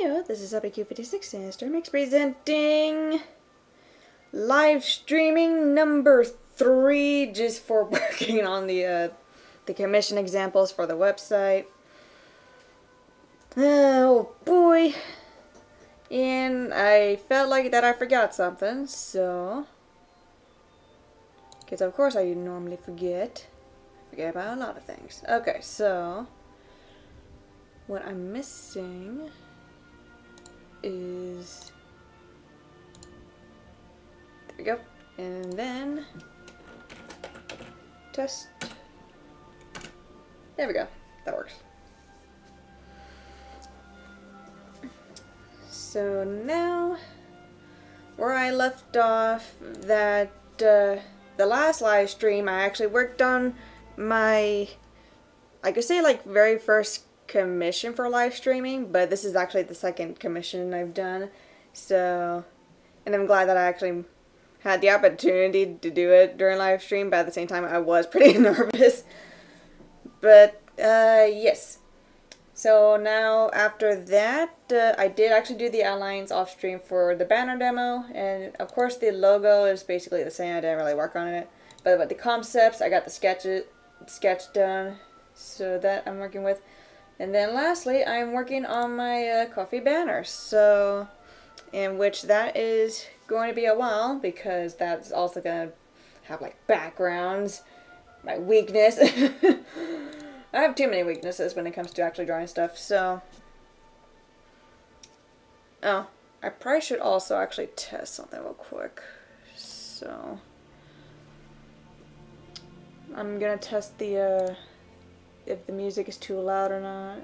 Yo, this is WQ56 and Stormix presenting live streaming number 3 just for working on the commission examples for the website. Oh boy. And I felt like that I forgot something, so... because of course I normally forget. I forget about a lot of things. Okay, so... what I'm missing is... there we go. And then... test. There we go. That works. So now, where I left off, that the last live stream, I actually worked on my, I could say like very first commission for live streaming, but this is actually the second commission I've done. So, and I'm glad that I actually had the opportunity to do it during live stream, but at the same time I was pretty nervous. But yes. So now after that, I did actually do the outlines off stream for the banner demo, and of course the logo is basically the same. I didn't really work on it, but the concepts, I got the sketch done, so that I'm working with. And then lastly, I'm working on my coffee banner, so in which that is going to be a while, because that's also going to have like backgrounds, my weakness. I have too many weaknesses when it comes to actually drawing stuff, so... oh, I probably should also actually test something real quick. So... I'm gonna test the, if the music is too loud or not.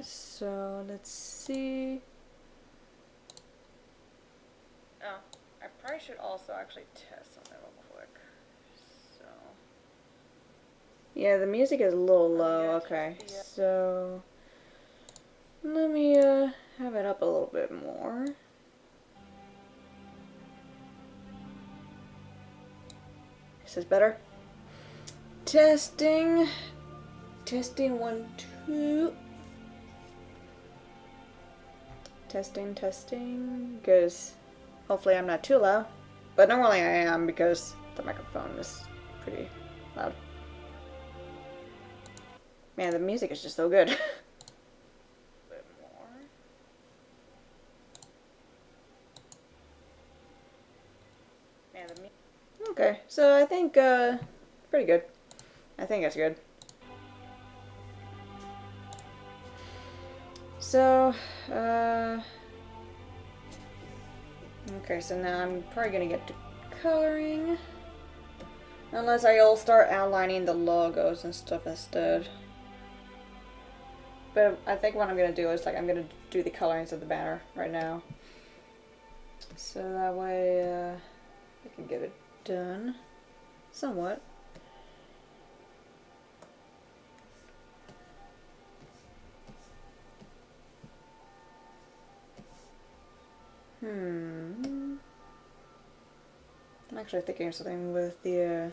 So, let's see... oh, I probably should also actually test something real quick. So... yeah, the music is a little low. Okay, so let me have it up a little bit more. Is this better? Testing. Testing 1, 2. Testing. Because hopefully I'm not too loud. But normally I am, because the microphone is pretty loud. Man, the music is just so good. A bit more. Man, okay, so I think pretty good. I think that's good. So okay, so now I'm probably gonna get to coloring, unless I'll start outlining the logos and stuff instead. But I think what I'm going to do is, like, I'm going to do the colorings of the banner right now. So that way, I can get it done. Somewhat. I'm actually thinking of something with the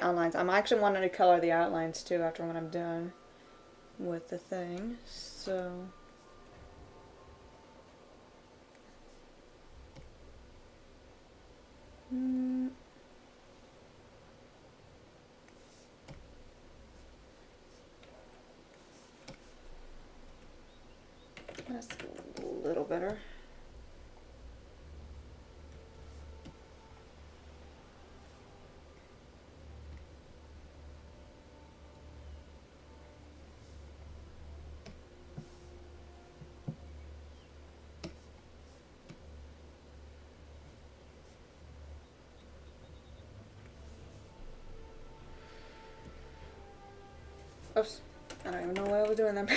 outlines. I'm actually wanting to color the outlines, too, after when I'm done with the thing, so that's a little better. Oops, I don't even know what I was doing then.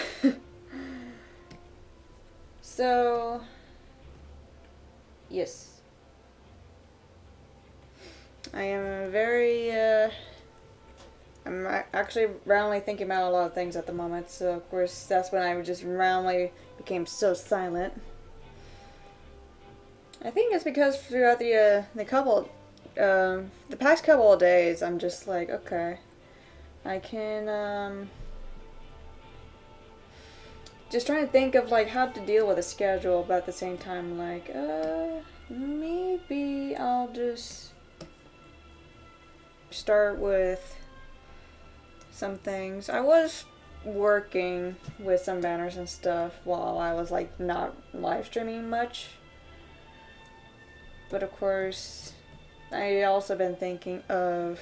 So, yes. I am very, I'm actually randomly thinking about a lot of things at the moment, so of course that's when I just randomly became so silent. I think it's because throughout the past couple of days, I'm just like, okay, I can, just trying to think of like how to deal with a schedule, but at the same time, like, maybe I'll just start with some things. I was working with some banners and stuff while I was like not live streaming much, but of course I also been thinking of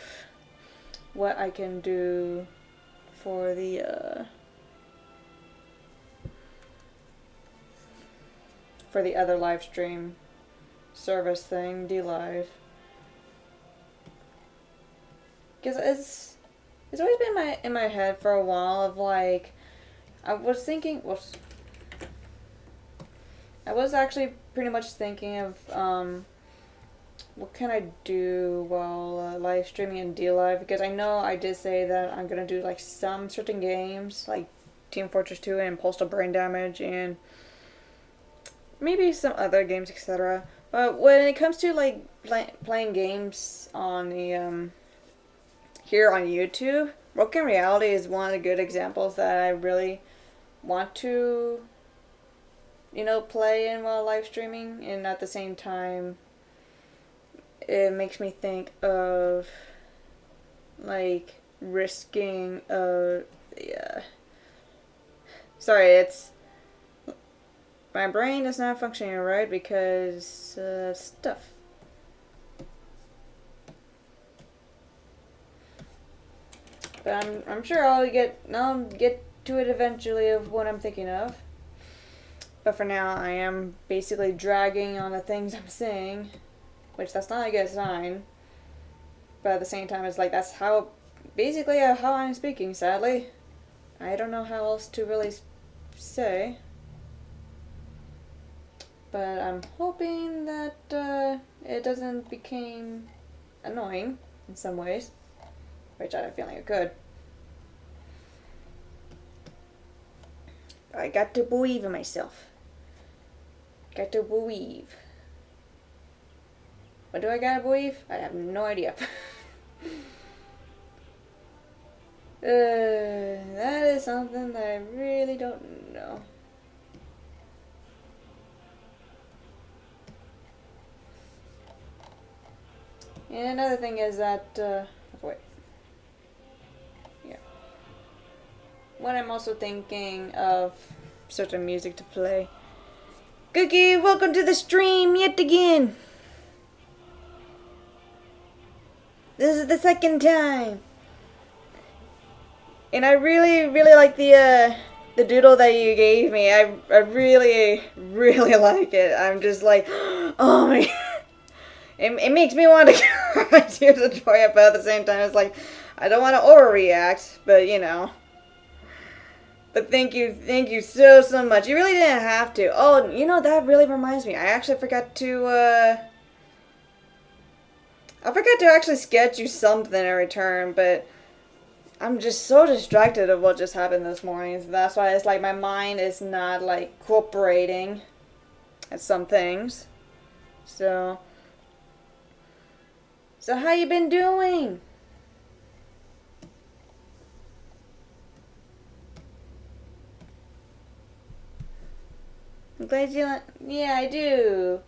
what I can do for the other live stream service thing, DLive, because it's always been in my head for a while of like, I was thinking, I was actually pretty much thinking of what can I do while live streaming in DLive, because I know I did say that I'm gonna do like some certain games like Team Fortress 2 and Postal Brain Damage and maybe some other games, etc. But when it comes to like playing games on the here on YouTube, Broken Reality is one of the good examples that I really want to, you know, play in while live streaming, and at the same time it makes me think of like risking sorry, it's my brain is not functioning right because stuff. But I'm sure I'll get to it eventually of what I'm thinking of. But for now, I am basically dragging on the things I'm saying, which that's not a good sign. But at the same time, it's like that's how basically how I'm speaking. Sadly, I don't know how else to really say. But I'm hoping that it doesn't become annoying in some ways, which I have a feeling it could. I got to believe in myself. Got to believe. What do I gotta believe? I have no idea. That is something that I really don't know. And another thing is that, wait. Yeah. What I'm also thinking of certain music to play. Cookie, welcome to the stream yet again. This is the second time. And I really, really like the doodle that you gave me. I really, really like it. I'm just like, oh my god. It makes me want to cry tears of joy, but at the same time, it's like, I don't want to overreact, but you know. But thank you so much. You really didn't have to. Oh, you know, that really reminds me. I actually forgot to, actually sketch you something in return, but I'm just so distracted of what just happened this morning. So that's why it's like my mind is not, like, cooperating at some things. So how you been doing? I'm glad you yeah, I do.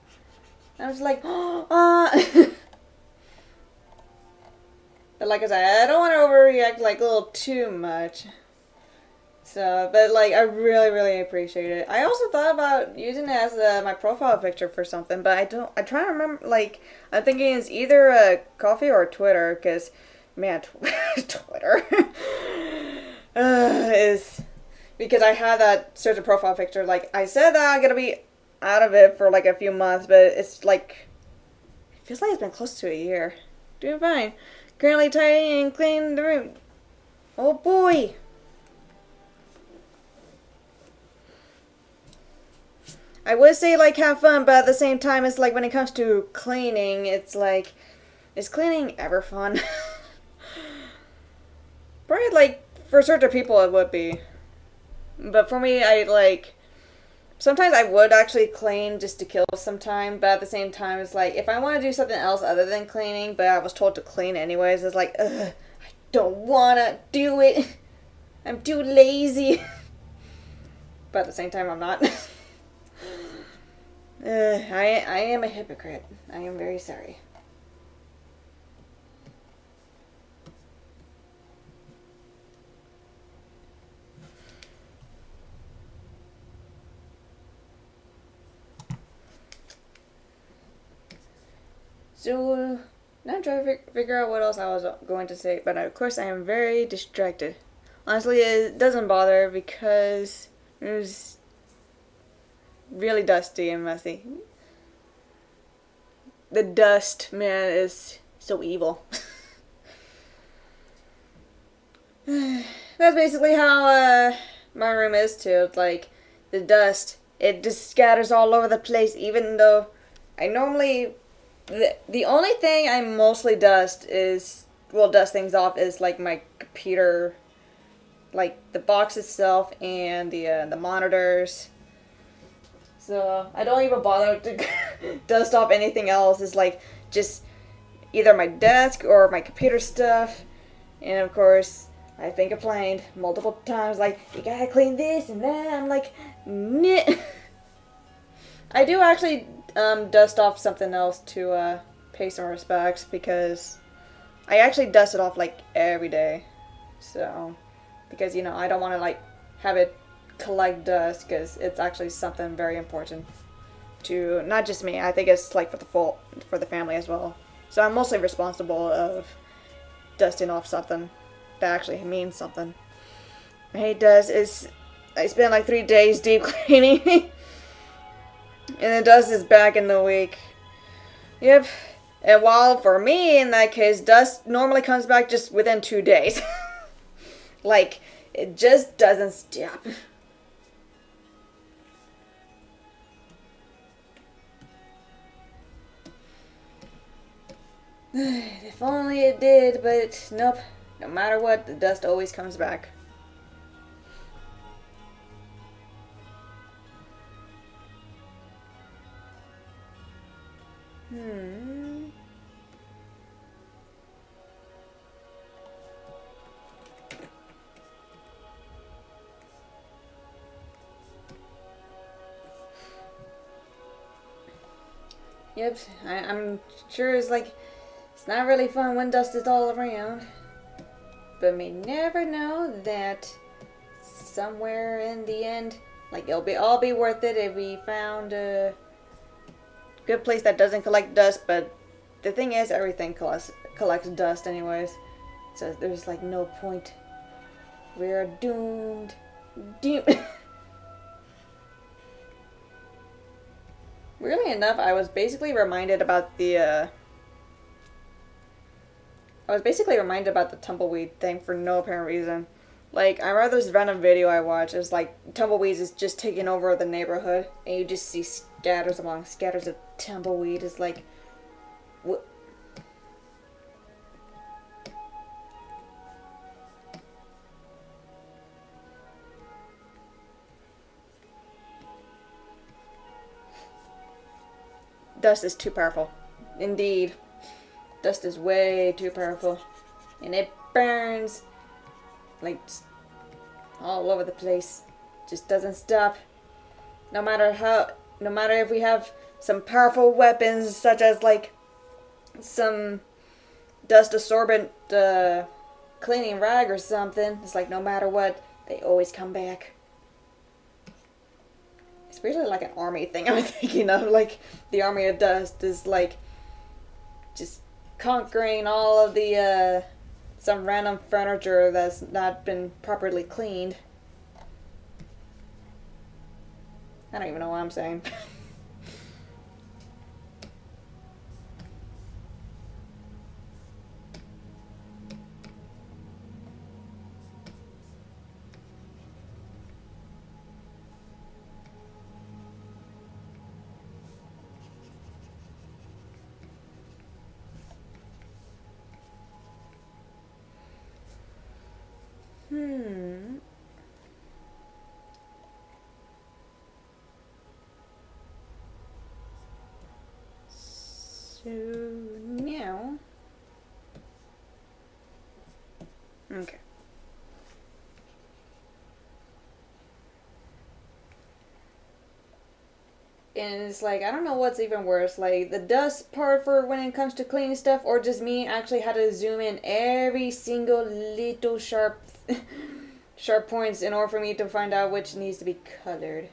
I was like, but like I said, I don't want to overreact like a little too much. So, but like, I really, really appreciate it. I also thought about using it as my profile picture for something, but I try to remember, like, I'm thinking it's either Coffee or Twitter, because, man, Twitter is, because I had that certain profile picture, like, I said that I'm going to be out of it for, like, a few months, but it's, like, it feels like it's been close to a year. Doing fine. Currently tidying and cleaning the room. Oh, boy. I would say, like, have fun, but at the same time, it's like when it comes to cleaning, it's like, is cleaning ever fun? Probably, like, for certain people it would be. But for me, I, like, sometimes I would actually clean just to kill some time, but at the same time, it's like, if I want to do something else other than cleaning, but I was told to clean anyways, it's like, ugh, I don't want to do it. I'm too lazy. but at the same time I'm not. I am a hypocrite. I am very sorry. So now I'm trying to figure out what else I was going to say, but of course I am very distracted. Honestly, it doesn't bother because it was really dusty and messy. The dust, man, is so evil. That's basically how my room is too. It's like the dust, it just scatters all over the place, even though I normally the only thing I mostly dust things off is like my computer, like the box itself and the monitors. So I don't even bother to dust off anything else. It's like just either my desk or my computer stuff. And of course, I've been complained multiple times, like, you gotta clean this and that. I'm like, nah. I do actually dust off something else to pay some respects, because I actually dust it off like every day. So, because I don't want to like have it collect dust, because it's actually something very important to not just me. I think it's like for the family as well. So I'm mostly responsible of dusting off something that actually means something. I hate dust. I spent like 3 days deep cleaning. And the dust is back in the week. Yep. And while for me, in that case, dust normally comes back just within 2 days. Like, it just doesn't stop. If only it did, but nope. No matter what, the dust always comes back. Yep, I'm sure it's not really fun when dust is all around. But we never know that somewhere in the end, like, it'll all be worth it if we found a good place that doesn't collect dust. But the thing is, everything collects dust anyways. So there's like no point. We're doomed. Weirdly enough, I was basically reminded about the tumbleweed thing for no apparent reason. Like, I remember this random video I watched. It was like tumbleweeds is just taking over the neighborhood, and you just see scatters of tumbleweed. It's like, what? Dust is too powerful. Indeed. Dust is way too powerful. And it burns like all over the place. Just doesn't stop. No matter if we have some powerful weapons, such as like some dust absorbent cleaning rag or something. It's like no matter what, they always come back. It's really like an army thing I'm thinking of. Like, the army of dust is like just conquering all of the some random furniture that's not been properly cleaned. I don't even know what I'm saying. So now, okay. and it's like, I don't know what's even worse, like the dust part for when it comes to cleaning stuff, or just me actually had to zoom in every single little sharp sharp points in order for me to find out which needs to be colored.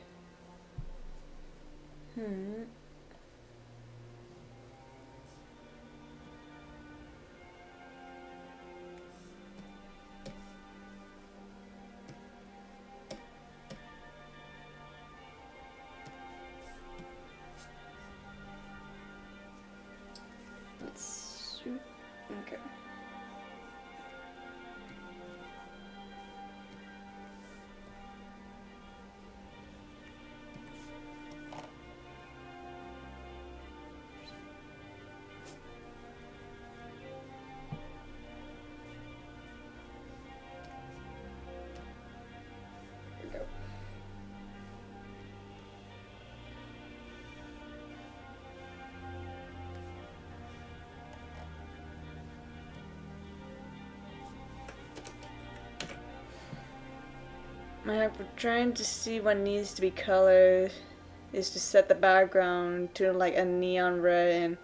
Okay. I'm trying to see what needs to be colored is to set the background to like a neon red and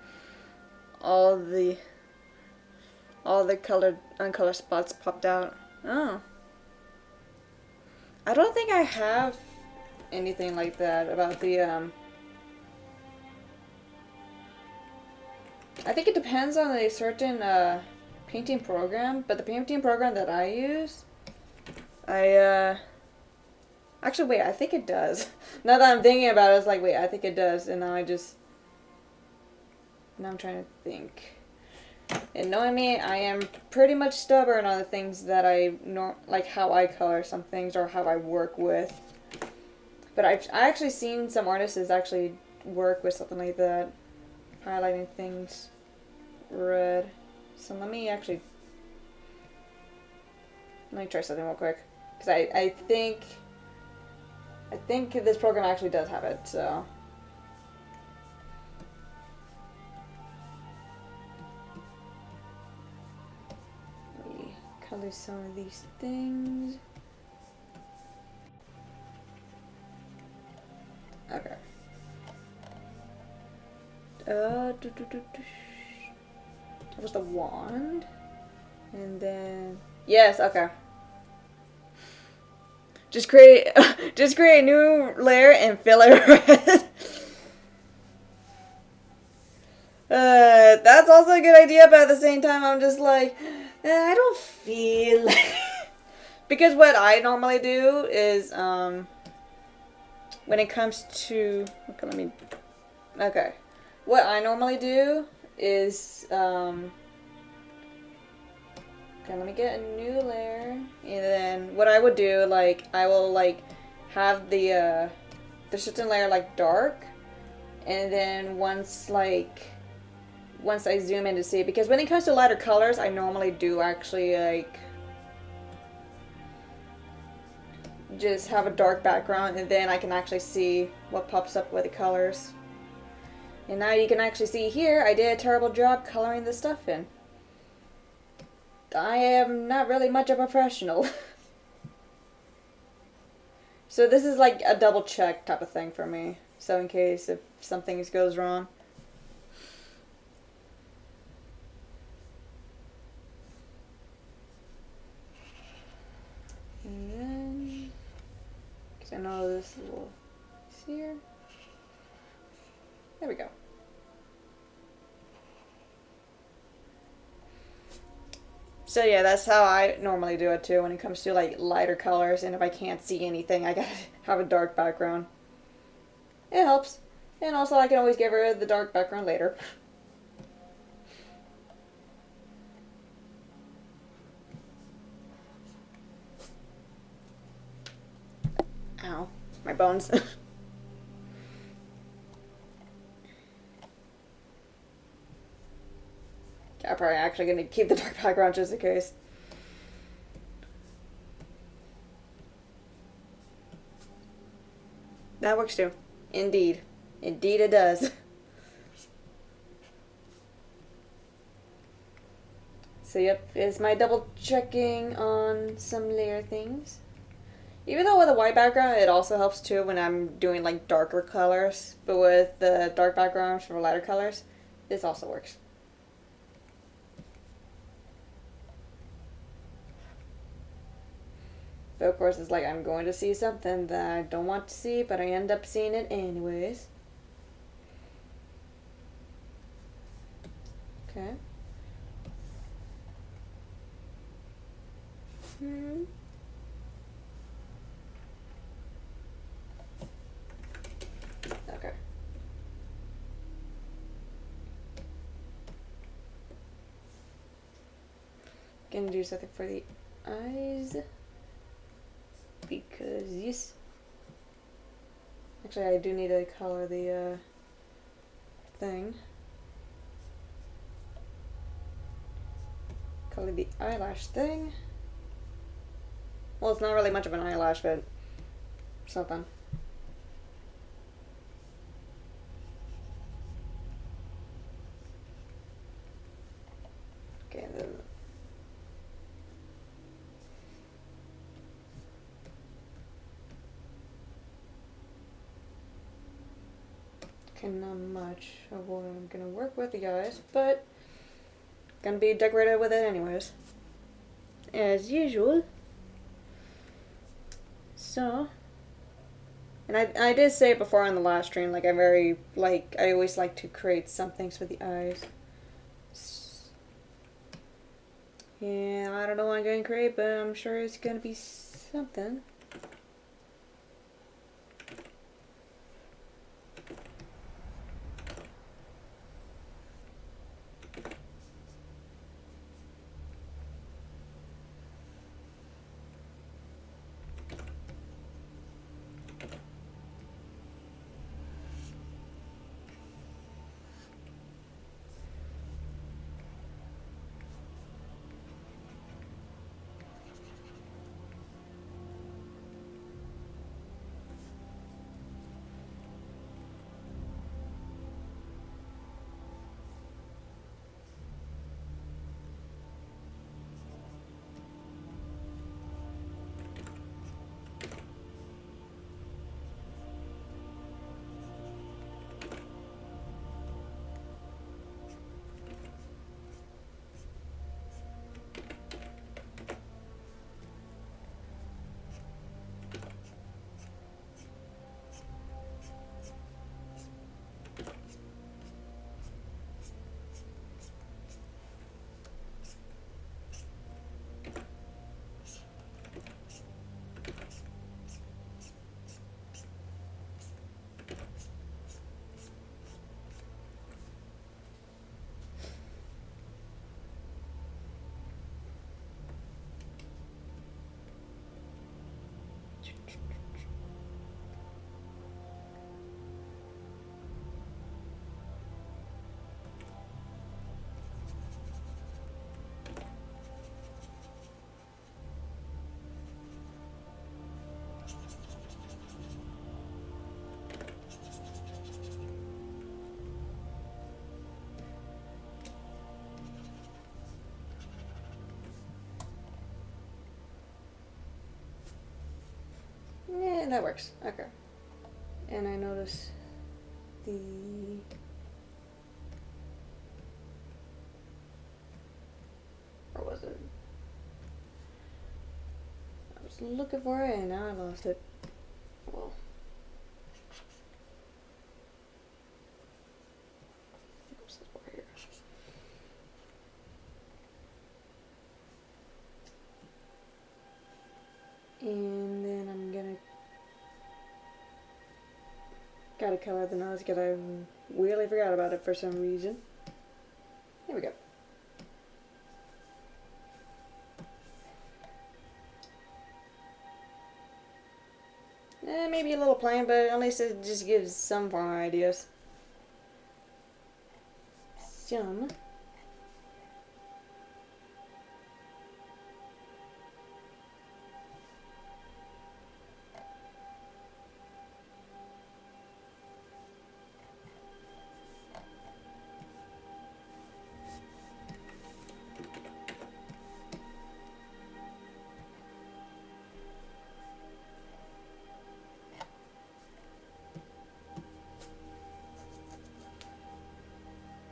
all the colored uncolored spots popped out. Oh. I don't think I have anything like that about the I think it depends on a certain painting program, but the painting program that I use, actually, wait, I think it does. Now that I'm thinking about it, it's like, wait, I think it does. And now I'm trying to think. And knowing me, I am pretty much stubborn on the things that like how I color some things or how I work with. But I actually seen some artists actually work with something like that. Highlighting things red. So let me try something real quick. Because I think this program actually does have it, so. Let me color some of these things. Okay. That was the wand. And then, yes, okay. Just create a new layer and fill it red. That's also a good idea, but at the same time, I'm just like, I don't feel like because what I normally do is when it comes to what I normally do is okay, let me get a new layer, and then what I would do, like, I will like have the certain layer like dark, and then once I zoom in to see, because when it comes to lighter colors, I normally do actually like just have a dark background, and then I can actually see what pops up with the colors. And now you can actually see here, I did a terrible job coloring this stuff in. I am not really much of a professional. So this is like a double check type of thing for me. So in case if something goes wrong. And then, because I know this little here. There we go. So yeah, that's how I normally do it too when it comes to like lighter colors, and if I can't see anything, I gotta have a dark background. It helps. And also I can always get rid of the dark background later. Ow, my bones. I'm probably actually going to keep the dark background just in case. That works too. Indeed. Indeed it does. So yep, is my double checking on some layer things. Even though with a white background, it also helps too when I'm doing like darker colors. But with the dark backgrounds for lighter colors, this also works. But of course, it's like I'm going to see something that I don't want to see, but I end up seeing it anyways. Okay. Okay. Gonna do something for the eyes. Because yes. Actually, I do need to color the thing. Color the eyelash thing. Well, it's not really much of an eyelash, but something. Okay, then. Okay, not much of what I'm gonna work with, you guys, but gonna be decorated with it anyways, as usual. So, and I did say it before on the last stream, like I always like to create some things for the eyes. Yeah, I don't know what I'm gonna create, but I'm sure it's gonna be something. Yeah, that works. Okay. And I notice the... Or was it? I was looking for it and now I lost it. Well. And then I'm gonna gotta color the nose because I really forgot about it for some reason. There we go. Maybe a little plain, but at least it just gives some form of ideas. Some.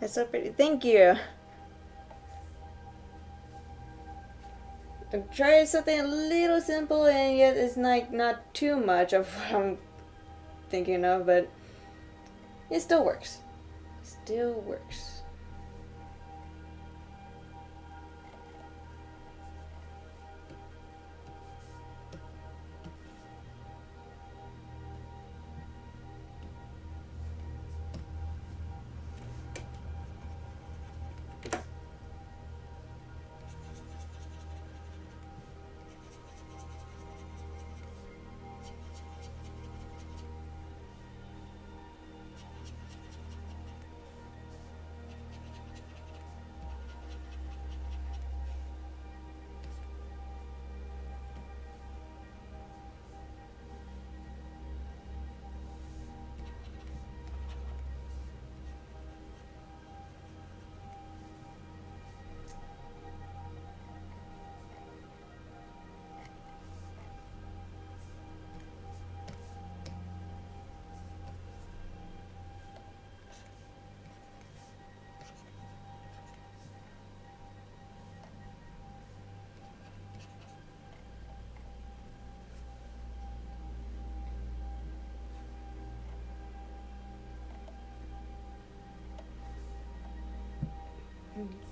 That's so pretty. Thank you. I tried something a little simple and yet it's like not too much of what I'm thinking of, but it still works. Still works.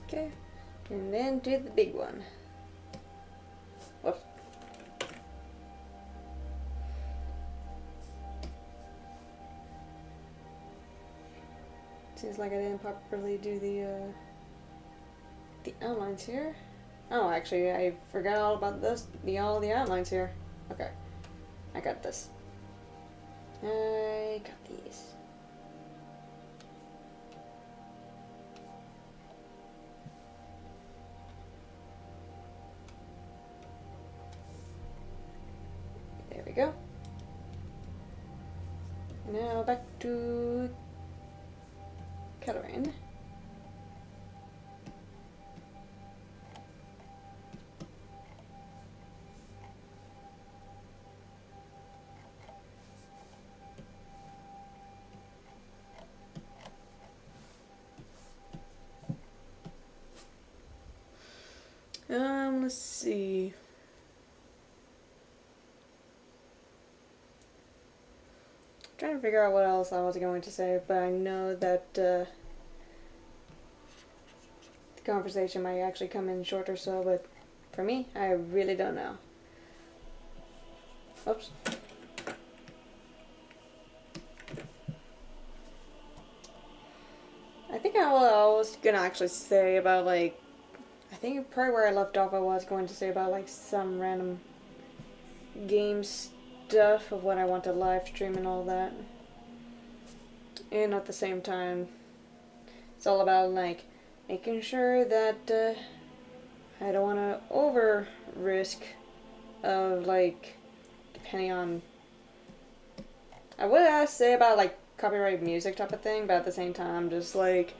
Okay, and then do the big one. Whoops. Seems like I didn't properly do the outlines here. Oh, actually, I forgot all about this. All the outlines here. Okay, I got this. I got these. There we go. Now back to coloring. Let's see. Trying to figure out what else I was going to say, but I know that the conversation might actually come in short or so, but for me, I really don't know. Oops. I think I was gonna actually say about like, I think probably where I left off I was going to say about like some random game stuff of what I want to live stream and all that. And at the same time, it's all about like making sure that I don't want to over risk of like, depending on, I would say about like copyright music type of thing, but at the same time just like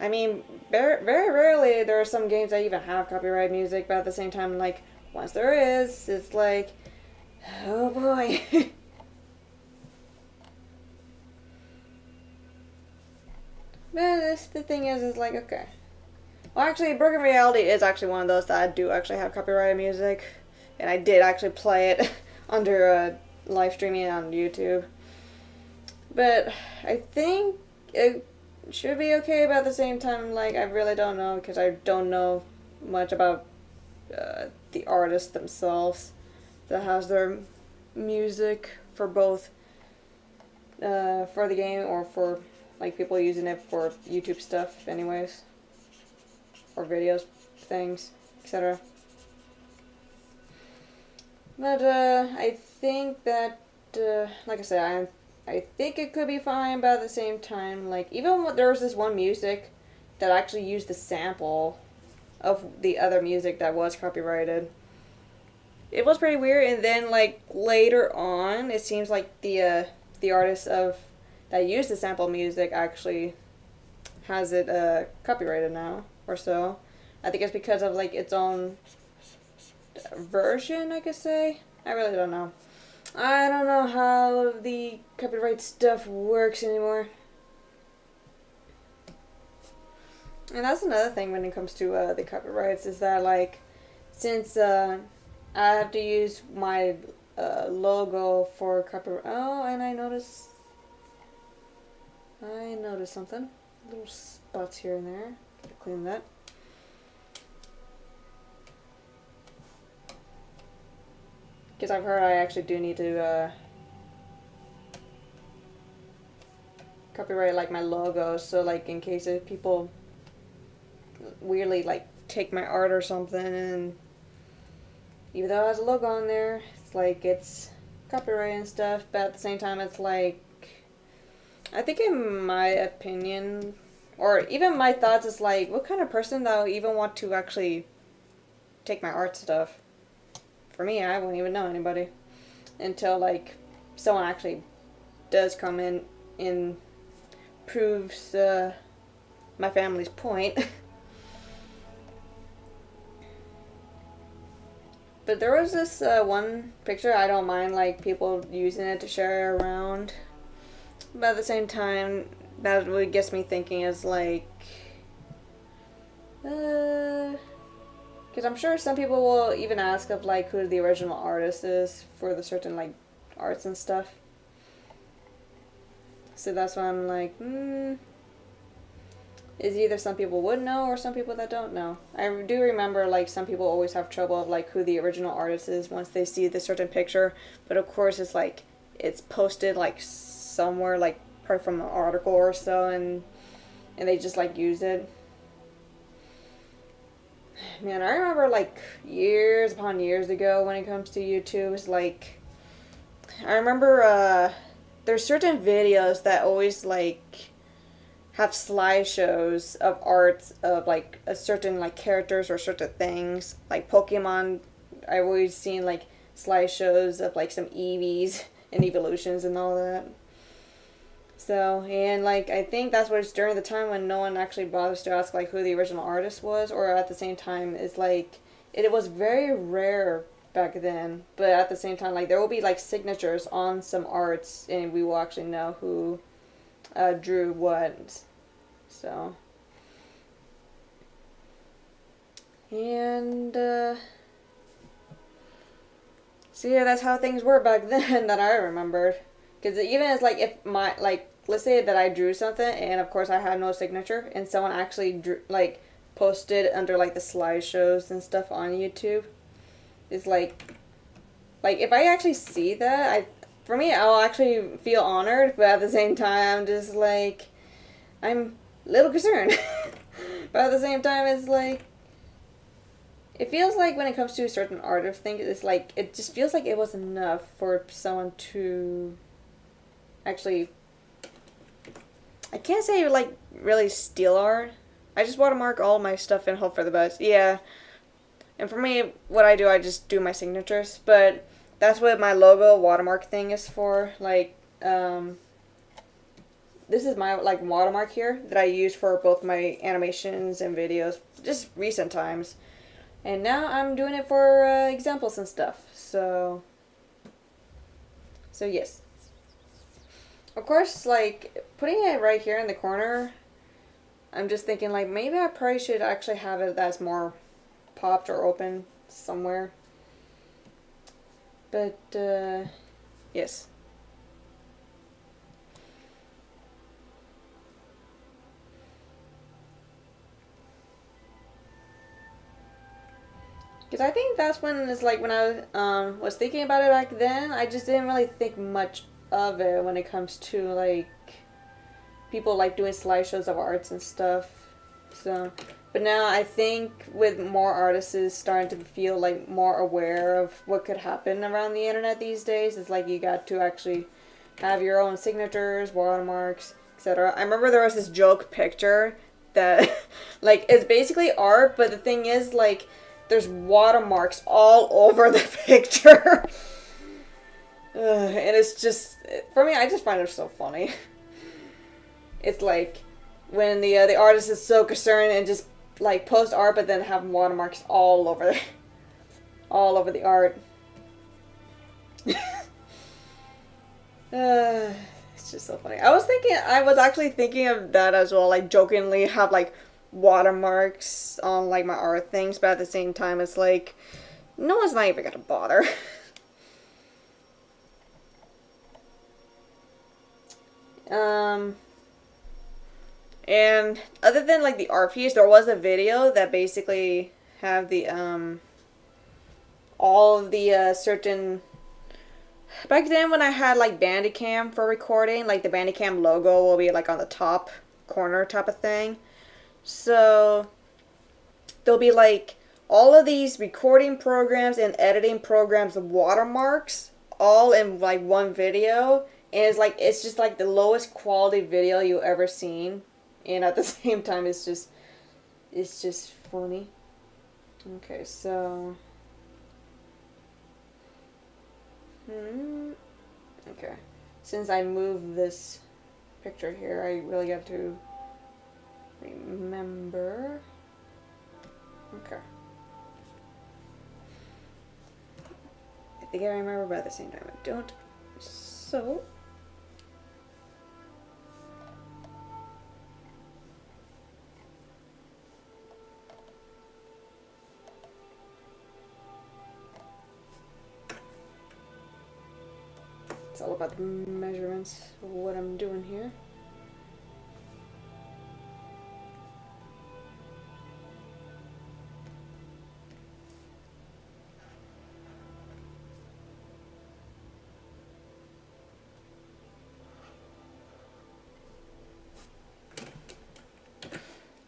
I mean, very, very rarely there are some games that even have copyright music, but at the same time, like, once there is, it's like, oh boy. But the thing is like, okay. Well, actually, Broken Reality is actually one of those that do actually have copyrighted music, and I did actually play it under live streaming on YouTube. But I think it should be okay, but at the same time, like, I really don't know, because I don't know much about the artists themselves that has their music for both for the game or for like people using it for YouTube stuff anyways, or videos, things, etc. But I think that like I said, I think it could be fine, but at the same time, like, even when there was this one music that actually used the sample of the other music that was copyrighted. It was pretty weird, and then like later on, it seems like the artist of that used the sample music actually has it copyrighted now or so. I think it's because of like its own version, I could say. I really don't know. I don't know how the copyright stuff works anymore. And that's another thing when it comes to the copyrights is that, like, since I have to use my logo for copyright. Oh, and I noticed something. Little spots here and there. Gotta clean that. Because I've heard I actually do need to copyright like my logo, so like in case if people weirdly like take my art or something, and even though it has a logo on there, it's like it's copyright and stuff, but at the same time it's like, I think in my opinion, or even my thoughts, is like, what kind of person that would even want to actually take my art stuff? For me, I wouldn't even know anybody until like someone actually does come in and proves my family's point. But there was this one picture, I don't mind like people using it to share around, but at the same time, that what gets me thinking is like, because I'm sure some people will even ask of like who the original artist is for the certain like arts and stuff. So that's why I'm like, is either some people would know or some people that don't know. I do remember like some people always have trouble of like who the original artist is once they see the certain picture, but of course it's like it's posted like somewhere like probably from an article or so, and they just like use it. Man, I remember like years upon years ago when it comes to YouTube, it's like I remember there's certain videos that always like have slideshows of arts of like a certain like characters or certain things. Like Pokemon, I've always seen like slideshows of like some Eevees and evolutions and all that. So, and like I think that's what it's during the time when no one actually bothers to ask like who the original artist was, or at the same time it's like it was very rare back then, but at the same time like there will be like signatures on some arts and we will actually know who drew what. So, and so yeah, that's how things were back then that I remembered. Because even as like if my like let's say that I drew something and of course I had no signature and someone actually drew, like posted under like the slideshows and stuff on YouTube, it's like if I actually see that, for me I'll actually feel honored, but at the same time I'm just like I'm a little concerned. But at the same time it's like it feels like when it comes to a certain art of things, it's like it just feels like it was enough for someone to actually, I can't say like really steal art. I just watermark all my stuff and hope for the best. Yeah. And for me, what I do, I just do my signatures. But that's what my logo watermark thing is for. Like, this is my like watermark here that I use for both my animations and videos, just recent times. And now I'm doing it for examples and stuff. So yes. Of course, like, putting it right here in the corner, I'm just thinking, like, maybe I probably should actually have it that's more popped or open somewhere. But, yes. Because I think that's when it's like when I was thinking about it back then, I just didn't really think much of it when it comes to like people like doing slideshows of arts and stuff. So, but now I think with more artists starting to feel like more aware of what could happen around the internet these days, it's like you got to actually have your own signatures, watermarks, etc. I remember there was this joke picture that like it's basically art, but the thing is like there's watermarks all over the picture. And it's just, for me, I just find it so funny. It's like when the artist is so concerned and just like post art, but then have watermarks all over the art. It's just so funny. I was actually thinking of that as well, like jokingly have like watermarks on like my art things, but at the same time it's like no one's not even gonna bother. And other than like the art piece, there was a video that basically have the all of the certain. Back then when I had like Bandicam for recording, like the Bandicam logo will be like on the top corner type of thing. So there'll be like all of these recording programs and editing programs, watermarks, all in like one video. And it's just like the lowest quality video you ever seen. And at the same time it's just funny. Okay, so okay. Since I moved this picture here, I really have to remember. Okay. I think I remember, but at the same time I don't. So it's all about the measurements of what I'm doing here.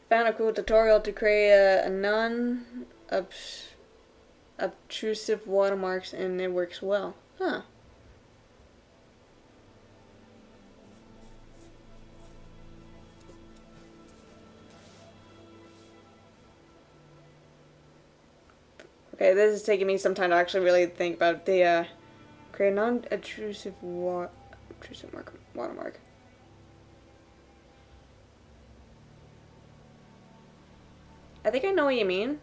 Found a cool tutorial to create a non-obtrusive watermarks, and it works well. Huh. Okay, this is taking me some time to actually really think about the create a non-obtrusive watermark. I think I know what you mean,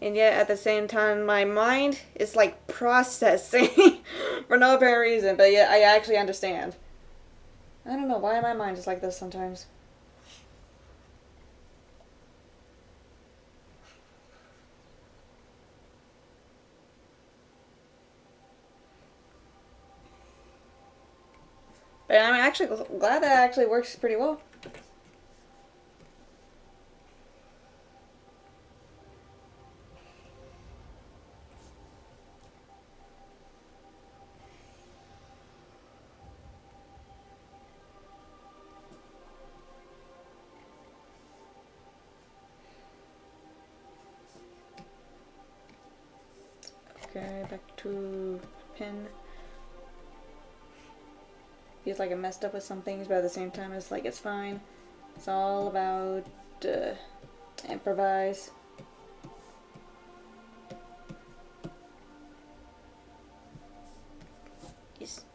and yet at the same time my mind is like processing for no apparent reason, but yet I actually understand. I don't know why my mind is like this sometimes. But I'm actually glad that actually works pretty well. Okay, back to pen. Feels like I messed up with some things, but at the same time it's like it's fine. It's all about improvise. Yes.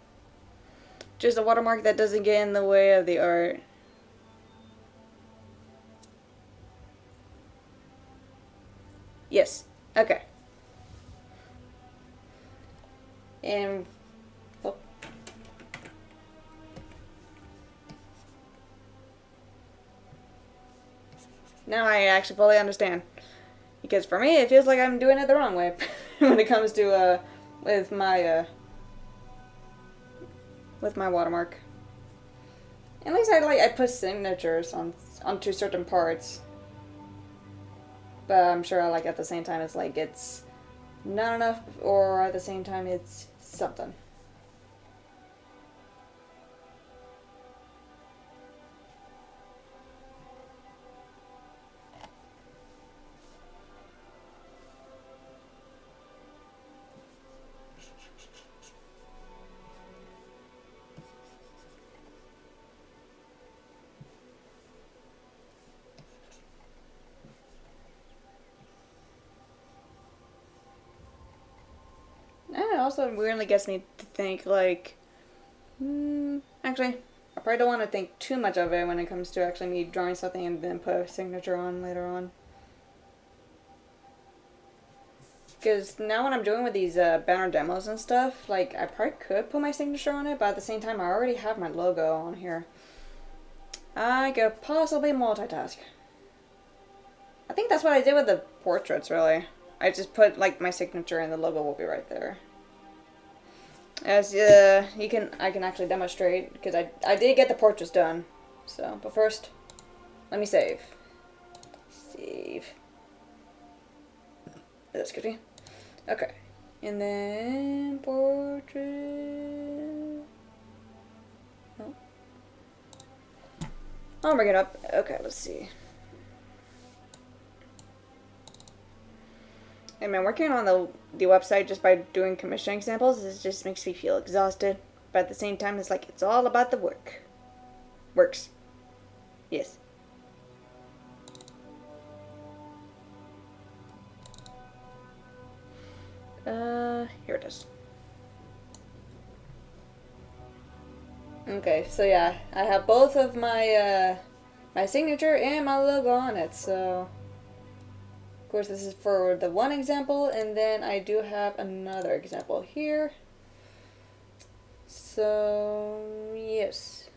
Just a watermark that doesn't get in the way of the art. Yes. Okay. And now I actually fully understand. Because for me, it feels like I'm doing it the wrong way when it comes to with my watermark. At least I put signatures onto certain parts. But I'm sure at the same time it's like it's not enough, or at the same time it's something. And it also weirdly gets me to think like, actually, I probably don't want to think too much of it when it comes to actually me drawing something and then put a signature on later on. Because now what I'm doing with these banner demos and stuff, like I probably could put my signature on it, but at the same time I already have my logo on here. I could possibly multitask. I think that's what I did with the portraits, really. I just put like my signature and the logo will be right there. As I can actually demonstrate because I did get the portraits done. So, but first, let me save. Save. Excuse me. Okay, and then portrait. Oh. I'll bring it up. Okay, let's see. And man, working on the website just by doing commission examples, it just makes me feel exhausted. But at the same time, it's like it's all about the work. Works. Yes. Here it is. Okay, so yeah, I have both of my my signature and my logo on it, so of course this is for the one example, and then I do have another example here. So yes.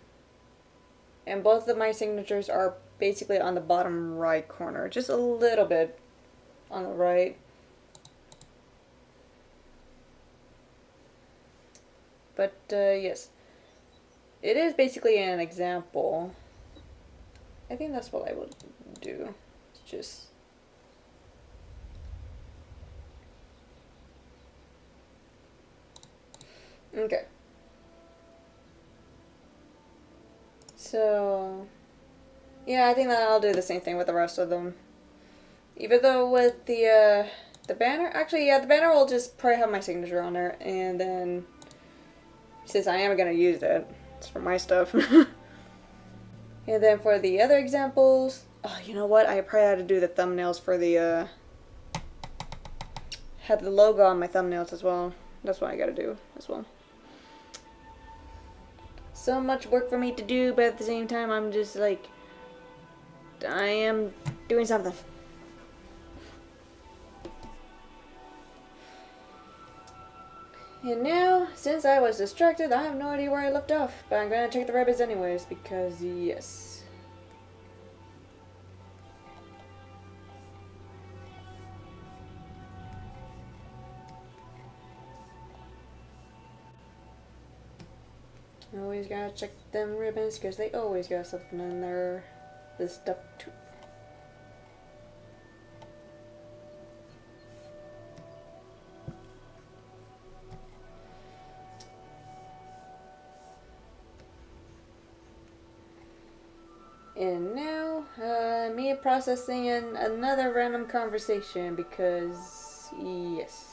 And both of my signatures are basically on the bottom right corner, just a little bit on the right. But yes, it is basically an example. I think that's what I would do. It's just okay. So yeah, I think that I'll do the same thing with the rest of them. Even though with the banner, actually, yeah, the banner will just probably have my signature on there, and then since I am gonna use it, it's for my stuff. And then for the other examples, oh, you know what? I probably had to do the thumbnails for the had the logo on my thumbnails as well. That's what I gotta do as well. So much work for me to do, but at the same time, I'm just like, I am doing something. And now, since I was distracted, I have no idea where I left off, but I'm gonna check the rabbits anyways, because yes. Always gotta check them ribbons, because they always got something in there. This stuff too. And now, me processing in another random conversation because, yes.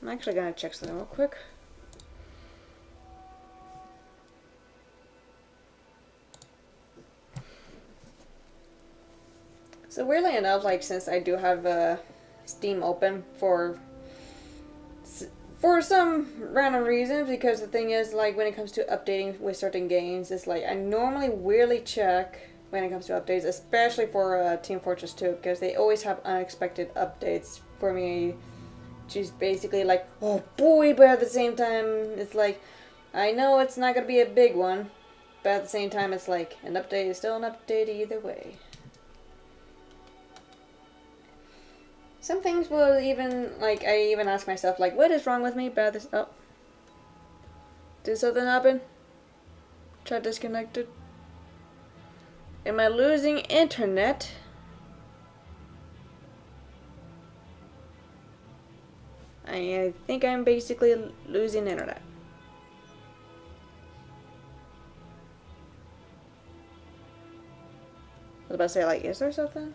I'm actually gonna check something real quick. So weirdly enough, like since I do have Steam open for some random reasons, because the thing is, like when it comes to updating with certain games, it's like I normally weirdly check when it comes to updates, especially for Team Fortress 2, because they always have unexpected updates for me. She's basically like, oh boy, but at the same time, it's like, I know it's not gonna be a big one, but at the same time, it's like, an update is still an update either way. Some things will even, like, I even ask myself, like, what is wrong with me? But this, oh. Did something happen? Try disconnected. Am I losing internet? I think I'm basically losing internet. I was about to say, like, is there something?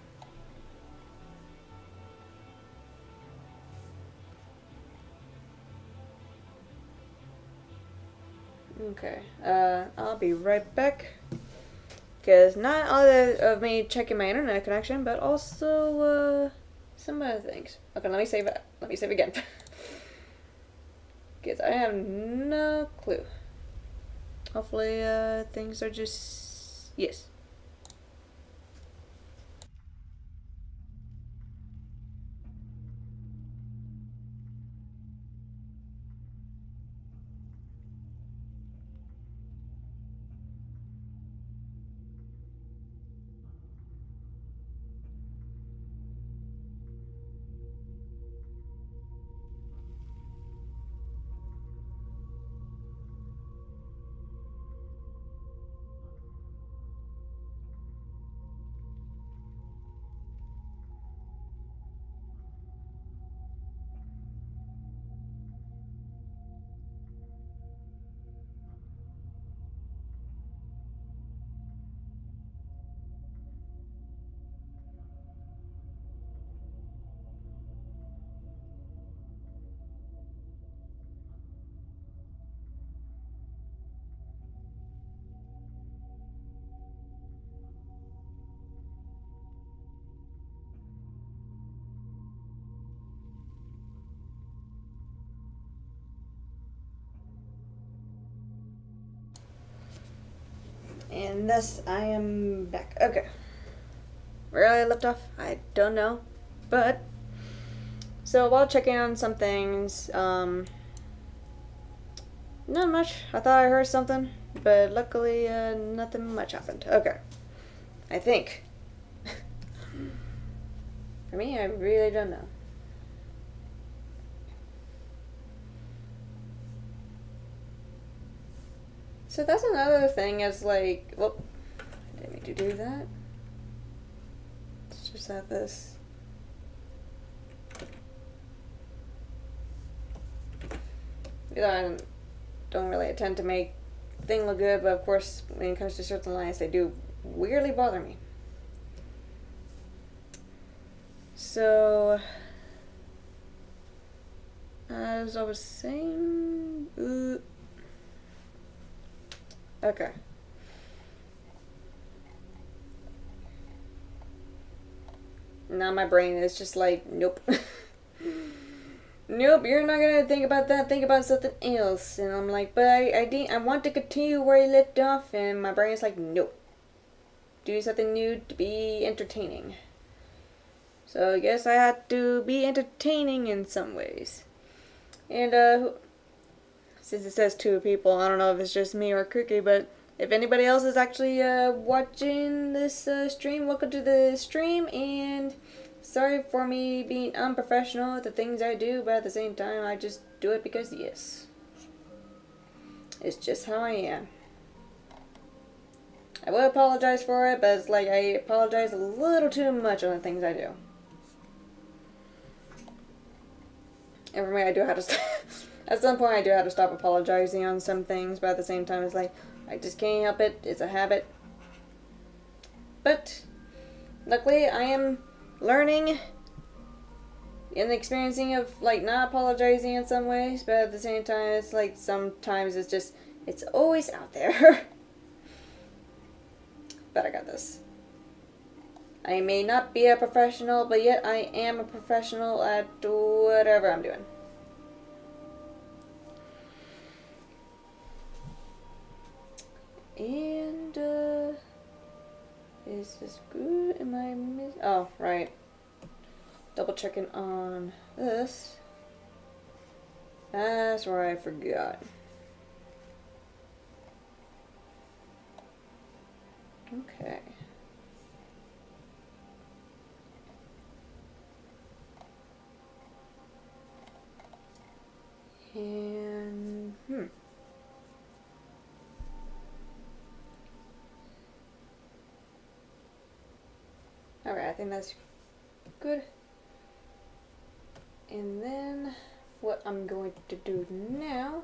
Okay, I'll be right back. Because not only of me checking my internet connection, but also, some other things. Okay, let me save it. Let me save again. Because I have no clue. Hopefully, things are just... Yes. And thus I am back. Okay. Where I left off, I don't know. But, so while checking on some things, not much. I thought I heard something, but luckily nothing much happened. Okay. I think. For me, I really don't know. So that's another thing, is like, whoop, I didn't mean to do that. Let's just have this. You know, I don't really intend to make the thing look good, but of course, when it comes to certain lines, they do weirdly bother me. So, as I was saying, okay. Now my brain is just like, nope. Nope, you're not gonna think about that, think about something else. And I'm like, but I want to continue where I left off, and my brain's like, nope. Do something new to be entertaining. So I guess I had to be entertaining in some ways. And since it says 2 people, I don't know if it's just me or Cookie, but if anybody else is actually watching this stream, welcome to the stream, and sorry for me being unprofessional at the things I do, but at the same time, I just do it because yes. It's just how I am. I will apologize for it, but it's like I apologize a little too much on the things I do. And for me, I do have to at some point I do have to stop apologizing on some things, but at the same time, it's like, I just can't help it. It's a habit. But, luckily, I am learning and experiencing of, like, not apologizing in some ways, but at the same time, it's like, sometimes it's just, it's always out there. But I got this. I may not be a professional, but yet I am a professional at whatever I'm doing. And, is this good? Am I oh, right. Double checking on this. That's where I forgot. Okay. And, Alright, I think that's good. And then, what I'm going to do now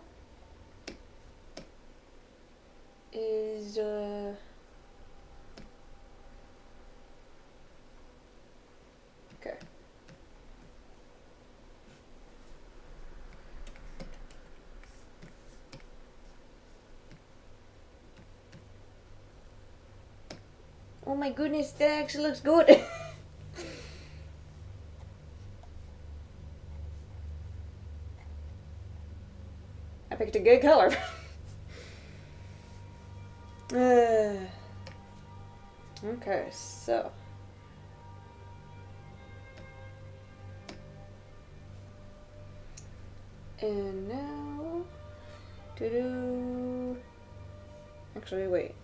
is, okay. Oh my goodness, that actually looks good. I picked a good color. Okay, so. And now, actually, wait.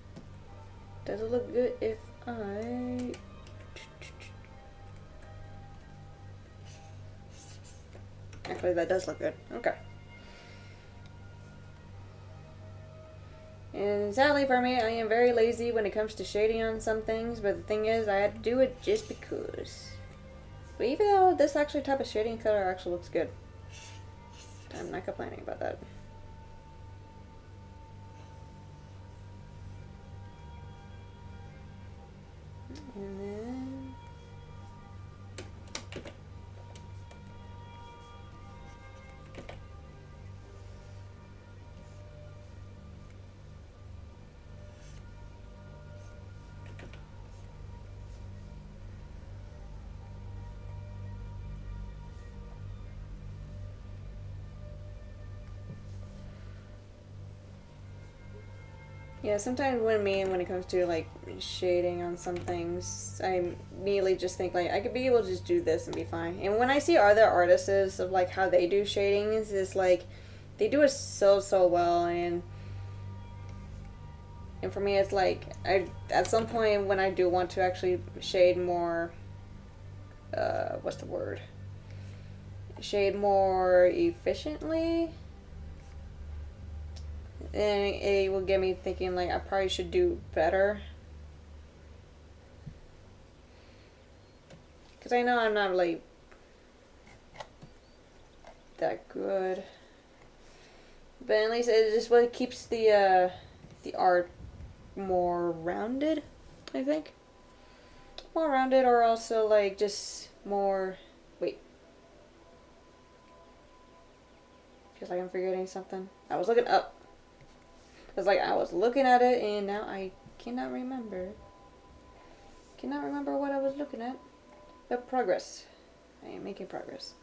Does it look good if I... Actually, that does look good. Okay. And sadly for me, I am very lazy when it comes to shading on some things, but the thing is, I had to do it just because. But even though this actually type of shading color actually looks good, I'm not complaining about that. And then... Yeah, sometimes when it comes to like shading on some things, I immediately just think like I could be able to just do this and be fine. And when I see other artists of like how they do shadings, it's like they do it so well. And for me, it's like I at some point when I do want to actually shade more, what's the word? Shade more efficiently, and it will get me thinking like I probably should do better. Because I know I'm not like that good, but at least it just what keeps the art more rounded. I think more rounded, or also like just more. Wait, feels like I'm forgetting something. I was looking up. It's like I was looking at it and now I cannot remember. Cannot remember what I was looking at. But progress. I am making progress.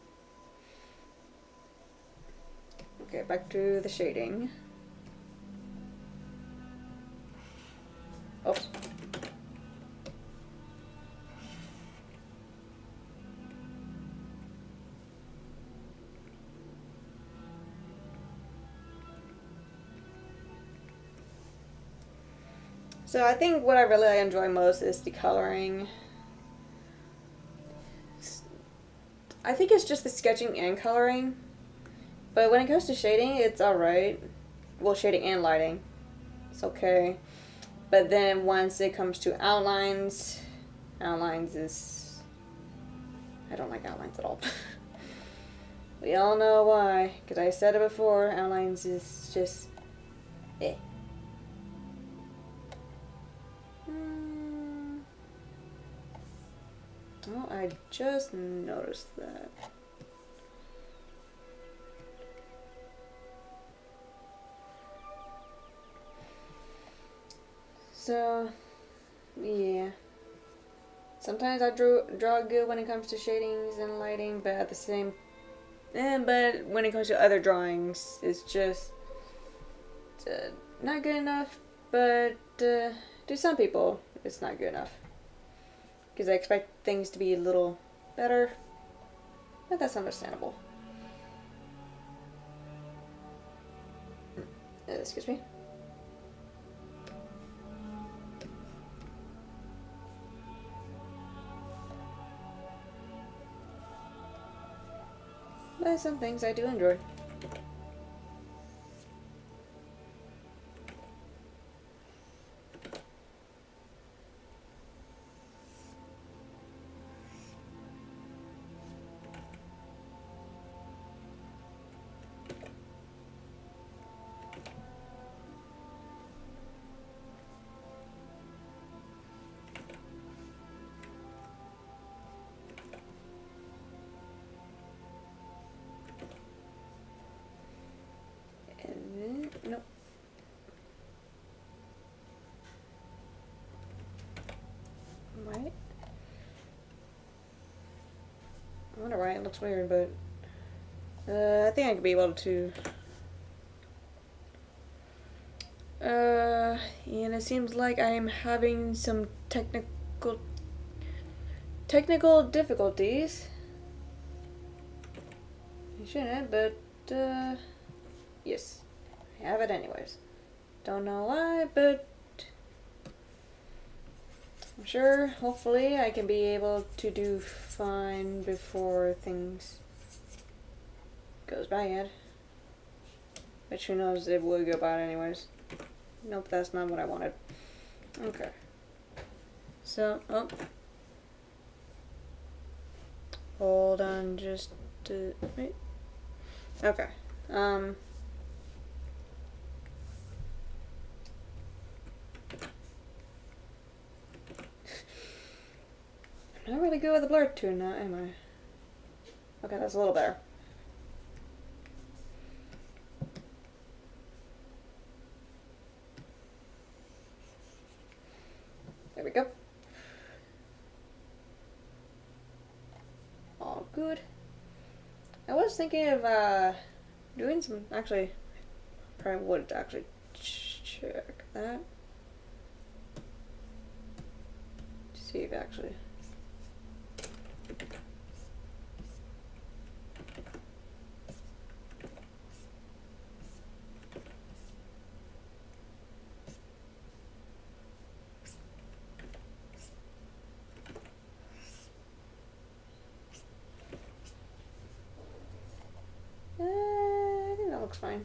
Okay, back to the shading. Oops. So I think what I really enjoy most is the coloring. I think it's just the sketching and coloring. But when it comes to shading, it's alright. Well, shading and lighting. It's okay. But then once it comes to outlines is... I don't like outlines at all. We all know why. Because I said it before, outlines is just... eh. Oh, I just noticed that. So, yeah. Sometimes I draw good when it comes to shadings and lighting, but at the same... but when it comes to other drawings, it's just not good enough, but to some people, it's not good enough. Because I expect things to be a little better, but that's understandable. Excuse me. But some things I do enjoy. Nope. Right? I wonder why it looks weird, but I think I could be able to. And it seems like I am having some technical difficulties. You shouldn't, but yes, I have it anyways. Don't know why, but I'm sure, hopefully, I can be able to do fine before things goes bad. Which who knows, it will go bad anyways. Nope, that's not what I wanted. Okay. So, oh. Hold on just a wait. Okay. I'm not really good with the blur tool now, am I? Okay, that's a little better. There we go. All good. I was thinking of doing some, actually, probably would actually check. that. See if actually. I think that looks fine.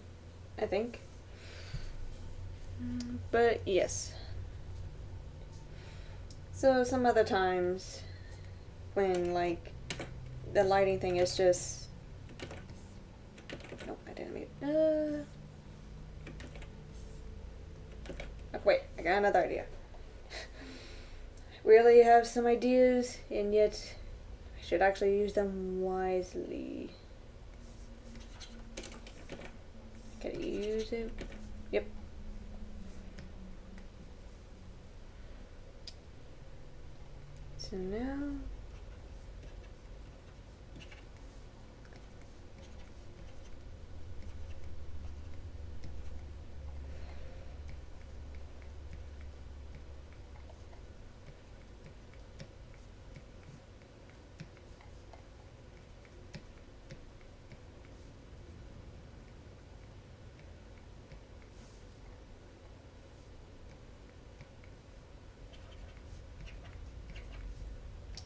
I think. But yes. So some other times when like the lighting thing is just nope, I didn't mean oh wait, I got another idea. Really have some ideas and yet I should actually use them wisely. Can I use it? Yep. So now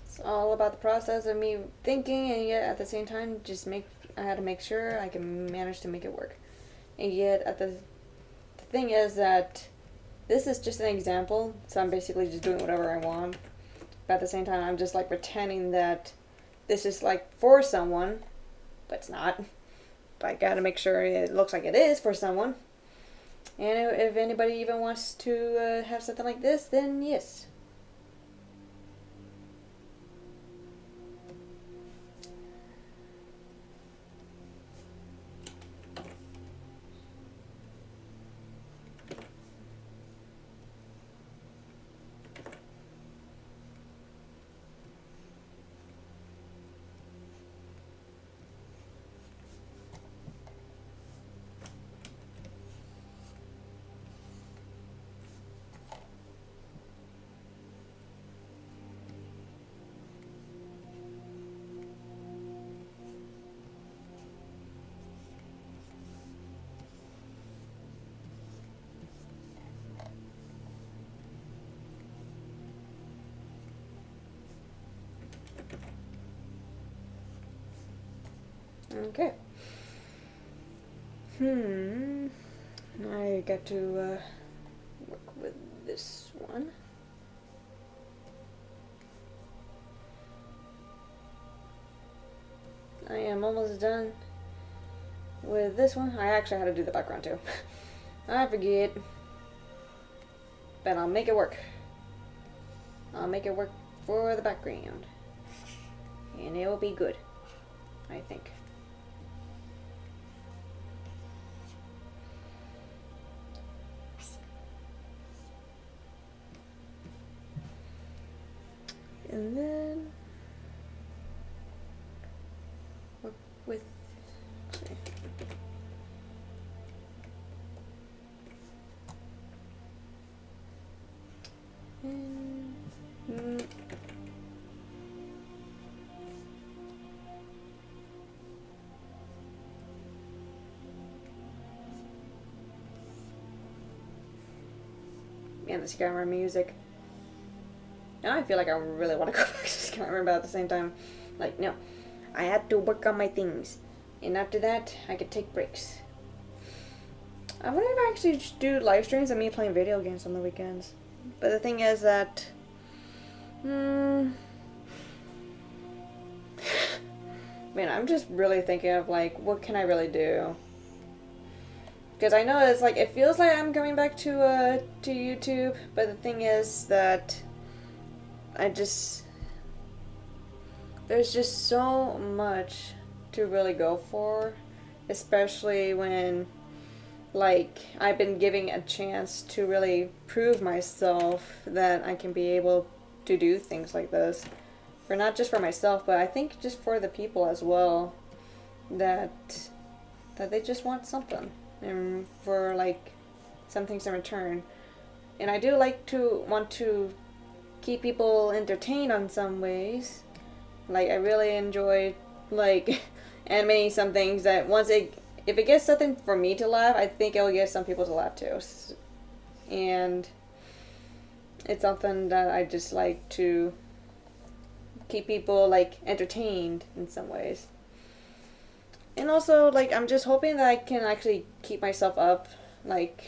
it's all about the process of me thinking, and yet at the same time I had to make sure I can manage to make it work. And yet the thing is that this is just an example, so I'm basically just doing whatever I want. But at the same time, I'm just like pretending that this is like for someone, but it's not. But I gotta make sure it looks like it is for someone. And if anybody even wants to have something like this, then yes. Okay. I got to work with this one. I am almost done with this one. I actually had to do the background too. I forget. But I'll make it work. I'll make it work for the background. And it will be good, I think. And then work with and the Skyrim music. Now I feel like I really want to go back to Skyrim, but at the same time, like, no. I had to work on my things. And after that, I could take breaks. I wonder if I actually just do live streams of me playing video games on the weekends. But the thing is that... man, I'm just really thinking of, like, what can I really do? Because I know it's like, it feels like I'm coming back to YouTube, but the thing is that there's just so much to really go for, especially when, like, I've been giving a chance to really prove myself that I can be able to do things like this. For not just for myself, but I think just for the people as well, that they just want something, and for, like, some things in return. And I do like to want to keep people entertained on some ways. Like I really enjoy like animating some things that if it gets something for me to laugh, I think it will get some people to laugh too. And it's something that I just like to keep people like entertained in some ways. And also like I'm just hoping that I can actually keep myself up, like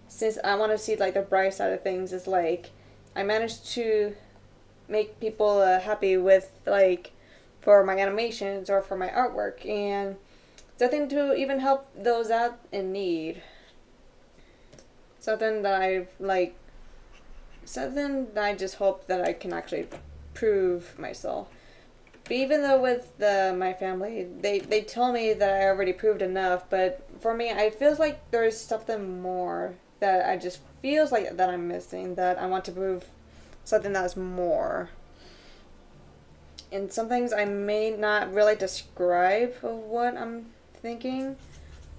since I want to see like the bright side of things is like I managed to make people happy with like for my animations or for my artwork, and something to even help those out in need. Something that I just hope that I can actually prove myself. But even though with my family, they tell me that I already proved enough, but for me, I feels like there's something more that I just feels like that I'm missing, that I want to prove something that's more. And some things I may not really describe of what I'm thinking,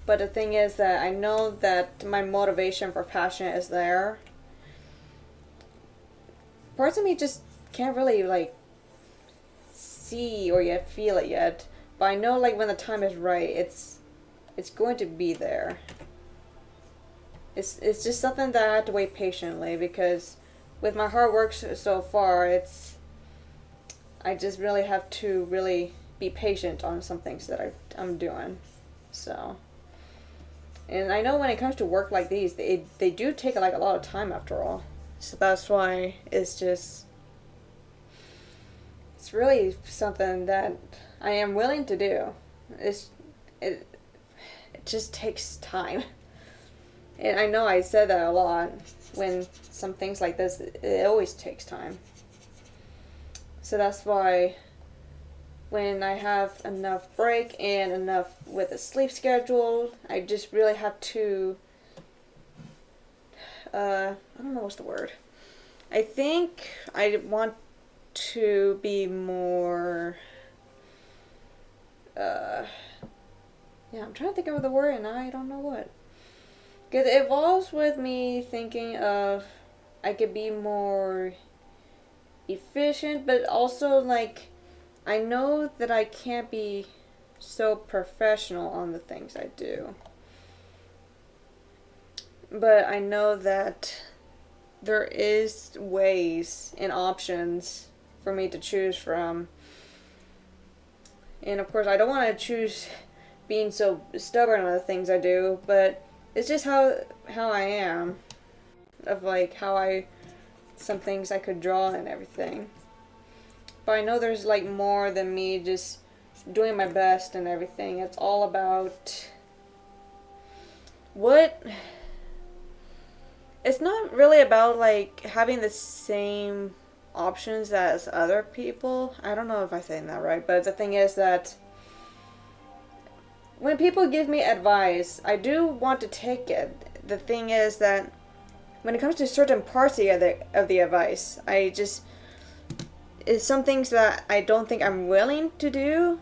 but the thing is that I know that my motivation for passion is there. Parts of me just can't really like see or yet feel it yet, but I know like when the time is right, it's going to be there. It's just something that I have to wait patiently, because with my hard work so far, I just really have to really be patient on some things that I'm doing. So, and I know when it comes to work like these, they do take like a lot of time after all. So that's why it's really something that I am willing to do. It just takes time. And I know I said that a lot when some things like this, it always takes time. So that's why when I have enough break and enough with a sleep schedule, I just really have to, I don't know what's the word. I think I want to be more, yeah, I'm trying to think of the word and I don't know what. Because it evolves with me thinking of I could be more efficient, but also like I know that I can't be so professional on the things I do. But I know that there is ways and options for me to choose from. And of course I don't want to choose being so stubborn on the things I do, but it's just how I am, of like how some things I could draw and everything. But I know there's like more than me just doing my best and everything. It's all about it's not really about like having the same options as other people. I don't know if I'm saying that right, but the thing is that when people give me advice, I do want to take it. The thing is that when it comes to certain parts of the advice, it's some things that I don't think I'm willing to do,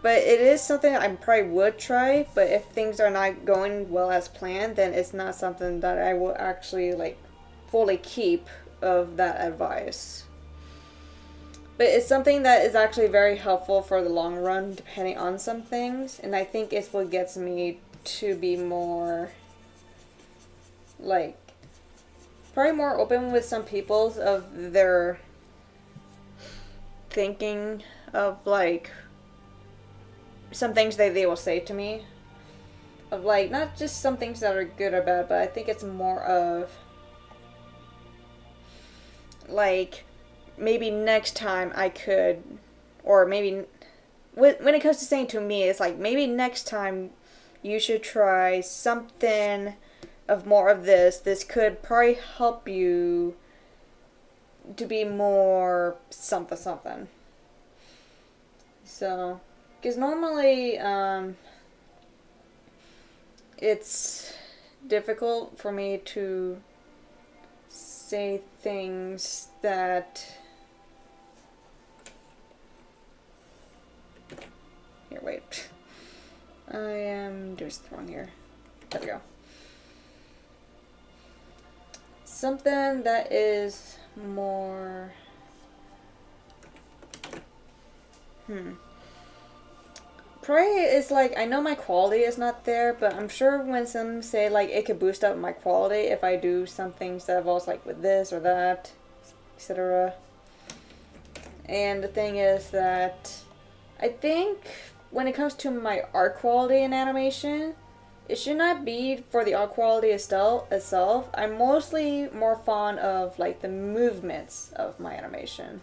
but it is something I probably would try. But if things are not going well as planned, then it's not something that I will actually like fully keep of that advice. But it's something that is actually very helpful for the long run, depending on some things. And I think it's what gets me to be more, like, probably more open with some people of their thinking of, like, some things they will say to me. Of, like, not just some things that are good or bad, but I think it's more of, like, maybe next time I could, or maybe when it comes to saying to me, it's like maybe next time you should try something of more of this. This could probably help you to be more something. So, because normally it's difficult for me to say things that. Here, wait. I am doing something wrong here. There we go. something that is more... Probably is like, I know my quality is not there, but I'm sure when some say like it could boost up my quality if I do some things that involves like with this or that, etc. And the thing is that I think when it comes to my art quality in animation, it should not be for the art quality itself. I'm mostly more fond of like the movements of my animation.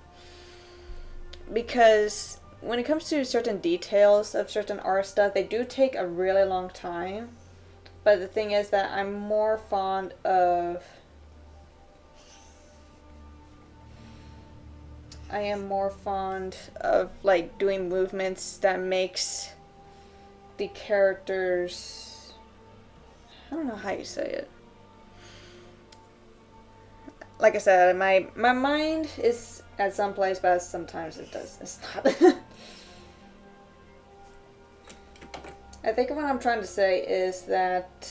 Because when it comes to certain details of certain art stuff, they do take a really long time. But the thing is that I'm more fond of... I am more fond of like doing movements that makes the characters... I don't know how you say it. Like I said, my mind is at some place, but sometimes it's not. I think what I'm trying to say is that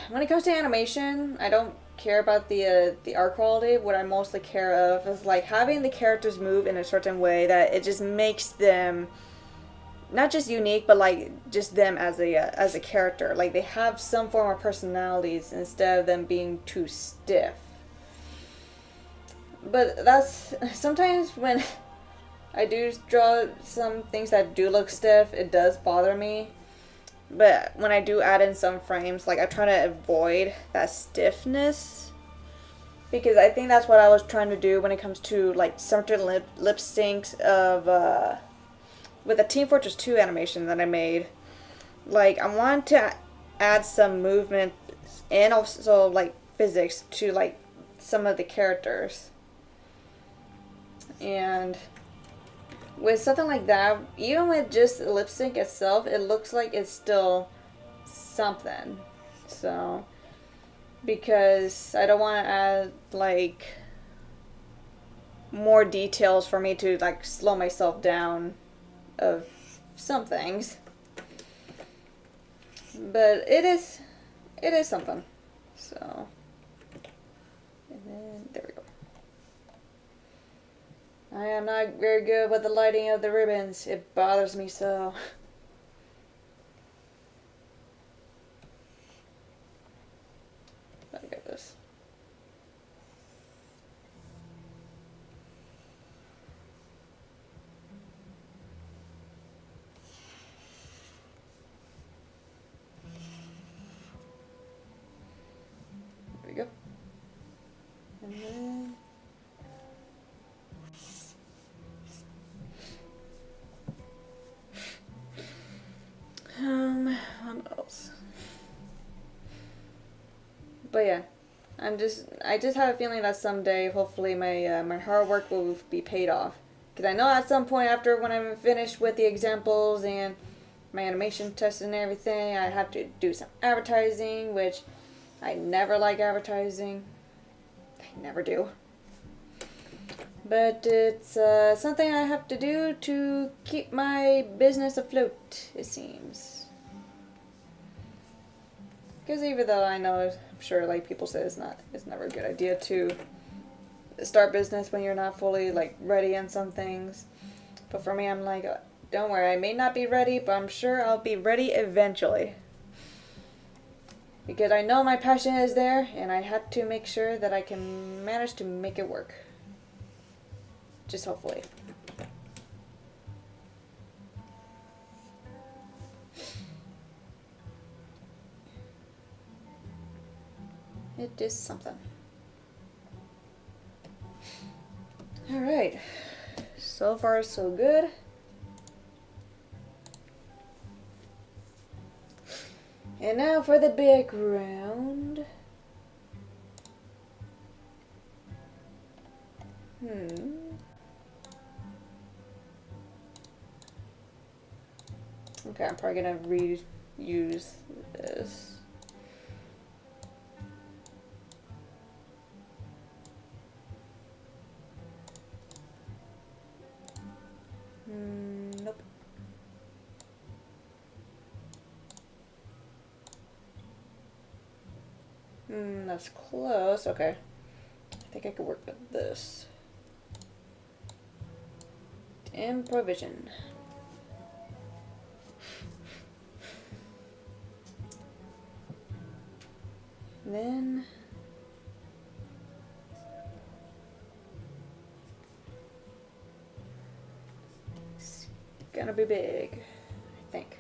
when it comes to animation, I don't care about the art quality. What I mostly care of is like having the characters move in a certain way that it just makes them not just unique, but like just them as a character. Like they have some form of personalities instead of them being too stiff. But that's sometimes when I do draw some things that do look stiff, it does bother me. But when I do add in some frames, like I try to avoid that stiffness. Because I think that's what I was trying to do when it comes to like certain lip syncs of with the Team Fortress 2 animation that I made. Like I want to add some movement and also like physics to like some of the characters. And with something like that, even with just the lip sync itself, it looks like it's still something. So, because I don't want to add like more details for me to like slow myself down of some things. But it is something. So, and then there we go. I am not very good with the lighting of the ribbons. It bothers me so. I got this. There we go. And then what else? But yeah, I just have a feeling that someday, hopefully, my hard work will be paid off. Because I know at some point after when I'm finished with the examples and my animation tests and everything, I have to do some advertising, which I never like advertising. I never do. But it's something I have to do to keep my business afloat, it seems. Because even though I know, I'm sure like people say it's never a good idea to start business when you're not fully like ready on some things. But for me, I'm like, don't worry, I may not be ready, but I'm sure I'll be ready eventually. Because I know my passion is there, and I have to make sure that I can manage to make it work. Just hopefully. It is something. Alright. So far, so good. And now for the background. Okay, I'm probably gonna reuse this. Nope. That's close. Okay. I think I could work with this. Improvision. Then it's gonna be big, I think.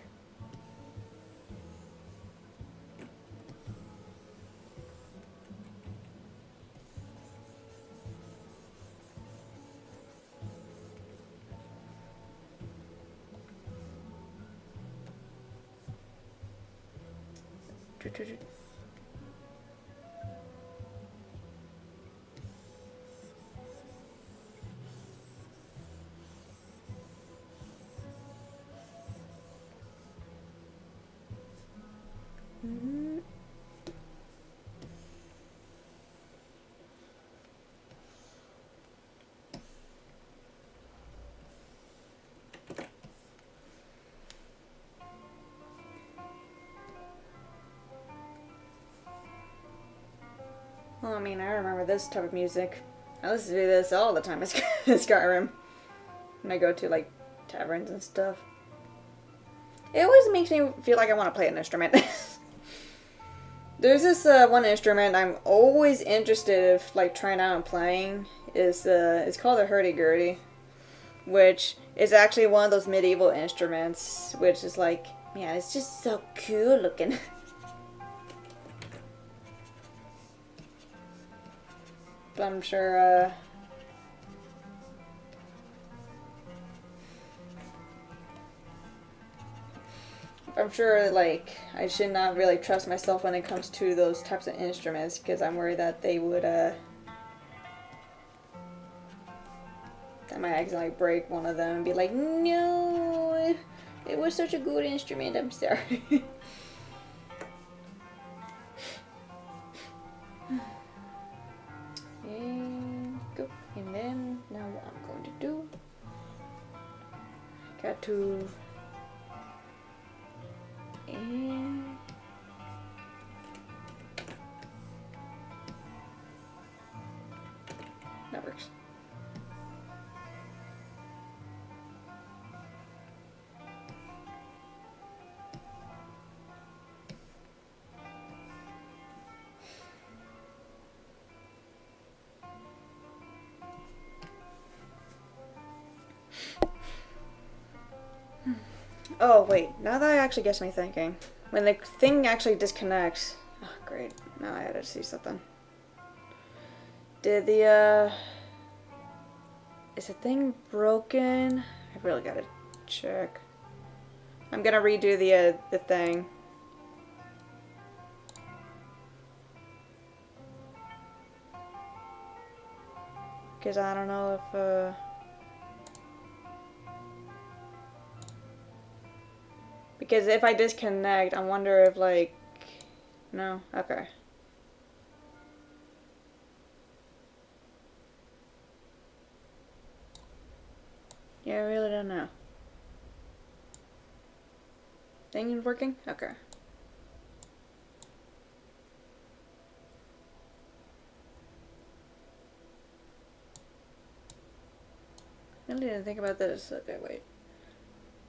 Mm-hmm. Well, I mean, I remember this type of music. I listen to this all the time in Skyrim. When I go to, like, taverns and stuff. It always makes me feel like I want to play an instrument. There's this one instrument I'm always interested in, like, trying out and playing. It's called a hurdy-gurdy. Which is actually one of those medieval instruments. Which is like, man, it's just so cool looking. But I'm sure, like, I should not really trust myself when it comes to those types of instruments, because I'm worried that they would, that might accidentally break one of them and be like, no, it was such a good instrument, I'm sorry. And go. And then, now what I'm going to do, got to, and that works. Oh, wait. Now that actually gets me thinking. When the thing actually disconnects... Oh, great. Now I had to see something. Did the, is the thing broken? I really gotta check. I'm gonna redo the thing. Because I don't know if, because if I disconnect, I wonder if, like... No? Okay. Yeah, I really don't know. Thing is working? Okay. I really didn't think about this. Okay, wait.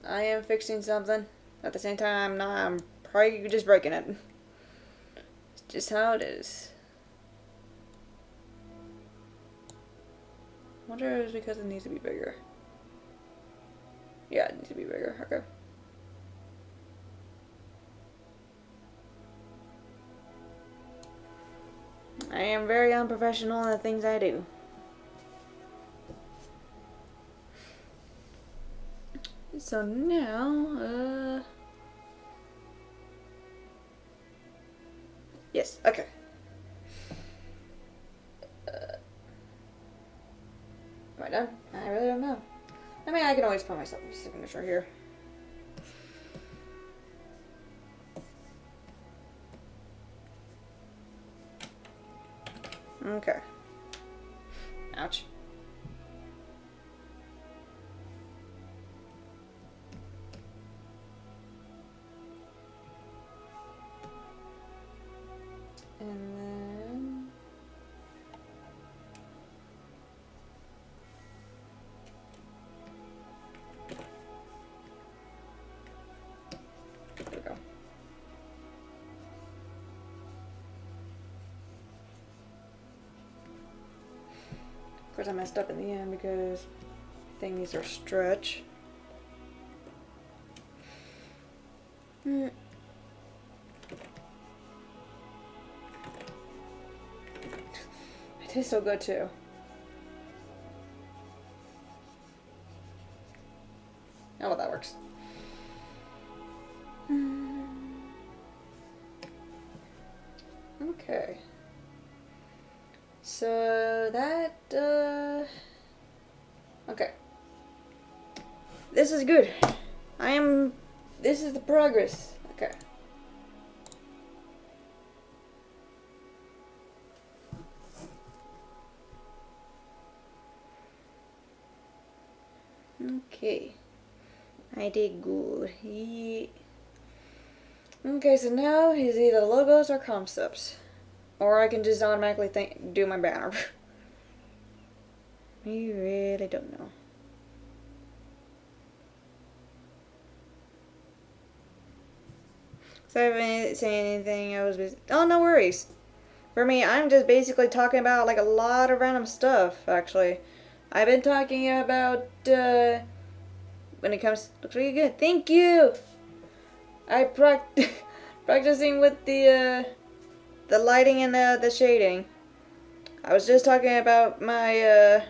I am fixing something. At the same time, I'm probably just breaking it. It's just how it is. I wonder if it's because it needs to be bigger. Yeah, it needs to be bigger. Okay. I am very unprofessional in the things I do. So now, yes, okay. Am I done? I really don't know. I mean, I can always put myself a signature here. Okay. Ouch. And then... course I messed up in the end because things are stretch. It tastes so good too. Oh, well, that works. Okay. So that, okay. This is good. This is the progress. Okay. Okay. I did good. Okay, so now is either logos or concepts. Or I can just automatically do my banner. We really don't know. So I haven't said anything. I was busy. Oh, no worries. For me, I'm just basically talking about like a lot of random stuff, actually. I've been talking about, when it comes, looks really good. Thank you! I practicing with the lighting and the shading. I was just talking about my,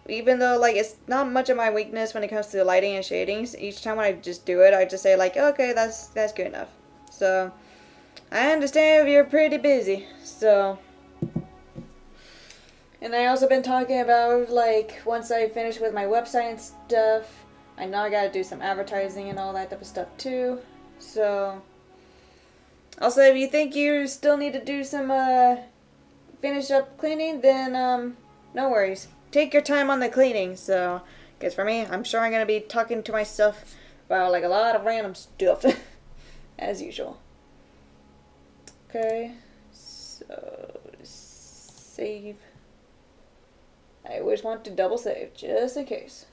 even though like it's not much of my weakness when it comes to the lighting and shadings, each time when I just do it, I just say like, okay, that's good enough. So, I understand if you're pretty busy, so. And I also been talking about like, once I finish with my website and stuff, I know I gotta do some advertising and all that type of stuff too, so. Also, if you think you still need to do some, finish up cleaning, then, no worries. Take your time on the cleaning, so, because for me, I'm sure I'm going to be talking to myself about, like, a lot of random stuff, as usual. Okay, so, save. I always want to double save, just in case.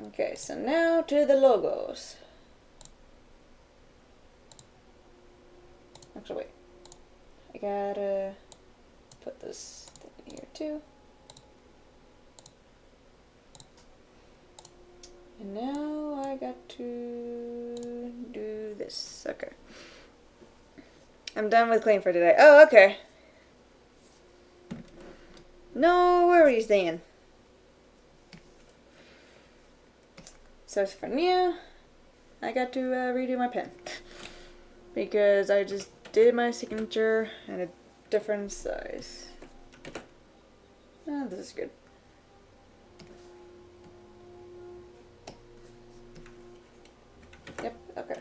Okay, so now to the logos. Actually, wait. I gotta put this thing here too. And now I got to do this. Okay. I'm done with clean for today. Oh, okay. No worries then. So for now, I got to redo my pen. Because I just did my signature in a different size. Oh, this is good. Yep, okay.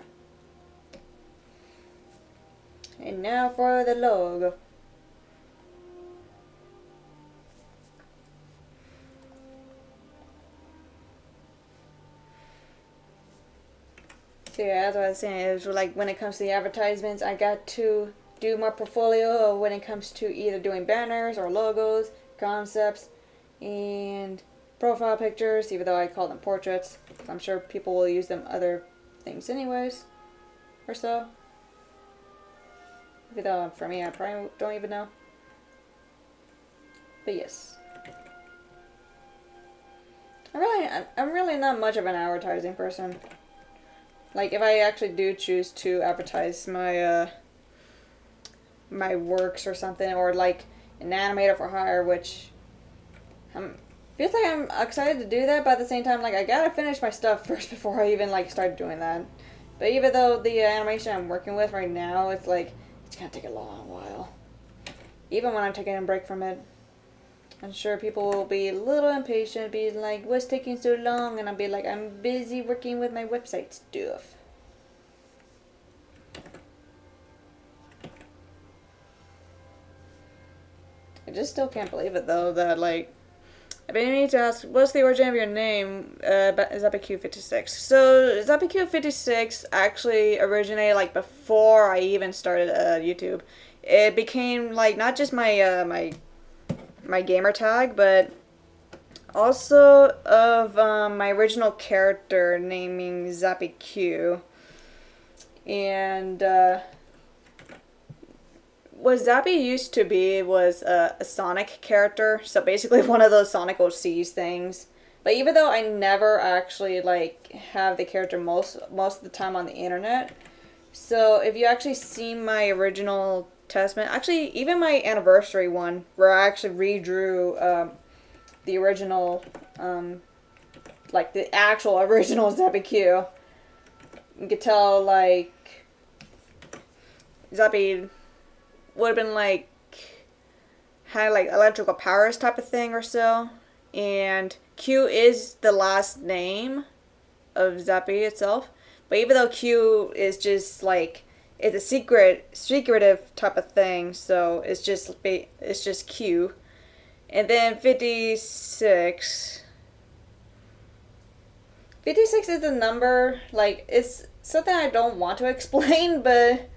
And now for the logo. So yeah, as I was saying, it was like when it comes to the advertisements, I got to do my portfolio when it comes to either doing banners or logos, concepts, and profile pictures, even though I call them portraits. I'm sure people will use them other things anyways, or so. Even though for me, I probably don't even know. But yes. I'm really not much of an advertising person. Like, if I actually do choose to advertise my, my works or something, or like an animator for hire, which feels like I'm excited to do that, but at the same time, like, I gotta finish my stuff first before I even, like, start doing that. But even though the animation I'm working with right now, it's like, it's gonna take a long while. Even when I'm taking a break from it. I'm sure people will be a little impatient, be like, what's taking so long? And I'll be like, I'm busy working with my website stuff. I just still can't believe it though, that like, I've been meaning to ask, what's the origin of your name, ZappyQ56? So, ZappyQ56 actually originated like before I even started YouTube. It became like, not just my, my gamer tag, but also of my original character naming ZappyQ. And what Zappy used to be was a Sonic character, so basically one of those Sonic OCs things. But even though I never actually like have the character most of the time on the internet, so if you actually see my original Testament, actually even my anniversary one, where I actually redrew the original, like the actual original Zappy Q, you could tell like Zappy would have been like had like electrical powers type of thing or so, and Q is the last name of Zappy itself. But even though Q is just like it's a secretive type of thing, so it's just Q. And then 56 is the number, like it's something I don't want to explain, but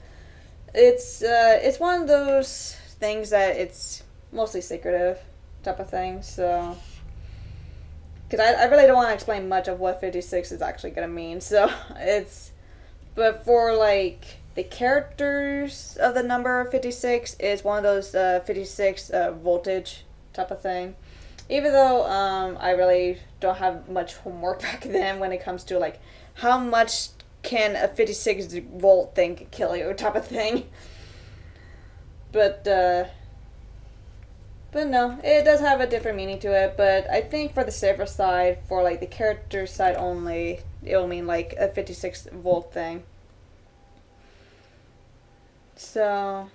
it's one of those things that it's mostly secretive type of thing, so because I really don't want to explain much of what 56 is actually going to mean, so but for like the characters of the number 56 is one of those 56 voltage type of thing. Even though I really don't have much homework back then when it comes to like how much can a 56 volt thing kill you type of thing. But no, it does have a different meaning to it. But I think for the safer side, for like the character side only, it will mean like a 56 volt thing. So,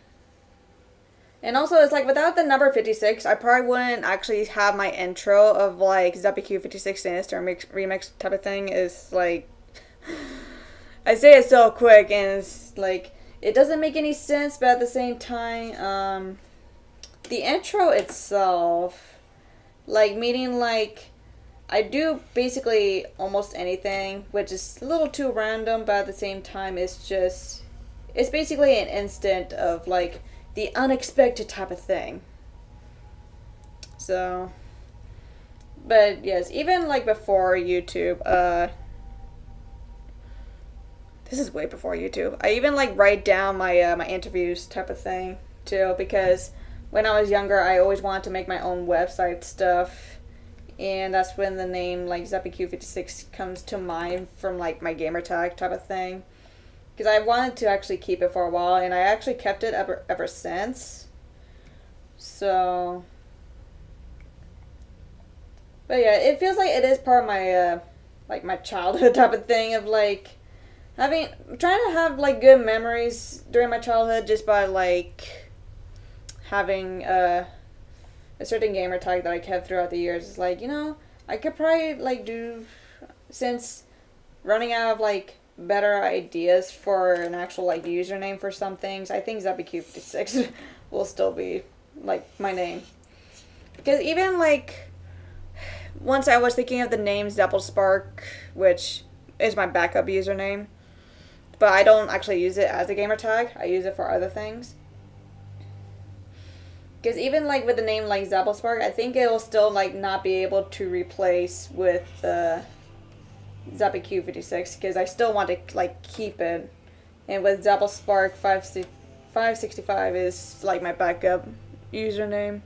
and also it's like without the number 56, I probably wouldn't actually have my intro of like Zappy Q 56 Sinister remix type of thing. Is like I say it so quick and it's like it doesn't make any sense, but at the same time, the intro itself, like meaning like I do basically almost anything, which is a little too random, but at the same time it's basically an instant of like the unexpected type of thing. So, but yes, even like before YouTube, this is way before YouTube. I even like write down my my interviews type of thing too, because when I was younger, I always wanted to make my own website stuff, and that's when the name like ZappyQ56 comes to mind from like my gamer tag type of thing. Because I wanted to actually keep it for a while, and I actually kept it ever since. So, but yeah, it feels like it is part of my like my childhood type of thing of like trying to have like good memories during my childhood just by like having a certain gamer tag that I kept throughout the years. It's like, I could probably like do, since running out of like better ideas for an actual like username for some things, I think ZappyQ56 will still be like my name. Because even like once I was thinking of the name Zeppelspark, which is my backup username, but I don't actually use it as a gamer tag. I use it for other things. Because even like with the name like Zeppelspark, I think it will still like not be able to replace with ZappyQ56, because I still want to like keep it. And with Zeppelspark 565 is like my backup username,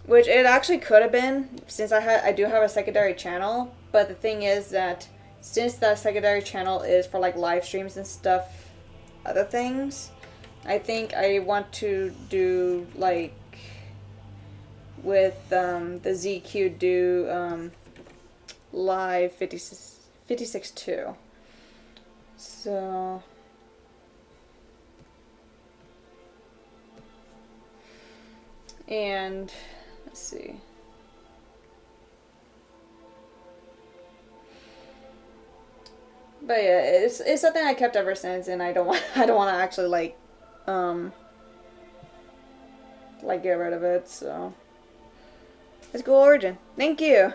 which it actually could have been, since I do have a secondary channel. But the thing is that since that secondary channel is for like live streams and stuff, other things, I think I want to do like with the ZQ do live 56 too. So and let's see. But yeah, it's something I kept ever since, and I don't want to actually like get rid of it. So it's a cool origin. Thank you.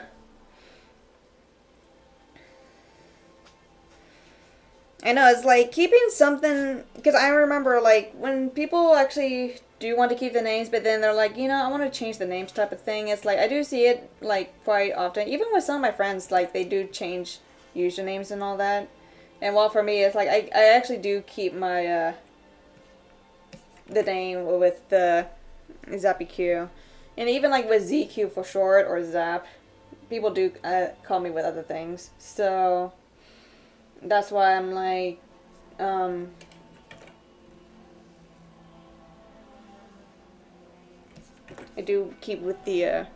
I know, it's like keeping something, because I remember like when people actually do want to keep the names, but then they're like, I want to change the names type of thing. It's like I do see it like quite often, even with some of my friends, like they do change usernames and all that. And while for me, it's like I actually do keep my the name with the Zappy Q. And even like with ZQ for short or Zap, people do call me with other things. So that's why I'm like, I do keep with the,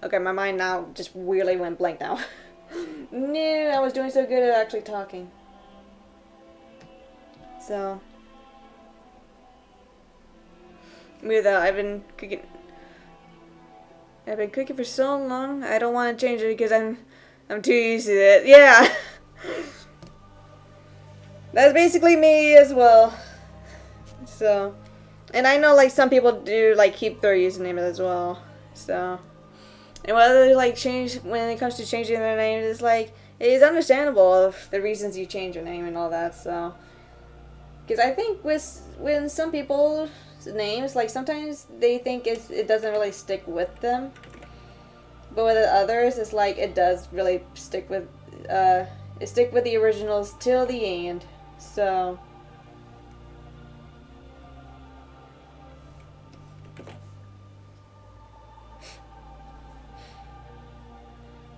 okay, my mind now just weirdly went blank now. No, I was doing so good at actually talking. So, with I've been cooking for so long. I don't want to change it because I'm too used to it. Yeah, that's basically me as well. So, and I know like some people do like keep their username as well. So, and whether like change when it comes to changing their name, it's like it is understandable of the reasons you change your name and all that. So, because I think when some people's names, like sometimes they think it doesn't really stick with them, but with others, it's like it does really stick with the originals till the end. So.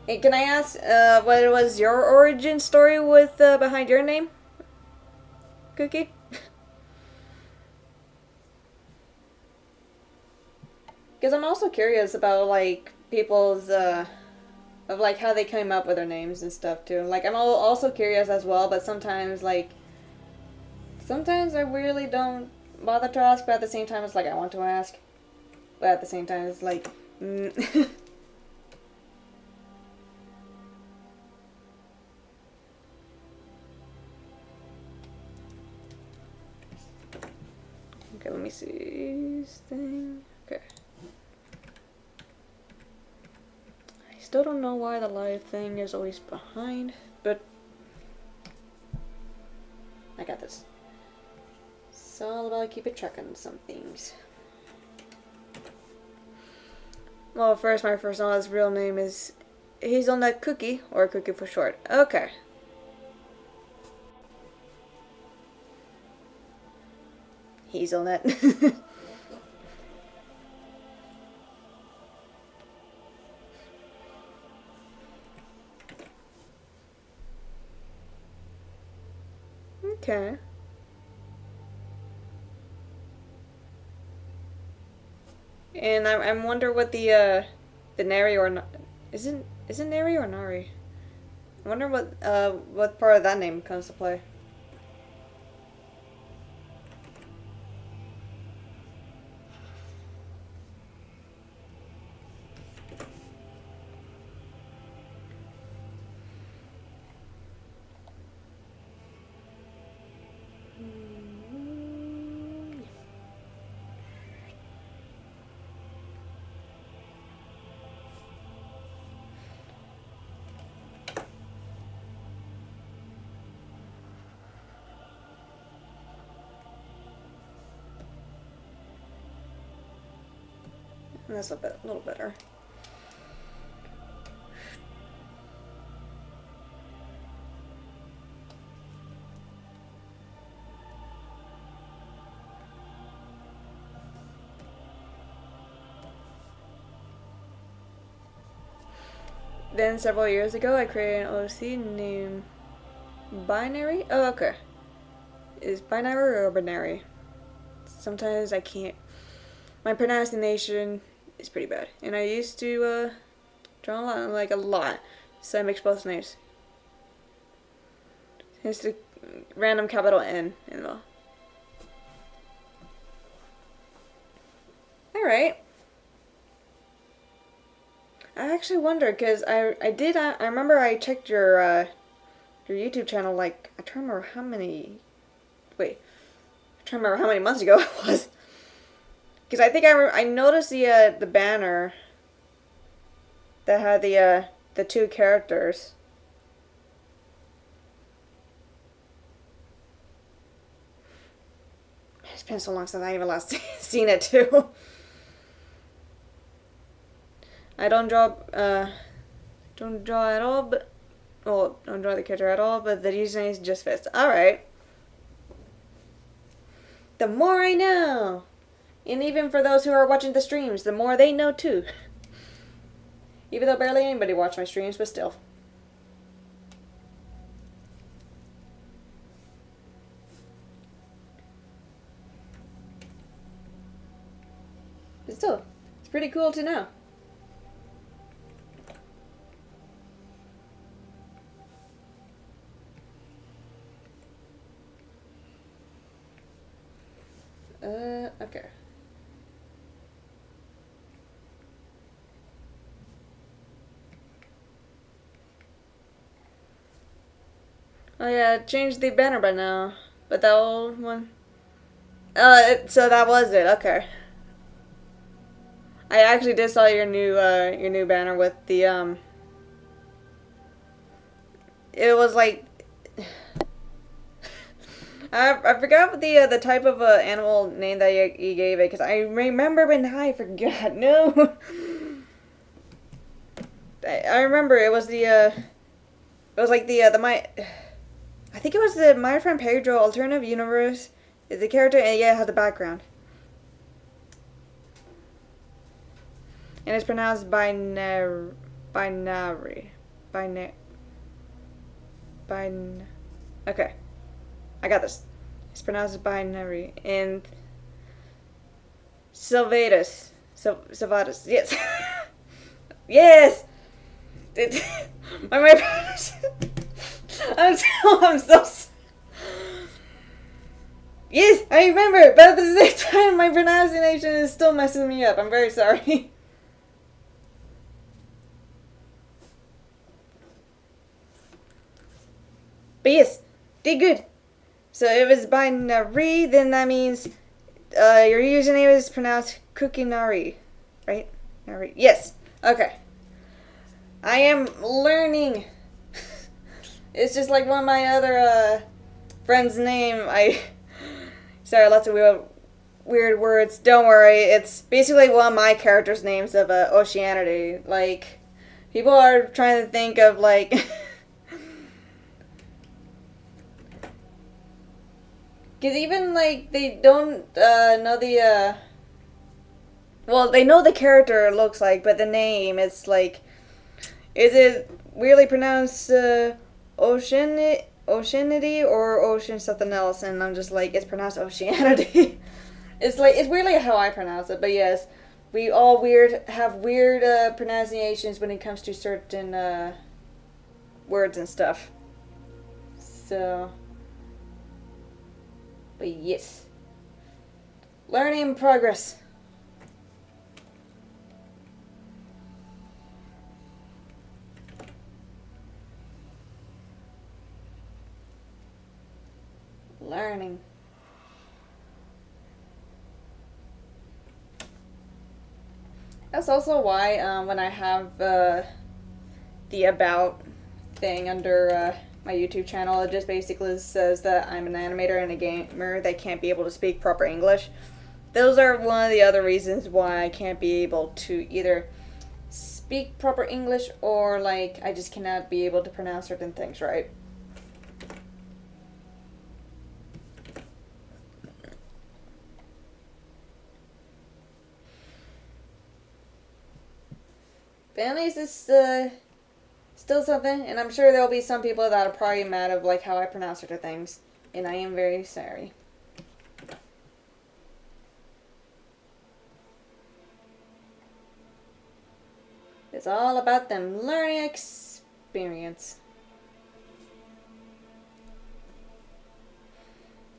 Hey, can I ask what was your origin story with behind your name, Cookie? Because I'm also curious about like people's of like how they came up with their names and stuff too. Like I'm also curious as well, but sometimes I really don't bother to ask, but at the same time it's like I want to ask, but at the same time it's like. Okay, let me see this thing. Okay. I still don't know why the live thing is always behind, but I got this. It's all about keeping track on some things. Well, first, my first knowledge real name is Hazelnut Cookie, or Cookie for short. Okay. Hazelnut. Okay. And I wonder what the Nary or isn't Nary or Nari? I wonder what part of that name comes to play. That's a little better. Then several years ago, I created an OC named Binary. Oh, okay. Is binary or binary? Sometimes I can't. My pronunciation is pretty bad, and I used to draw a lot, so I mix both names. It's the random capital N in the. All right. I actually wonder because I remember I checked your YouTube channel like I don't remember how many. Wait, I don't remember how many months ago it was. Because I think I noticed the banner that had the two characters. It's been so long since I even last seen it too. I don't draw at all, but don't draw the character at all. But the username just fits. All right. the more I know. And even for those who are watching the streams, the more they know too. Even though barely anybody watched my streams, but still. But still, it's pretty cool to know. Okay. Oh yeah, changed the banner by now. But that old one... so that was it, okay. I actually did saw your new banner with the, It was like... I forgot what the type of animal name that you gave it, because I remember, but now I forgot. No! I remember it was the, it was like the I think it was the My Friend Pedro Alternative Universe. Is the character, and yeah, it has the background. And it's pronounced binary. Okay. I got this. It's pronounced binary. And Sylvatus. Sylvatus. Yes. Yes! My I'm so... Yes, I remember, but at the same time, my pronunciation is still messing me up. I'm very sorry. But yes, did good. So it was binary, then that means your username is pronounced Cookinari, right? Nari. Yes. Okay. I am learning. It's just like one of my other friends' name. Sorry, lots of weird words. Don't worry. It's basically one of my characters' names of Oceanity. Like, people are trying to think of like. Because even, like, they don't know the, well, they know the character looks like, but the name, it's like, is it weirdly pronounced, Oceanity or Ocean something else? And I'm just like, it's pronounced Oceanity. It's like, it's weirdly how I pronounce it, but yes, we all have weird, pronunciations when it comes to certain, words and stuff. So... But yes. Learning in progress. Learning. That's also why when I have the about thing under my YouTube channel, it just basically says that I'm an animator and a gamer that can't be able to speak proper English. Those are one of the other reasons why I can't be able to either speak proper English or like I just cannot be able to pronounce certain things right. But at least it's still something, and I'm sure there'll be some people that are probably mad of like how I pronounce certain things, and I am very sorry. It's all about them learning experience.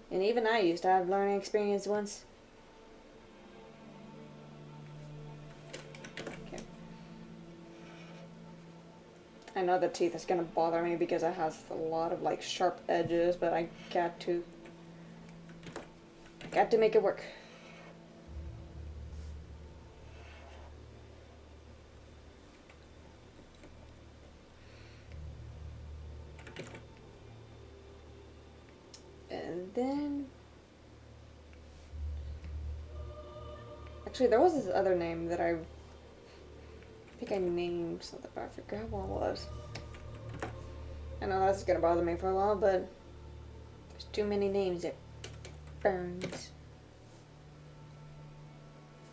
And even I used to have learning experience once. I know the teeth is gonna bother me because it has a lot of like sharp edges, but I got to make it work. And then actually there was this other name that I think I named something, but I forgot what it was. I know that's gonna bother me for a while, but there's too many names. It burns.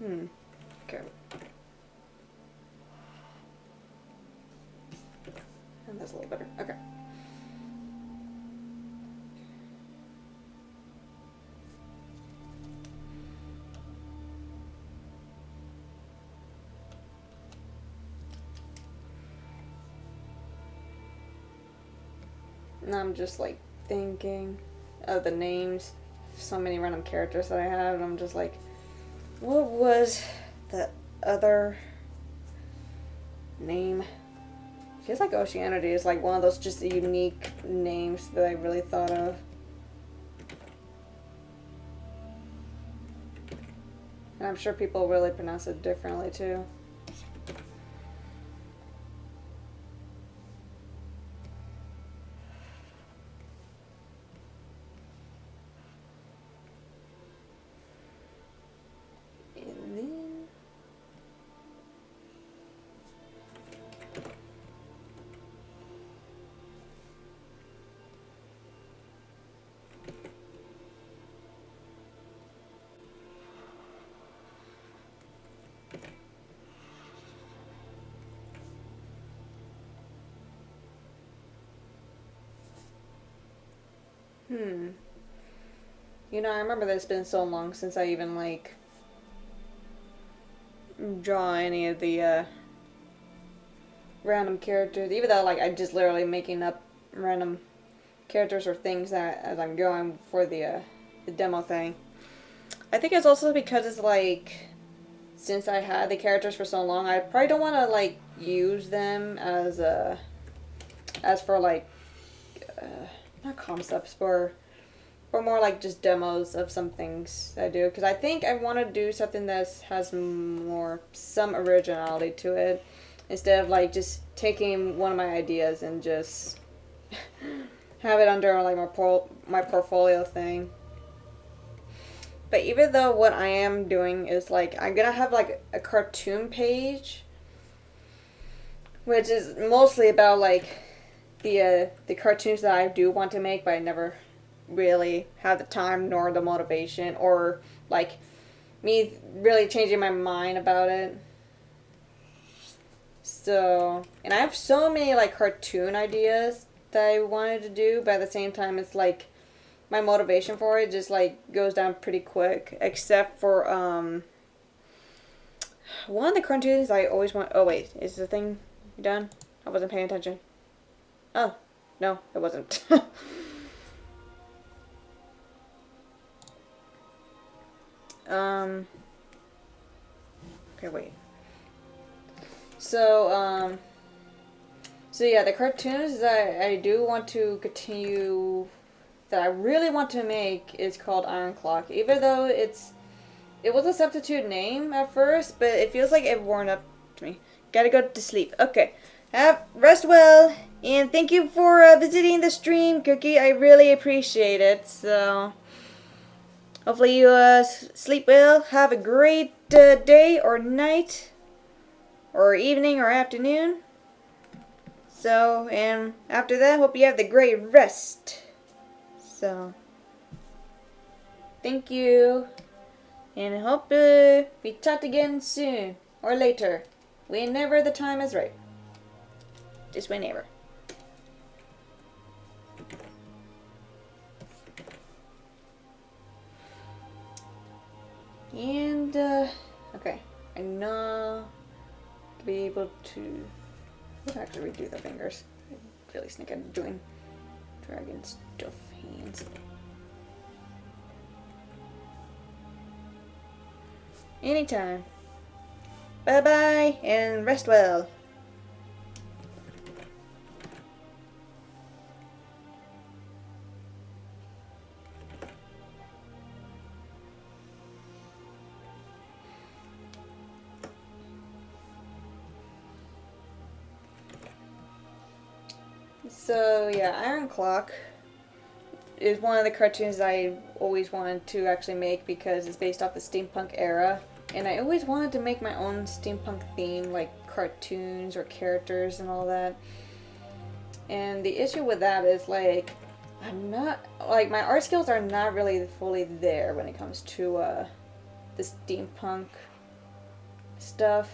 Okay. And that's a little better. Okay. Now I'm just like thinking of the names. So many random characters that I have, and I'm just like, what was the other name? Feels like Oceanity is like one of those just unique names that I really thought of. And I'm sure people really pronounce it differently too. And then you know, I remember that it's been so long since I even like draw any of the random characters, even though like I'm just literally making up random characters or things that as I'm going for the demo thing. I think it's also because it's like, since I had the characters for so long, I probably don't want to like use them as for like not concepts, or more like just demos of some things I do, because I think I want to do something that has some originality to it, instead of like just taking one of my ideas and just have it under like my portfolio thing. But even though what I am doing is like, I'm gonna have like a cartoon page, which is mostly about like the cartoons that I do want to make, but I never really have the time nor the motivation, or like me really changing my mind about it. So, and I have so many like cartoon ideas that I wanted to do, but at the same time it's like my motivation for it just like goes down pretty quick, except for one of the cartoons I always want. Oh wait, is the thing done? I wasn't paying attention. Oh, no, it wasn't. Okay, wait. So yeah, the cartoons that I do want to continue, that I really want to make, is called Iron Clock. Even though it was a substitute name at first, but it feels like it worn up to me. Gotta go to sleep. Okay. Rest well, and thank you for visiting the stream, Cookie. I really appreciate it. So, hopefully you sleep well. Have a great day or night, or evening or afternoon. So, and after that, hope you have the great rest. So, thank you, and I hope we chat again soon or later, whenever the time is right. Just whenever. And okay, I know to be able to actually redo the fingers. I really sneak at doing dragon stuff hands. Anytime. Bye bye and rest well. So yeah, Iron Clock is one of the cartoons I always wanted to actually make, because it's based off the steampunk era, and I always wanted to make my own steampunk theme, like cartoons or characters and all that. And the issue with that is like, I'm not like, my art skills are not really fully there when it comes to the steampunk stuff.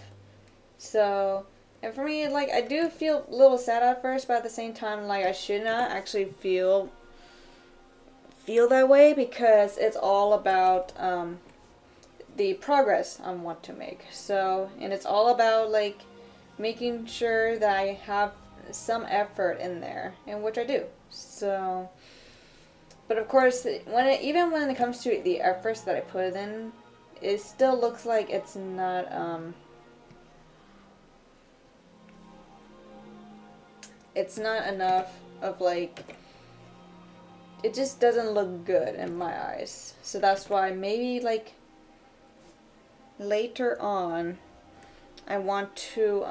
So, and for me, like, I do feel a little sad at first, but at the same time, like, I should not actually feel that way, because it's all about the progress I want to make. So, and it's all about like making sure that I have some effort in there, and which I do. So, but of course, even when it comes to the efforts that I put in, it still looks like it's not enough of like, it just doesn't look good in my eyes. So that's why maybe like later on I want to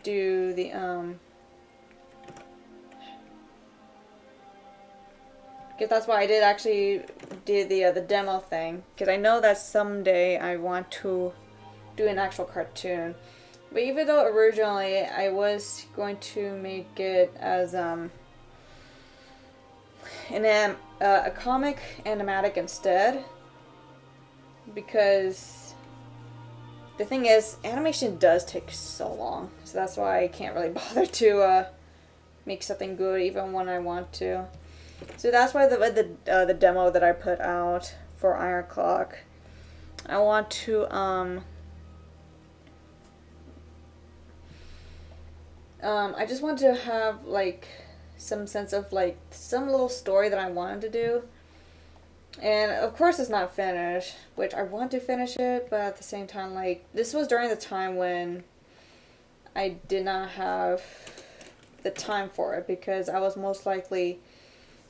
do the because that's why I did actually do the demo thing, because I know that someday I want to do an actual cartoon. But even though originally I was going to make it as a comic animatic instead, because the thing is, animation does take so long, so that's why I can't really bother to make something good even when I want to. So that's why the demo that I put out for Iron Clock, I want to I just want to have like some sense of like some little story that I wanted to do. And of course it's not finished, which I want to finish it, but at the same time, like, this was during the time when I did not have the time for it, because I was most likely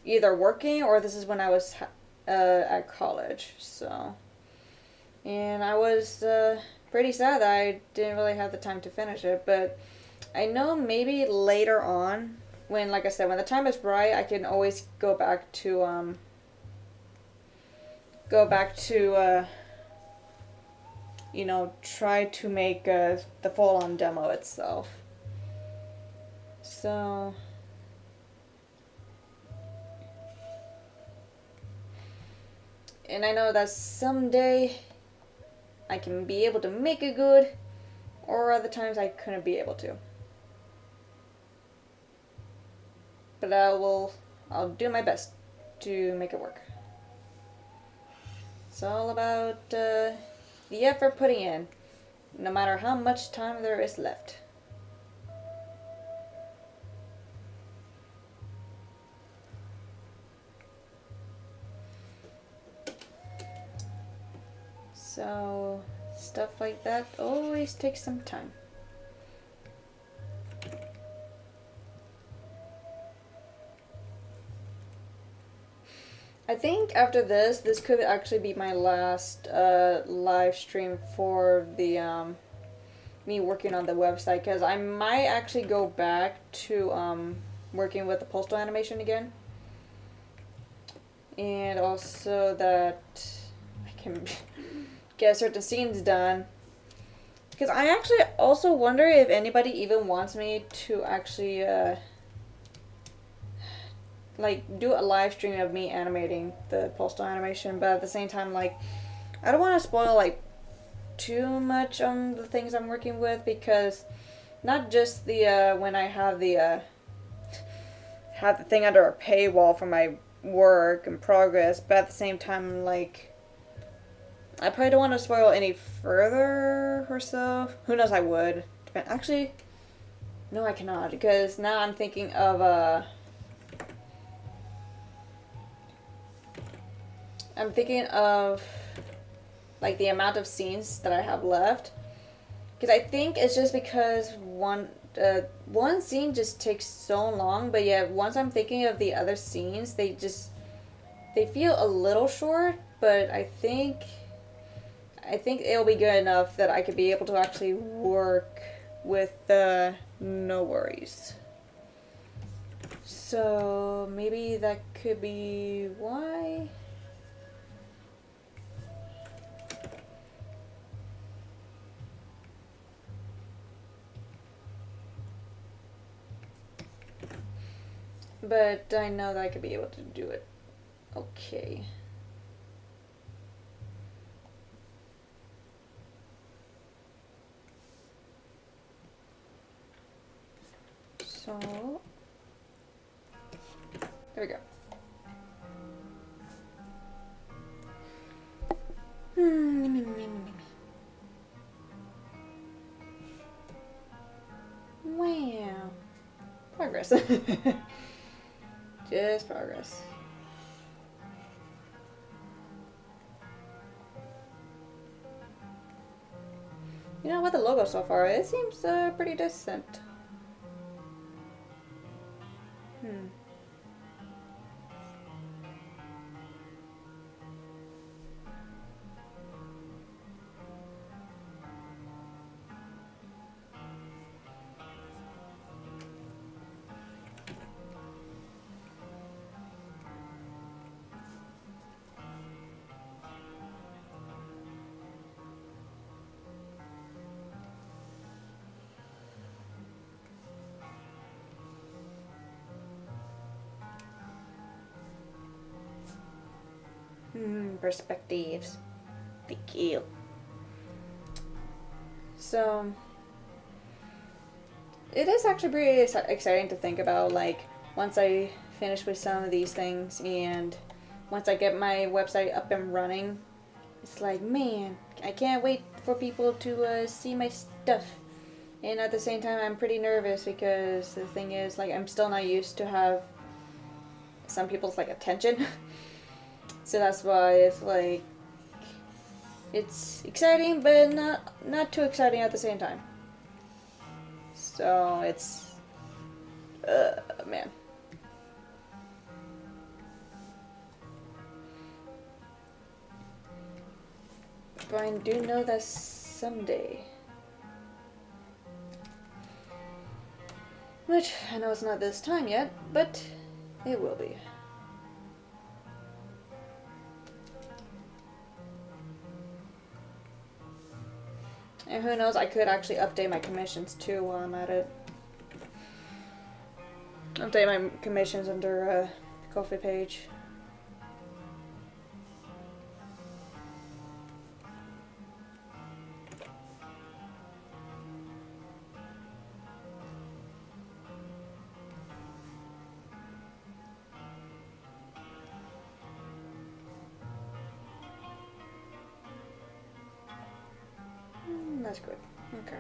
either working, or this is when I was at college. So, and I was pretty sad that I didn't really have the time to finish it, but I know maybe later on, when, like I said, when the time is right, I can always go back to you know, try to make the full-on demo itself. So, and I know that someday I can be able to make it good, or other times I couldn't be able to. But I'll do my best to make it work. It's all about the effort putting in, no matter how much time there is left. So, stuff like that always takes some time. I think after this could actually be my last live stream for the me working on the website, because I might actually go back to working with the postal animation again, and also that I can get certain scenes done. Because I actually also wonder if anybody even wants me to actually like do a live stream of me animating the postal animation, but at the same time, like, I don't want to spoil like too much on the things I'm working with, because not just the when I have the thing under a paywall for my work and progress, but at the same time, like, I probably don't want to spoil any further or so. Who knows, I would. Actually, no, I cannot, because now I'm thinking of like the amount of scenes that I have left, because I think it's just because one scene just takes so long, but yet once I'm thinking of the other scenes, they feel a little short, but I think it'll be good enough that I could be able to actually work with no worries. So maybe that could be why. But I know that I could be able to do it. Okay. So there we go. Wow. Progress. Just progress. You know what, the logo so far, it seems pretty decent. Perspectives. Thank you. So, it is actually pretty exciting to think about, like, once I finish with some of these things and once I get my website up and running, it's like, man, I can't wait for people to see my stuff. And at the same time, I'm pretty nervous because the thing is, like, I'm still not used to have some people's, like, attention. So that's why it's like, it's exciting, but not too exciting at the same time. So it's, man. But I do know that someday, which I know it's not this time yet, but it will be. And who knows, I could actually update my commissions too while I'm at it. Update my commissions under the Ko-fi page. That's good. Okay.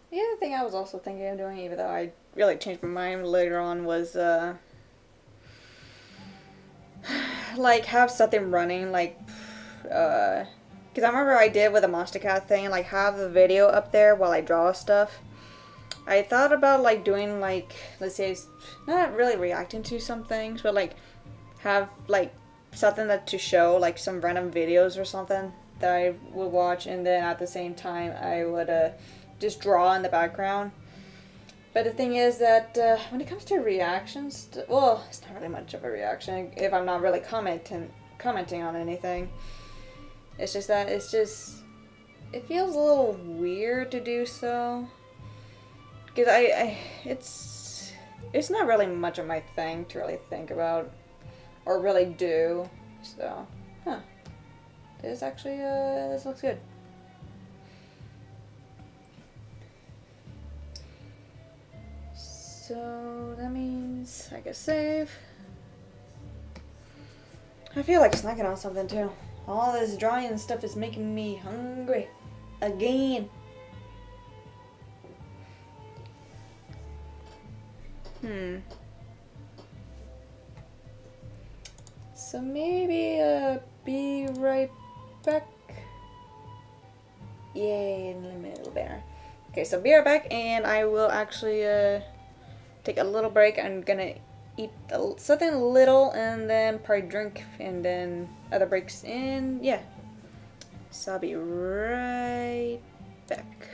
The other thing I was also thinking of doing, even though I really changed my mind later on, was like have something running, like because I remember I did with the Monster Cat thing, like have the video up there while I draw stuff. I thought about like doing like, let's say, not really reacting to some things, but like have like something that to show, like some random videos or something that I would watch, and then at the same time I would just draw in the background. But the thing is that when it comes to reactions, well, it's not really much of a reaction if I'm not really commenting on anything. It's just that it feels a little weird to do so, because it's not really much of my thing to really think about or really do. So, this actually this looks good. So that means I can save. I feel like snacking on something too. All this drawing and stuff is making me hungry again. So maybe be right back. Yay, in a little better. Okay, so be right back, and I will actually take a little break. I'm gonna eat something little and then probably drink, and then other breaks, and yeah. So I'll be right back.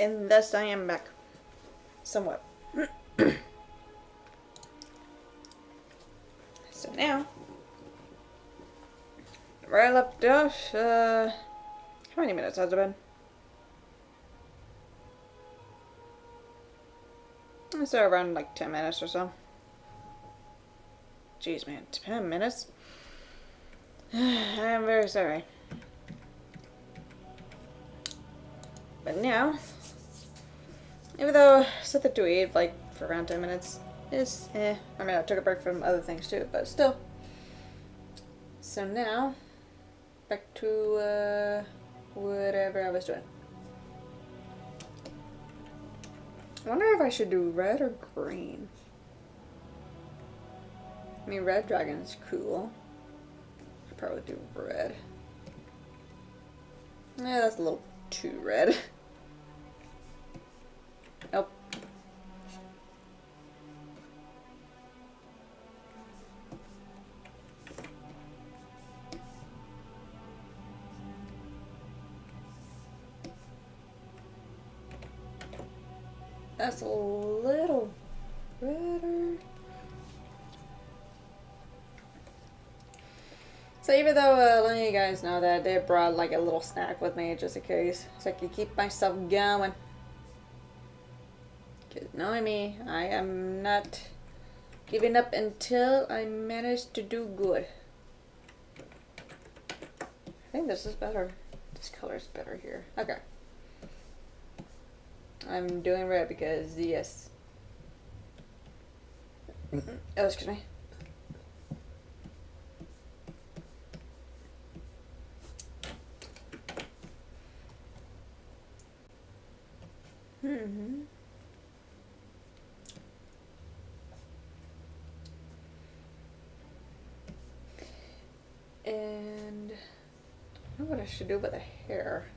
And thus I am back. Somewhat. So now, where I left off, how many minutes has it been? So around like 10 minutes or so. Jeez, man, 10 minutes? I am very sorry. But now, even though I set the to eat like for around 10 minutes, is I mean, I took a break from other things too, but still. So now, back to whatever I was doing. I wonder if I should do red or green. I mean, red dragon is cool. I'd probably do red. Yeah, that's a little too red. Nope. That's a little redder. So even though letting you guys know that they brought like a little snack with me just in case, so I can keep myself going. Because knowing me, I am not giving up until I manage to do good. I think this is better. This color is better here. Okay. I'm doing red because yes. Oh, excuse me. And I don't know what I should do with the hair.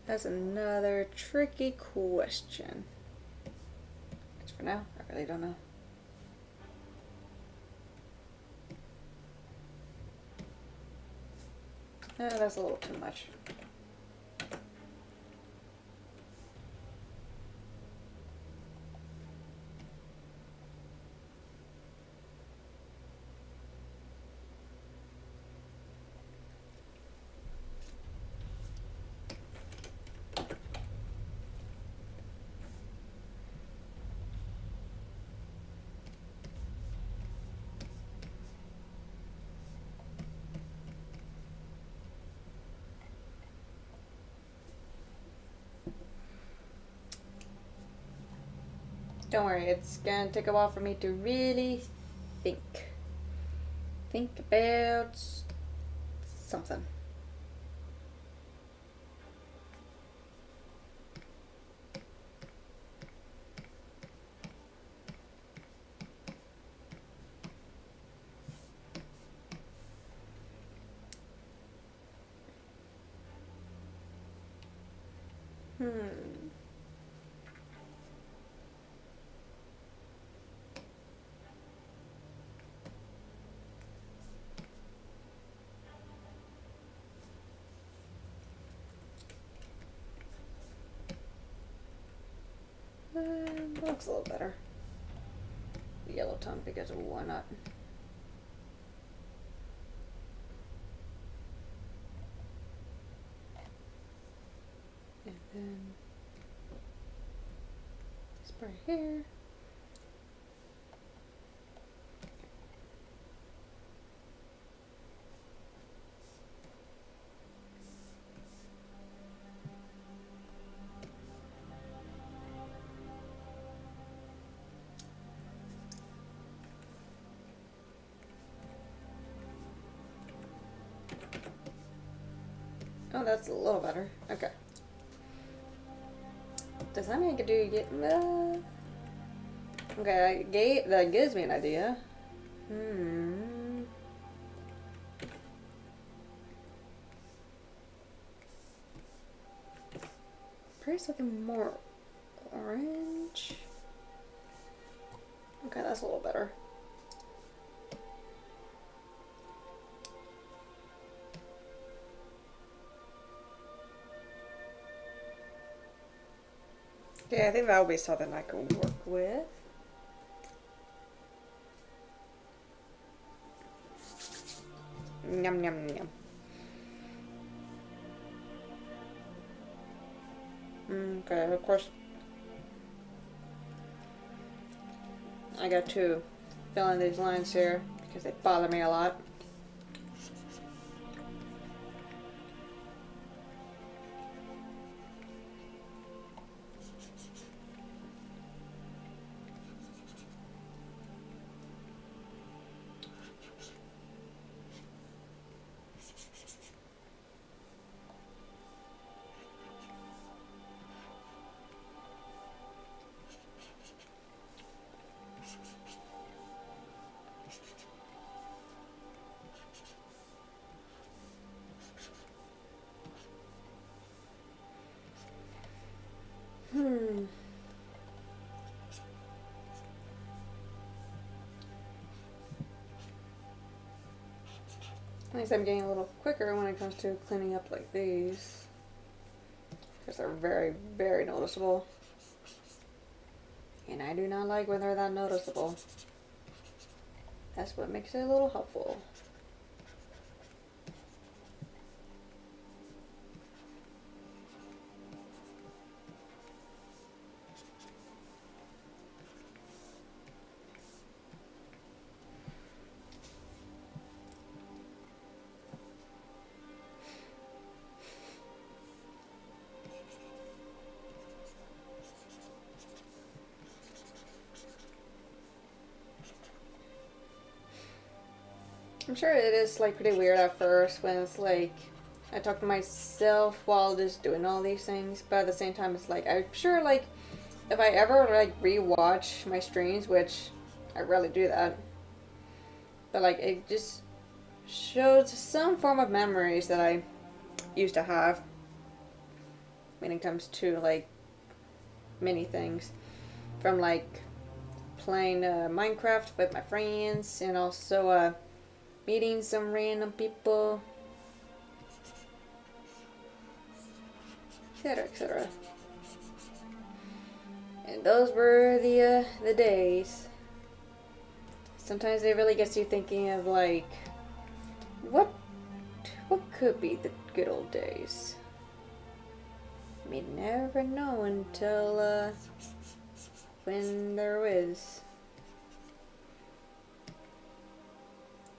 That's another tricky question. As for now, I really don't know. That's a little too much. Don't worry, it's gonna take a while for me to really think. Think about something. That looks a little better. The yellow tone, because why not? And then spray here. Oh, that's a little better. Okay. Does that mean I could do okay, that gives me an idea. Probably something more orange. Okay, that's a little better. Yeah, I think that would be something I could work with. Yum, yum, yum. Okay, of course. I got to fill in these lines here because they bother me a lot. At least I'm getting a little quicker when it comes to cleaning up like these. Because they're very, very noticeable. And I do not like when they're that noticeable. That's what makes it a little helpful. I'm sure it is like pretty weird at first when it's like I talk to myself while just doing all these things, but at the same time it's like I'm sure like if I ever like rewatch my streams, which I rarely do that, but like it just shows some form of memories that I used to have when it comes to like many things, from like playing Minecraft with my friends and also meeting some random people, etc., etc. And those were the days. Sometimes it really gets you thinking of like, what could be the good old days? We'd never know until when there is.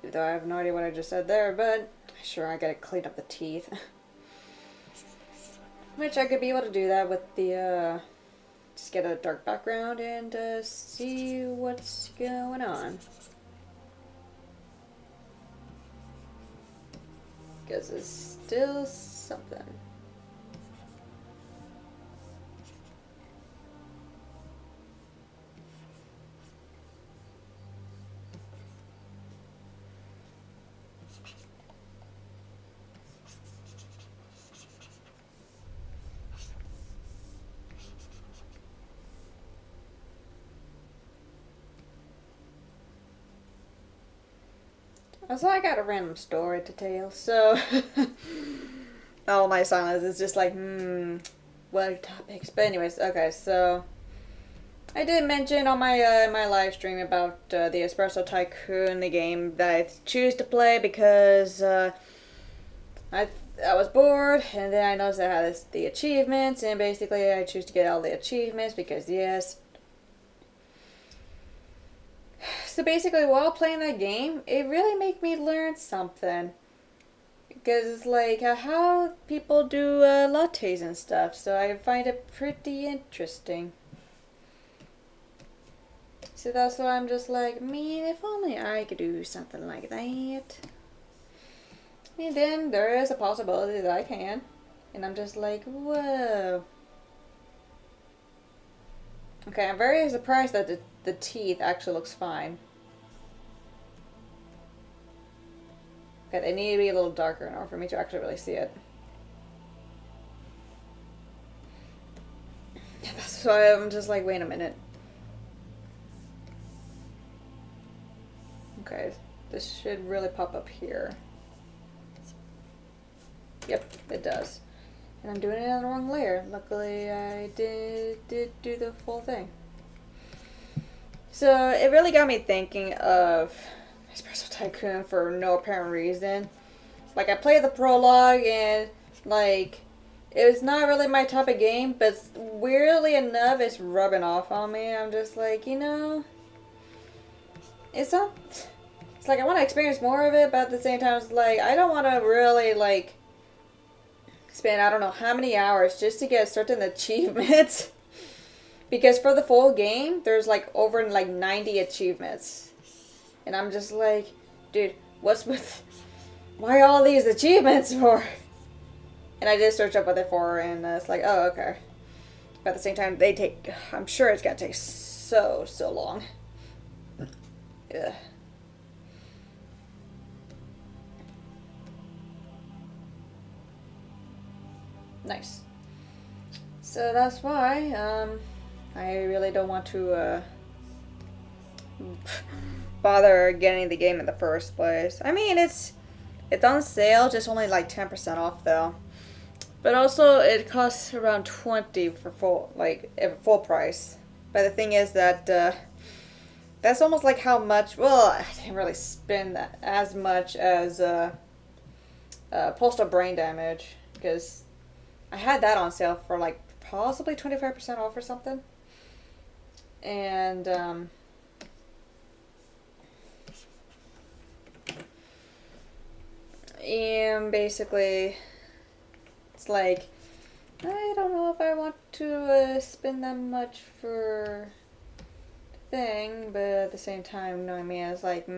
Even though I have no idea what I just said there, but sure, I gotta clean up the teeth. Which I could be able to do that with the, just get a dark background and see what's going on. Because it's still something. So I got a random story to tell, so all my silence is just like, what topics? But anyways, okay, so I did mention on my my live stream about the Espresso Tycoon, the game that I choose to play because I was bored, and then I noticed I had the achievements, and basically I choose to get all the achievements because yes. So basically, while playing that game, it really made me learn something. Because it's like how people do lattes and stuff, so I find it pretty interesting. So that's why I'm just like, man, if only I could do something like that. And then there is a possibility that I can. And I'm just like, whoa. Okay, I'm very surprised that the teeth actually looks fine. Okay, they need to be a little darker in order for me to actually really see it. That's why I'm just like, wait a minute. Okay, this should really pop up here. Yep, it does. And I'm doing it on the wrong layer. Luckily, I did do the full thing. So it really got me thinking of Espresso Tycoon for no apparent reason. Like, I played the prologue and, like, it was not really my type of game, but weirdly enough, it's rubbing off on me. I'm just like, you know, it's not. It's like I want to experience more of it, but at the same time, it's like I don't want to really like spend I don't know how many hours just to get certain achievements. Because for the full game, there's like over like 90 achievements, and I'm just like, dude, what's with why all these achievements for? And I did search up what they're for, and it's like, oh, okay. But at the same time, they take. I'm sure it's gonna take so long. Yeah. Nice. So that's why I really don't want to bother getting the game in the first place. I mean, it's on sale, just only like 10% off though. But also it costs around 20 for full price. But the thing is that that's almost like how much. Well, I didn't really spend as much as Postal Brain Damage because I had that on sale for like possibly 25% off or something. And basically it's like I don't know if I want to spend that much for the thing, but at the same time, knowing me, I was like,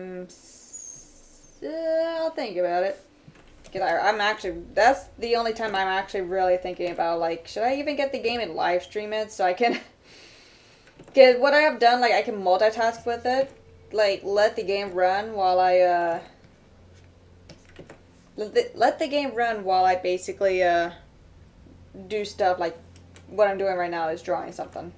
I'll think about it. I'm actually, that's the only time I'm actually really thinking about, like, should I even get the game and live stream it so I can get what I have done, like, I can multitask with it, like, let the game run while I, let the game run while I basically, do stuff, like, what I'm doing right now is drawing something.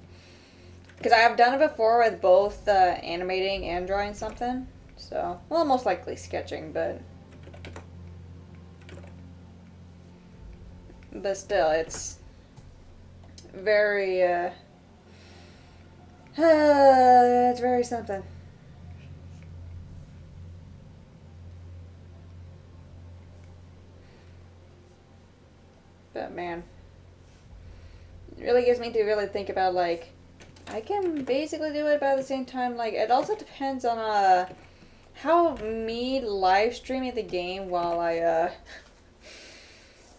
Because I have done it before with both, animating and drawing something, so, well, most likely sketching, but still, it's very, it's very something. But man, it really gives me to really think about, like, I can basically do it, but at the same time, like, it also depends on, how me live streaming the game while I,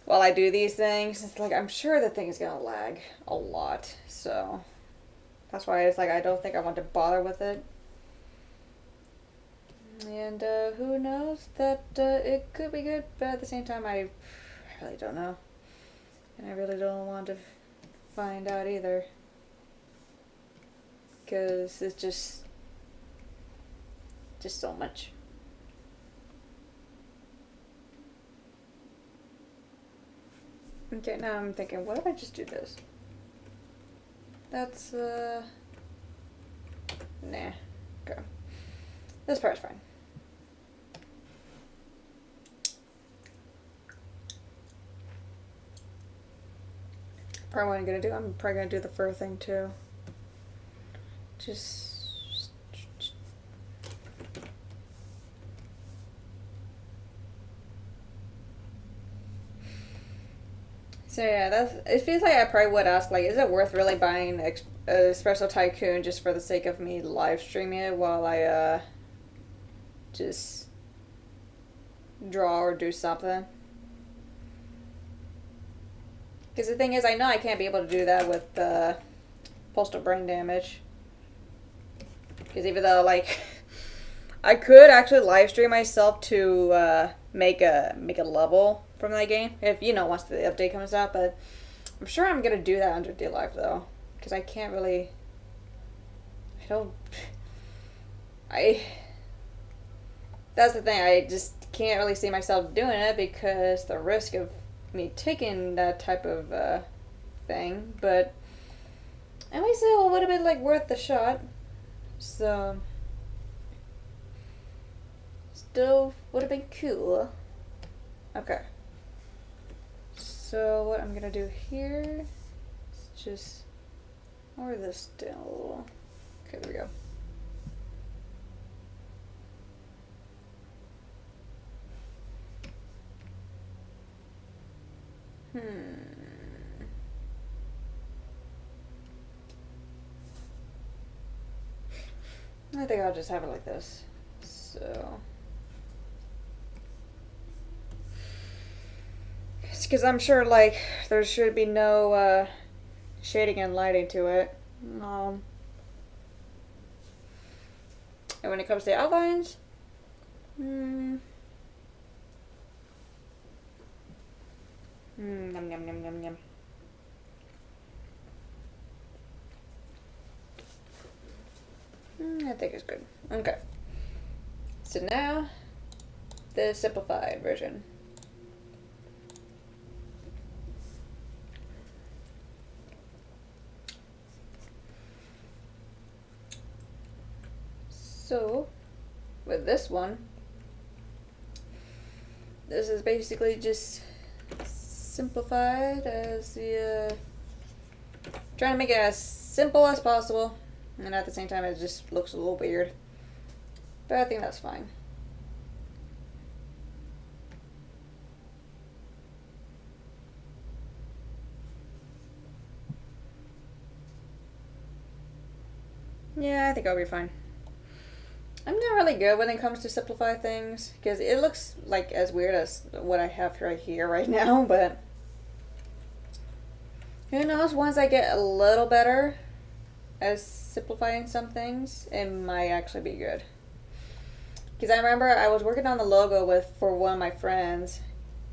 while I do these things, it's like, I'm sure the thing is gonna lag a lot, so that's why it's like, I don't think I want to bother with it. And, who knows that, it could be good, but at the same time, I really don't know. And I really don't want to find out either. Because it's just so much. Okay, now I'm thinking, what if I just do this? That's, nah. Okay. This part's fine. Probably what I'm gonna do, I'm probably gonna do the fur thing too. Just... So yeah, it feels like I probably would ask, like, is it worth really buying Espresso Tycoon just for the sake of me live streaming it while I, just draw or do something? Because the thing is, I know I can't be able to do that with, Postal Brain Damage. Because even though, like, I could actually live stream myself to, make a level from that game, if, you know, once the update comes out, but I'm sure I'm gonna do that under DLive, though, because I can't really, that's the thing, I just can't really see myself doing it, because the risk of me taking that type of, thing, but at least it would have been, like, worth the shot, so, still would have been cool. Okay. So what I'm gonna do here is just lower this down a little. Okay, there we go. I think I'll just have it like this. So it's because I'm sure like there should be no shading and lighting to it. And when it comes to outlines, yum yum yum yum yum. I think it's good. Okay. So now, the simplified version. So, with this one, this is basically just simplified as the, trying to make it as simple as possible. And at the same time, it just looks a little weird. But I think that's fine. Yeah, I think I'll be fine. I'm not really good when it comes to simplify things, because it looks like as weird as what I have right here right now, but who knows, once I get a little better as simplifying some things, it might actually be good. Because I remember I was working on the logo for one of my friends,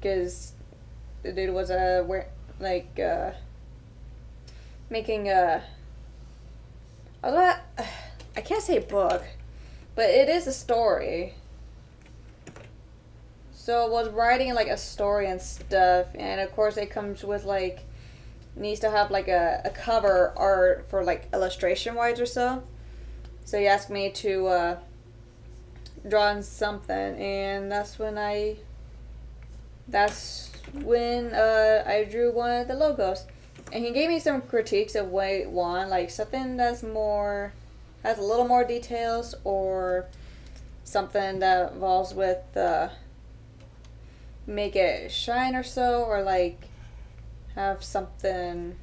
because the dude was making a, I can't say book, but it is a story. So I was writing like a story and stuff, and of course it comes with like, needs to have like a cover art for like illustration wise or so. So he asked me to draw on something, and that's when I drew one of the logos. And he gave me some critiques of what I want, like something that's more, has a little more details, or something that involves with make it shine or so, or like have something.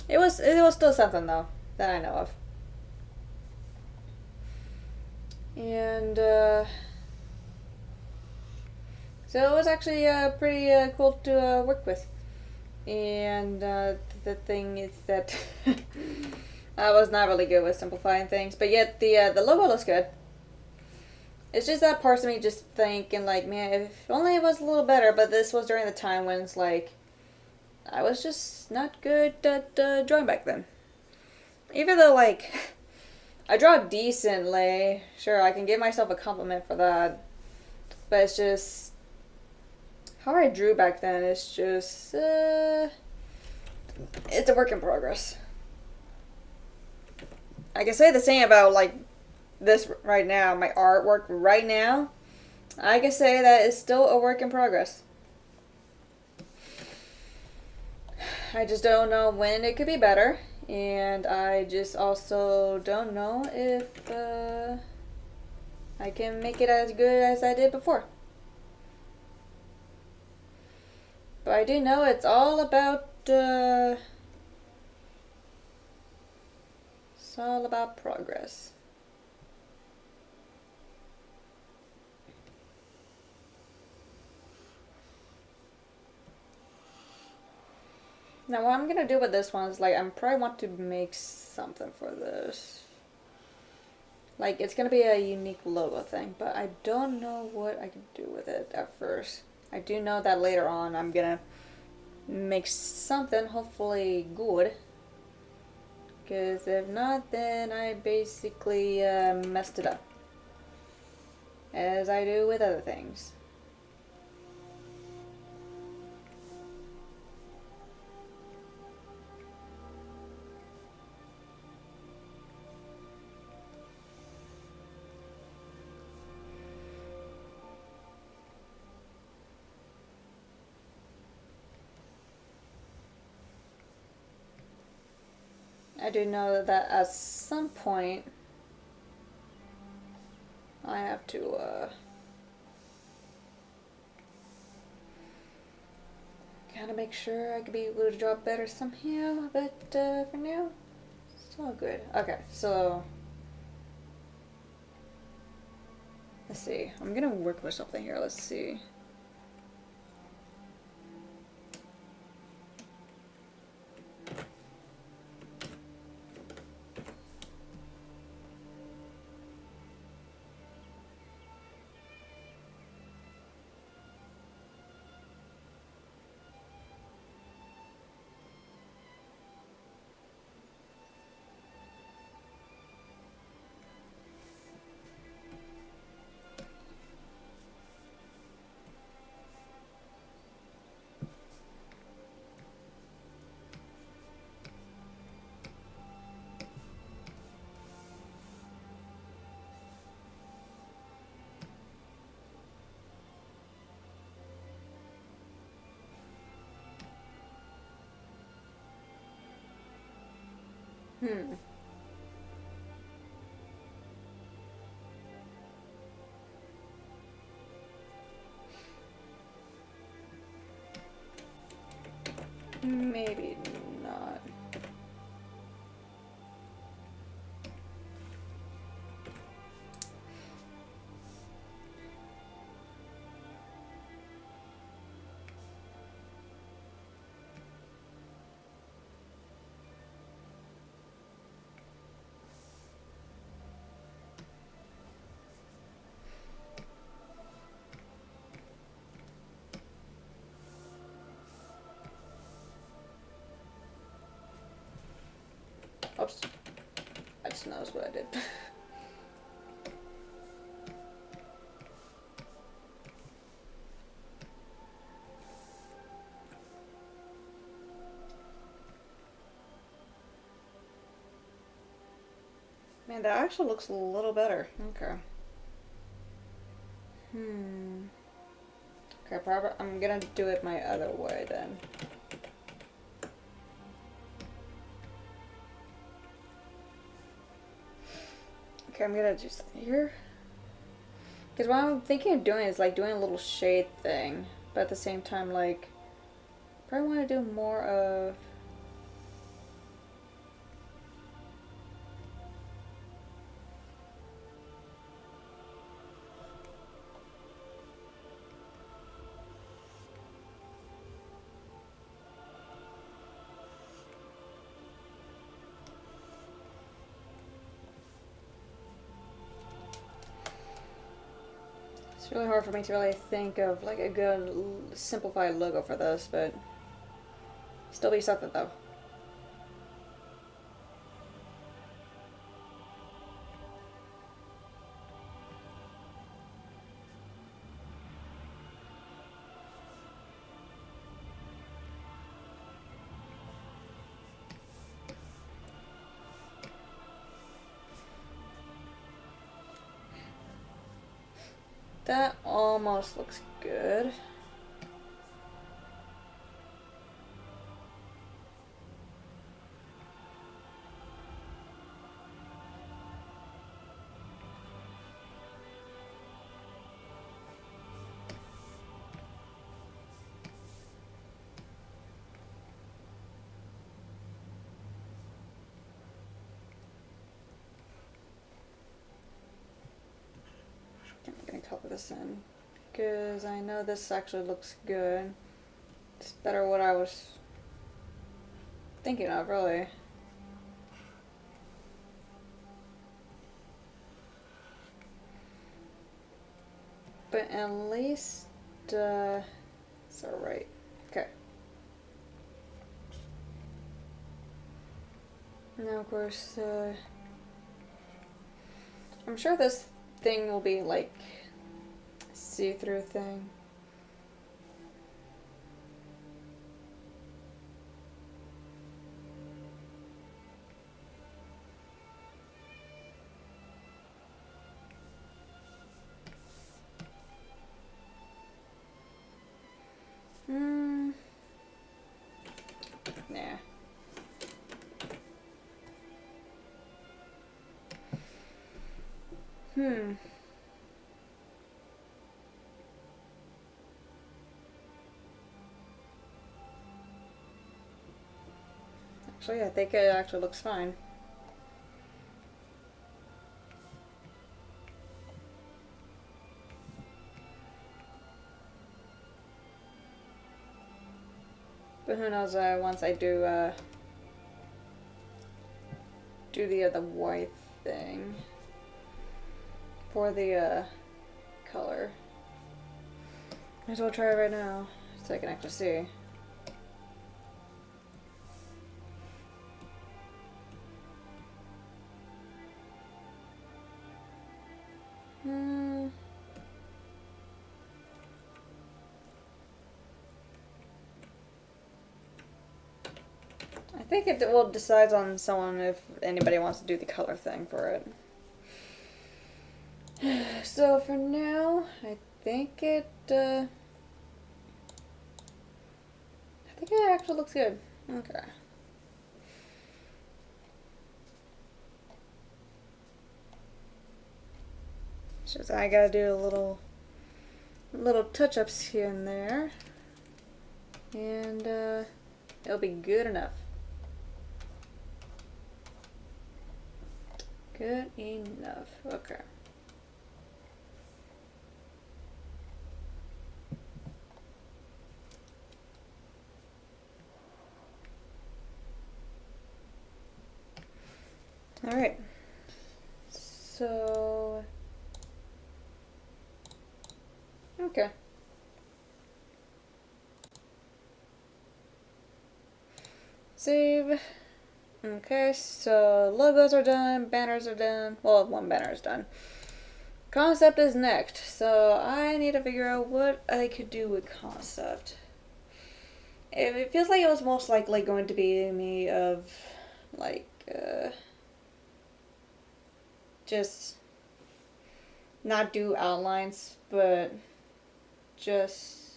It was still something though that I know of. And so it was actually pretty cool to work with. And the thing is that I was not really good with simplifying things, but yet the logo looks good. It's just that part of me just thinking like, man, if only it was a little better. But this was during the time when it's like, I was just not good at drawing back then. Even though like, I draw decently, sure, I can give myself a compliment for that. But it's just, how I drew back then is just, it's a work in progress. I can say the same about like this right now, my artwork right now. I can say that it's still a work in progress. I just don't know when it could be better, and I just also don't know if I can make it as good as I did before. But I do know it's all about progress. Now what I'm gonna do with this one is like, I'm probably want to make something for this. Like, it's gonna be a unique logo thing, but I don't know what I can do with it at first. I do know that later on I'm gonna make something hopefully good. Because if not, then I basically messed it up. As I do with other things. I do know that at some point I have to kind of make sure I could be able to draw better somehow, but for now, it's all good. Okay, so let's see. I'm gonna work with something here. Let's see. Hmm. Maybe not. Oops. I just noticed what I did. Man, that actually looks a little better. Okay. Okay, probably I'm gonna do it my other way then. Okay, I'm gonna do something here. Because what I'm thinking of doing is like doing a little shade thing, but at the same time, like, probably want to do more of. It's really hard for me to really think of like a good simplified logo for this, but still be something though. That almost looks good. I'm gonna color this in because I know this actually looks good. It's better what I was thinking of, really. But at least it's alright. Okay. Now, of course, I'm sure this thing will be like see-through thing. Nah. Actually, I think it actually looks fine. But who knows, once I do the white thing for the color. Might as well try it right now so I can actually see. I think it will decide on someone if anybody wants to do the color thing for it. So for now, I think it actually looks good. Okay. Just I gotta do a little touch-ups here and there, and it'll be good enough. Good enough. Okay. All right. So, okay. Save. Okay, so logos are done, banners are done. Well, one banner is done. Concept is next, so I need to figure out what I could do with concept. It feels like it was most likely going to be me of, like, just not do outlines, but just...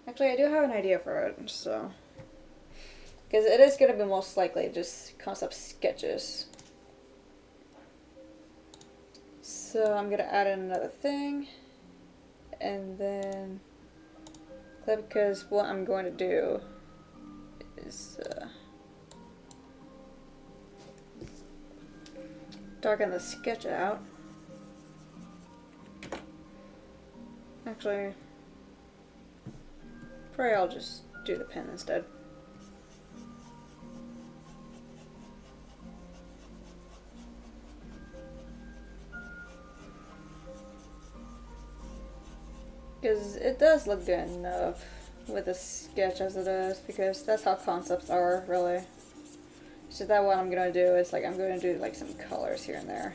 Actually, I do have an idea for it, so... Because it is going to be most likely just concept sketches. So I'm going to add in another thing. And then... Because what I'm going to do is... darken the sketch out. Actually... Probably I'll just do the pen instead. Because it does look good enough with a sketch as it is, because that's how concepts are, really. So that what I'm going to do is, like, I'm going to do, like, some colors here and there.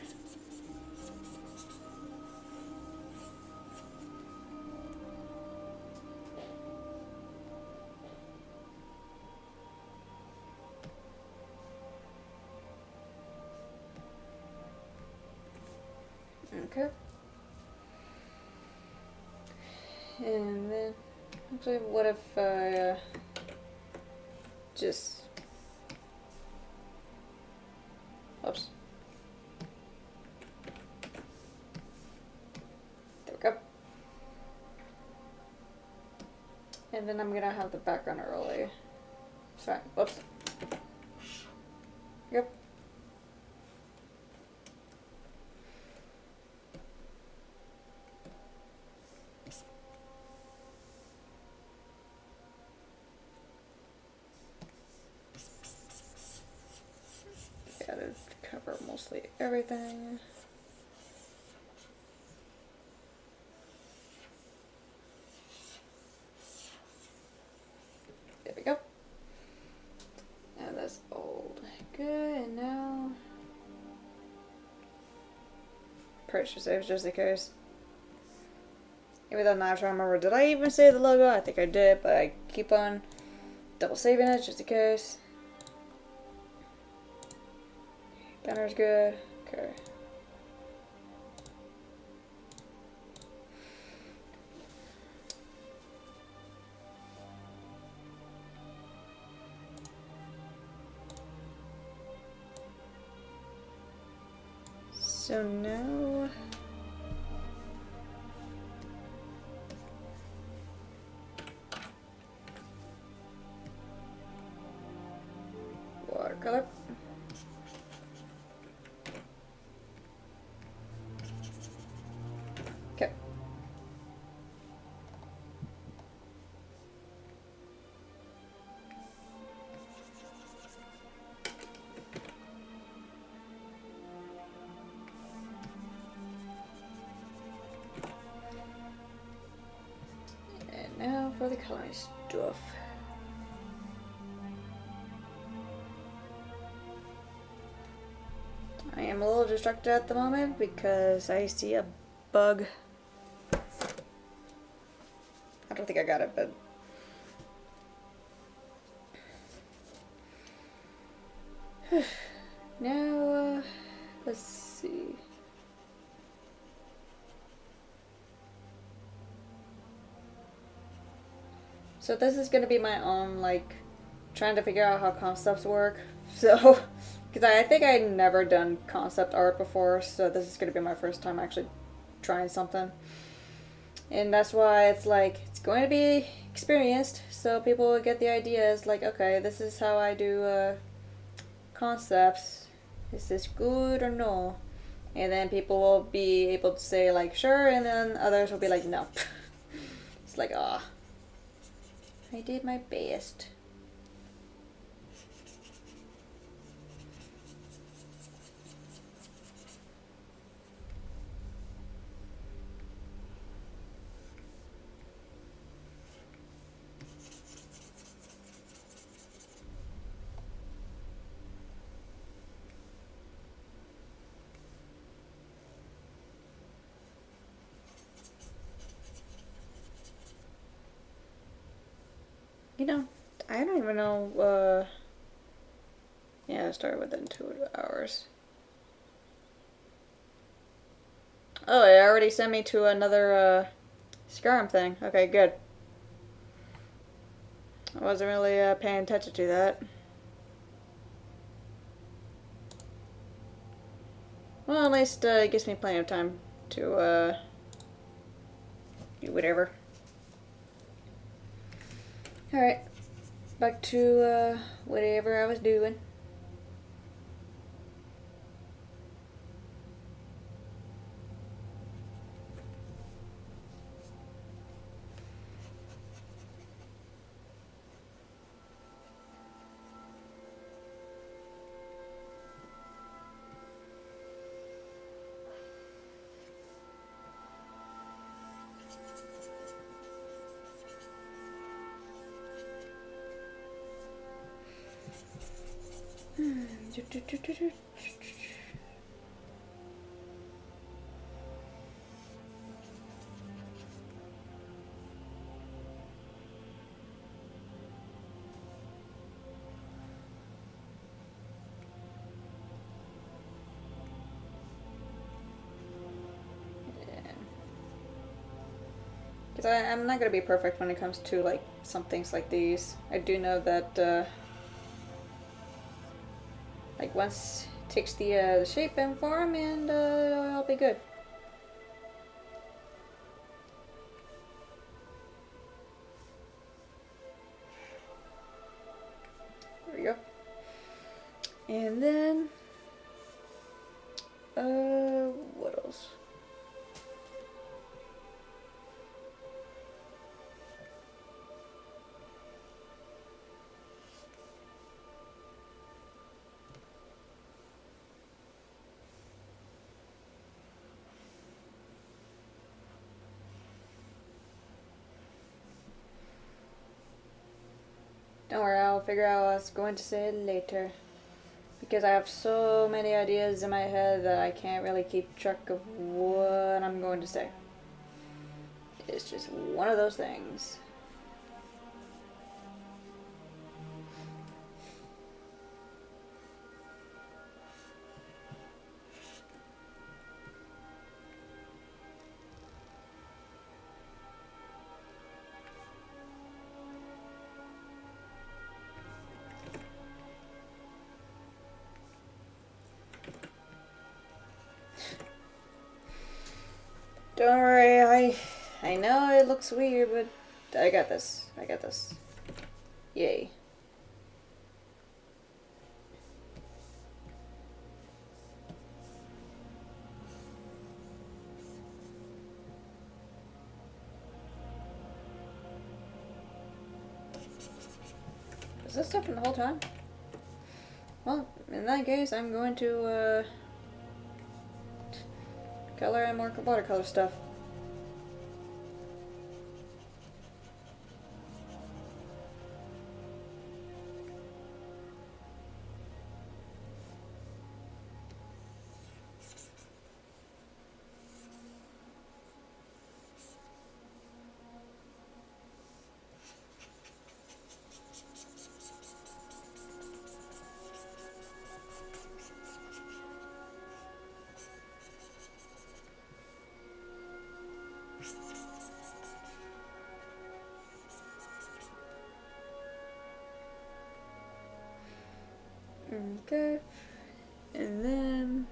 Okay. And then, actually, what if I just... Oops. There we go. And then I'm gonna have the background early. Sorry, whoops. Yep. Gotta cover mostly everything. There we go. And that's old. Good, and now... Purchase saves just in case. Even though I'm not trying to remember, did I even save the logo? I think I did, but I keep on double saving it just in case. Banner's good. Okay. So now watercolor. Okay. And now for the coloring stuff. I am a little distracted at the moment because I see a bug. I don't think I got it, but now let's see. So this is gonna be my own, like, trying to figure out how concepts work. So, because I think I'd never done concept art before, so this is gonna be my first time actually trying something. And that's why it's like, it's going to be experienced, so people will get the ideas, like, okay, this is how I do concepts. Is this good or no? And then people will be able to say, like, sure, and then others will be like, no. It's like, ah, I did my best. You know, I don't even know, yeah, it started within 2 hours. Oh, it already sent me to another, Skyrim thing. Okay, good. I wasn't really, paying attention to that. Well, at least, it gives me plenty of time to, do whatever. Alright, back to whatever I was doing. Because I'm not going to be perfect when it comes to, like, some things like these. I do know that, like, once it takes the shape and form, and I'll be good. There we go. And then, what else? Don't worry, I'll figure out what I was going to say later. Because I have so many ideas in my head that I can't really keep track of what I'm going to say. It's just one of those things. Don't worry, I know it looks weird, but I got this. I got this. Yay. Is this stuff in the whole time? Well, in that case, I'm going to, color and more watercolor stuff. Okay, and then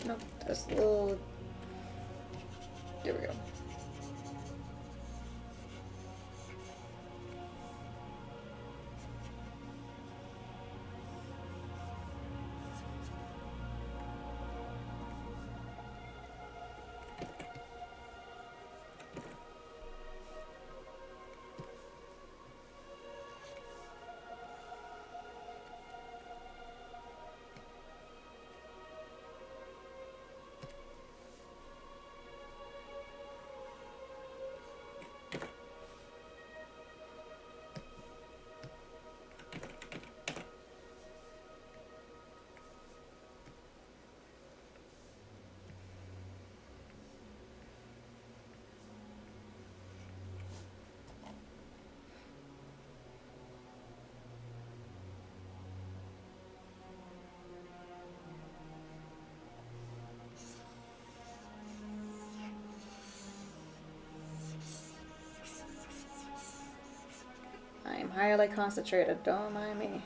nope, that's a little. There we go. I'm highly concentrated, don't mind me.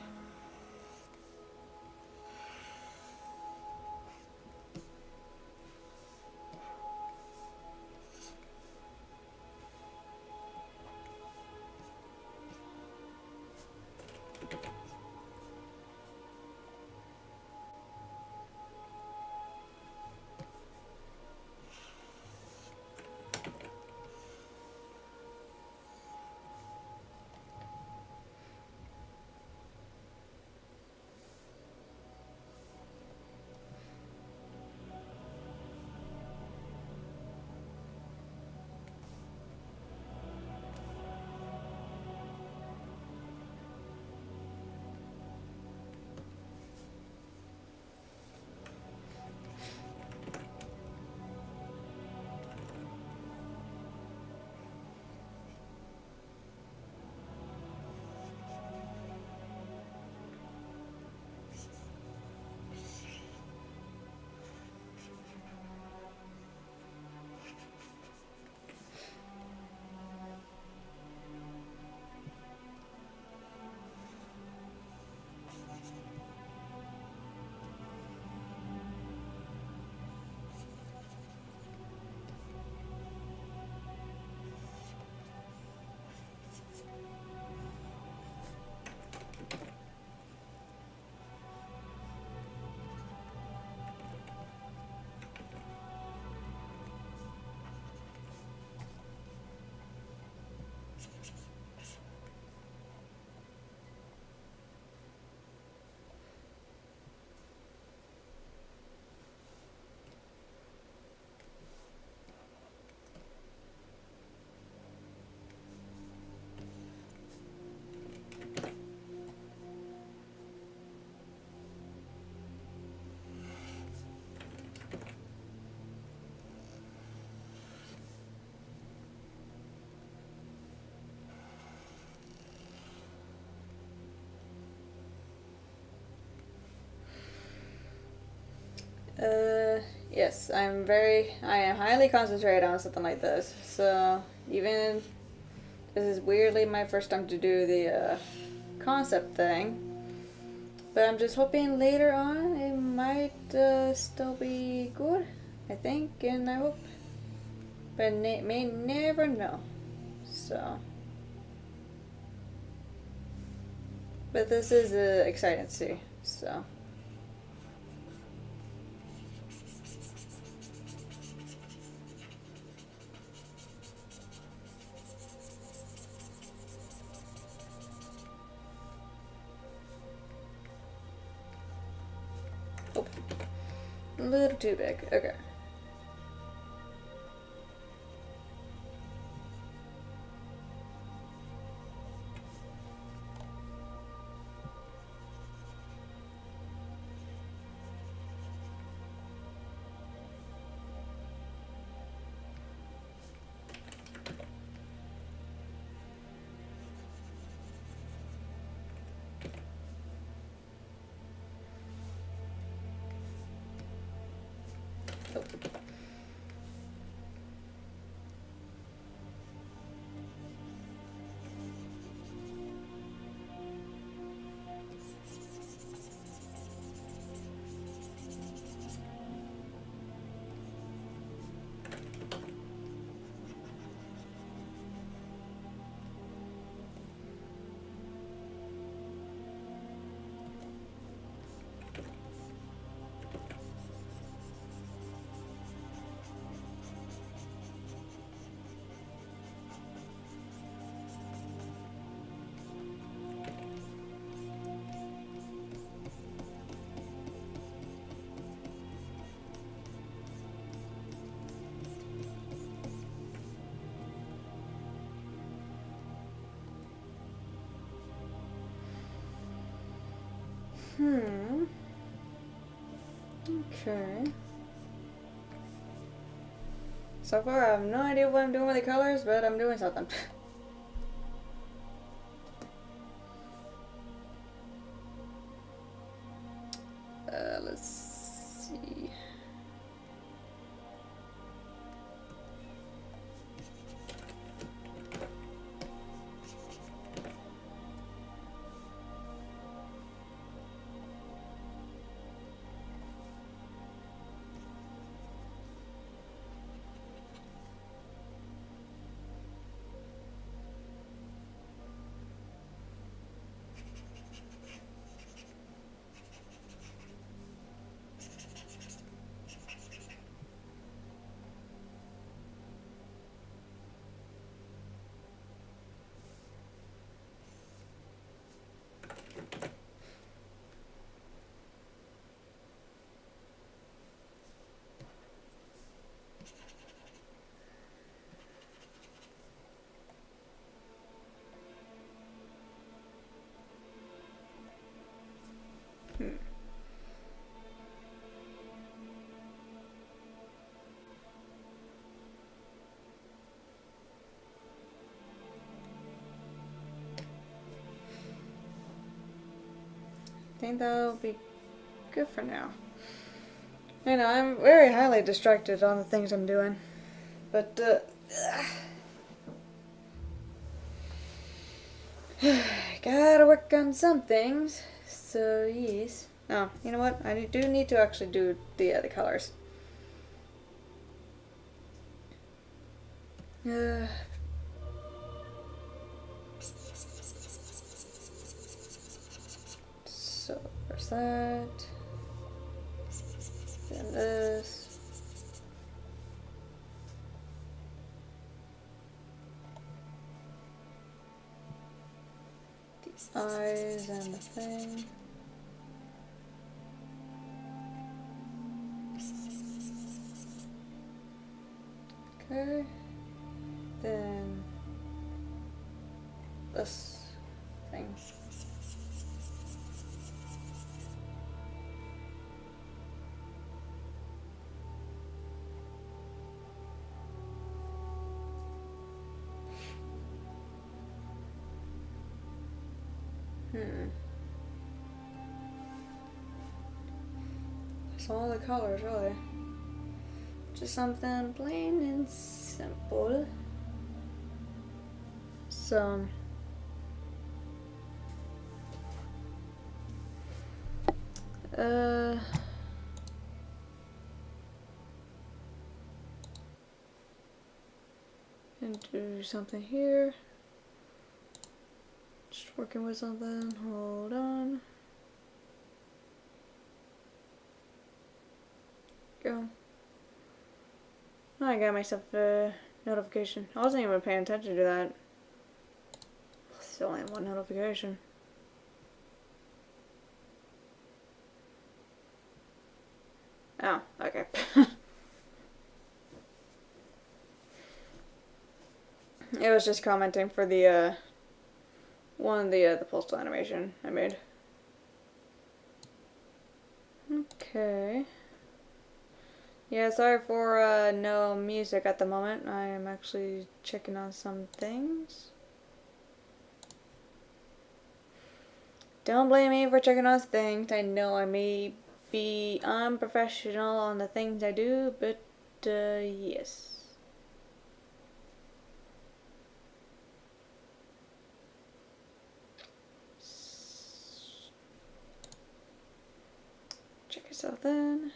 Yes, I am highly concentrated on something like this. So even this is weirdly my first time to do the concept thing. But I'm just hoping later on it might still be good, I think, and I hope. But may never know. So. But this is exciting to see, so. Oh, a little too big, okay. Oh. Okay. So far, I have no idea what I'm doing with the colors, but I'm doing something. Let's see. I think that'll be good for now. I know, I'm very highly distracted on the things I'm doing. But, gotta work on some things. So, yes. Oh, you know what? I do need to actually do the colors. So, there's that. Then this. The eyes and the thing. Okay. Then this thing. That's all the colors, really. Just something plain and simple. So and do something here. Just working with something. Hold on. Go. Oh, I got myself a notification. I wasn't even paying attention to that. Still only one notification. Oh, okay. It was just commenting for the one of the postal animation I made. Okay. Yeah, sorry for no music at the moment. I am actually checking on some things. Don't blame me for checking on things. I know I may be unprofessional on the things I do, but yes. Check yourself in.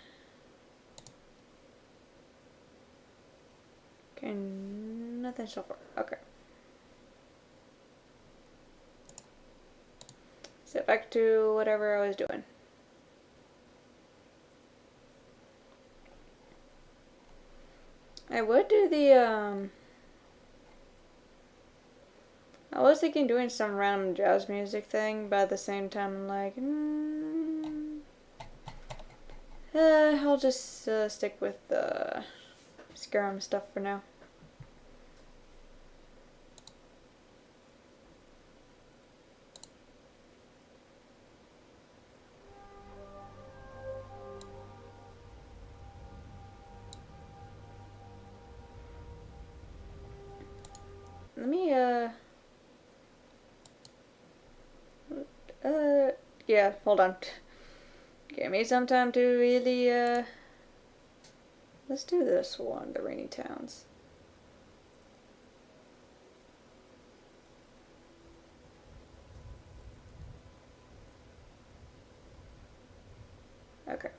Okay, nothing so far. Okay. So back to whatever I was doing. I would do the I was thinking doing some random jazz music thing, but at the same time I'm like, I'll just stick with the Skyrim stuff for now. Let me yeah, hold on. Give me some time to really let's do this one, the Rainy Towns. Okay.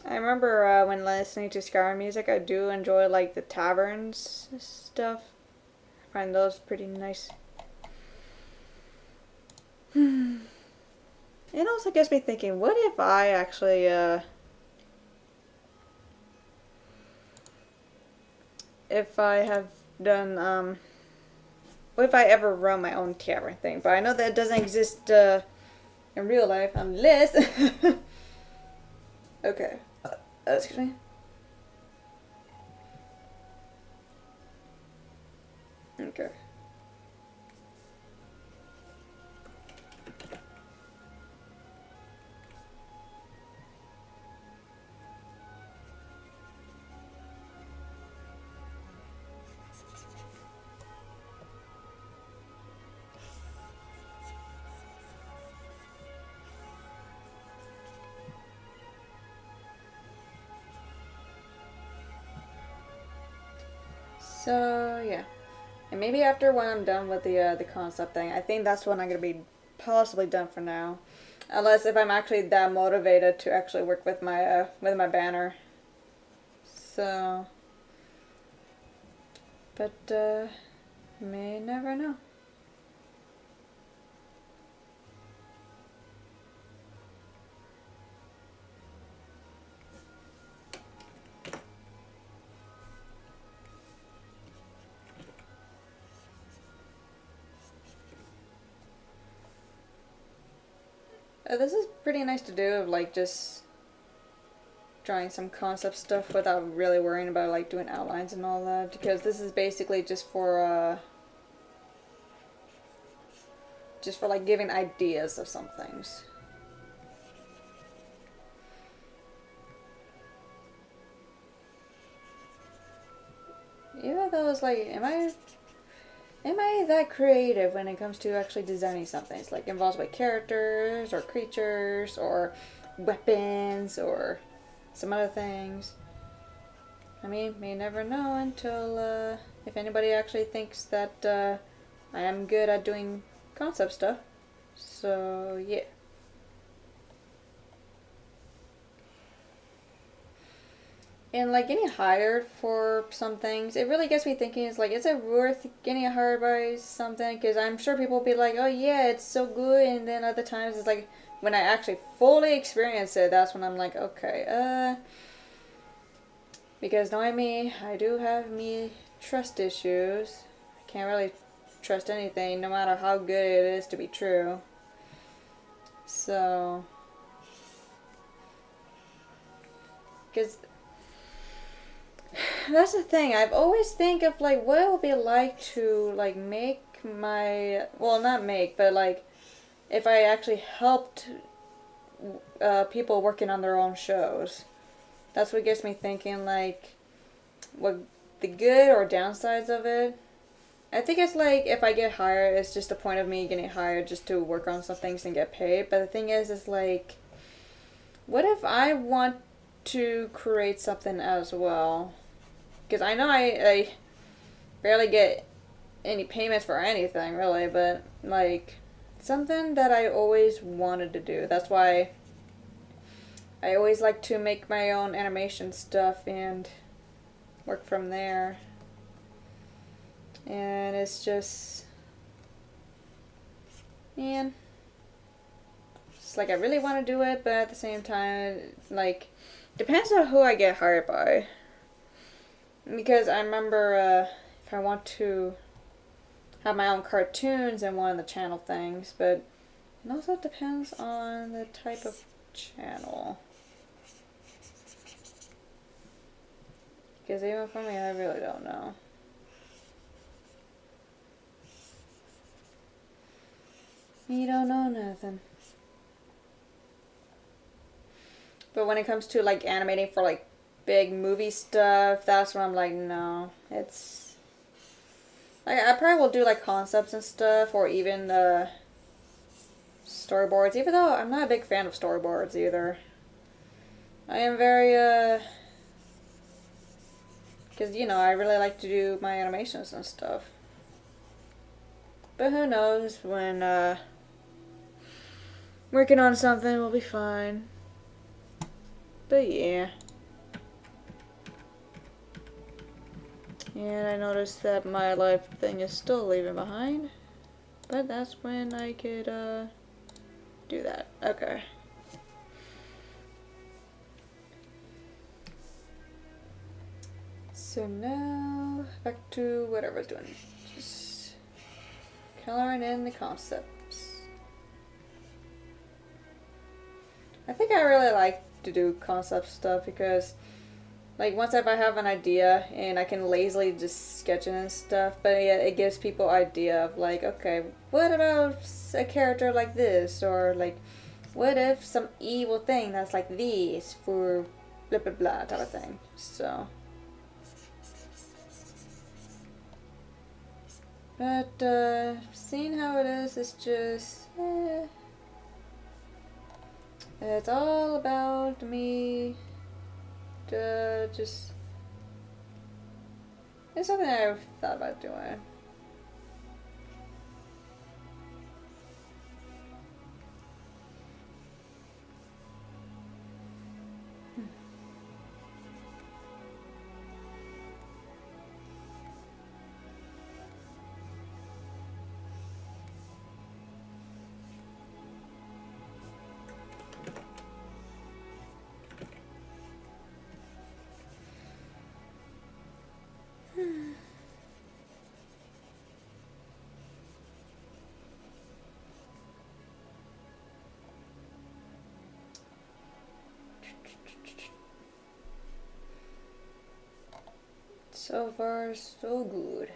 I remember when listening to Skyrim music, I do enjoy like the taverns stuff. I find those pretty nice. It also gets me thinking, what if I actually if I have done what if I ever run my own tavern thing? But I know that it doesn't exist in real life unless okay. Excuse me. Okay. So yeah, and maybe after when I'm done with the concept thing, I think that's when I'm gonna be possibly done for now, unless if I'm actually that motivated to actually work with my banner. So, but may never know. This is pretty nice to do, of like just drawing some concept stuff without really worrying about like doing outlines and all that, because this is basically just for like giving ideas of some things. Even though it's like, am I that creative when it comes to actually designing something? It's like involves like characters or creatures or weapons or some other things. I mean, may never know until, if anybody actually thinks that, I am good at doing concept stuff. So, yeah. And like getting hired for some things, it really gets me thinking. It's like, is it worth getting hired by something? Because I'm sure people will be like, oh yeah, it's so good, and then other times it's like when I actually fully experience it, that's when I'm like, okay, because knowing me, I do have trust issues. I can't really trust anything, no matter how good it is to be true. So, because that's the thing. I've always think of like what it would be like to like make my, well, not make, but like if I actually helped people working on their own shows. That's what gets me thinking like what the good or downsides of it. I think it's like if I get hired, it's just the point of me getting hired just to work on some things and get paid. But the thing is like, what if I want to create something as well? Because I know I barely get any payments for anything, really, but, like, something that I always wanted to do. That's why I always like to make my own animation stuff and work from there. And it's just, man, it's like I really want to do it, but at the same time, like, depends on who I get hired by. Because I remember if I want to have my own cartoons in one of the channel things, but it also depends on the type of channel. Because even for me, I really don't know. You don't know nothing. But when it comes to like animating for like big movie stuff, that's when I'm like, no, it's like I probably will do like concepts and stuff, or even storyboards, even though I'm not a big fan of storyboards either. I am very because you know I really like to do my animations and stuff. But who knows, when working on something will be fine. But yeah. And I noticed that my live thing is still leaving behind. But that's when I could do that. Okay. So now back to whatever I was doing. Just coloring in the concepts. I think I really like to do concept stuff because like once if I have an idea and I can lazily just sketch it and stuff, but yeah, it gives people idea of like, okay, what about a character like this, or like what if some evil thing that's like this for blah blah blah type of thing. So but seeing how it is, it's just it's all about me. Just it's something I've thought about doing. So far, so good.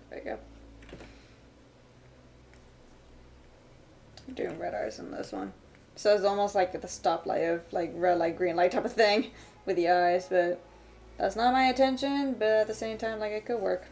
There you go. I'm doing red eyes in this one. So it's almost like the stoplight of like red light, green light type of thing with the eyes, but that's not my intention, but at the same time, like, it could work.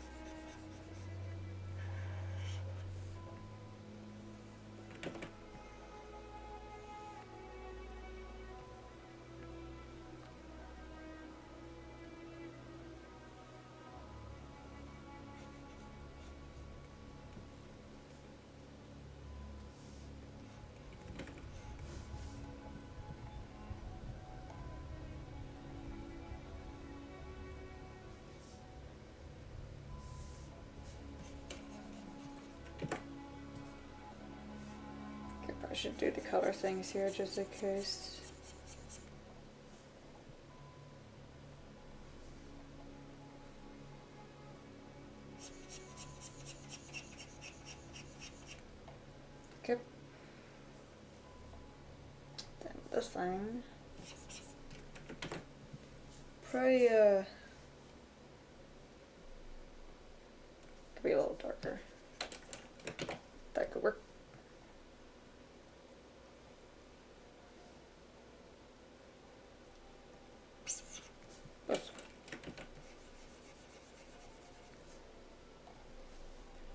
I should do the color things here just in case. Okay. Then this thing. Probably could be a little darker. That could work.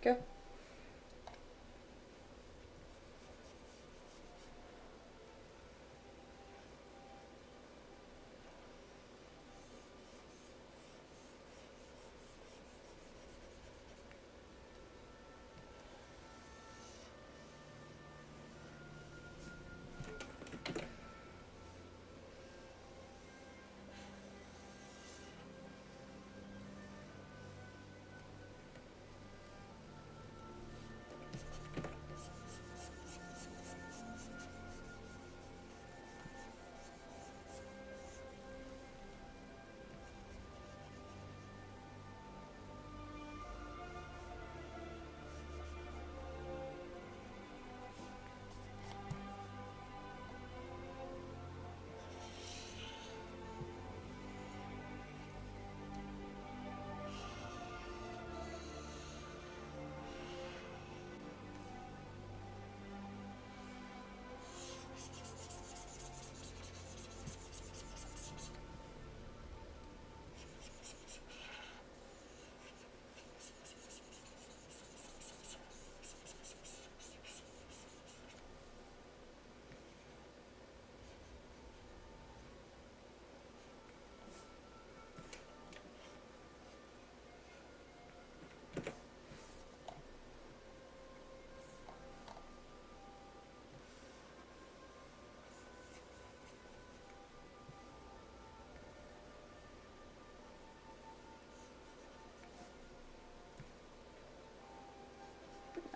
Go.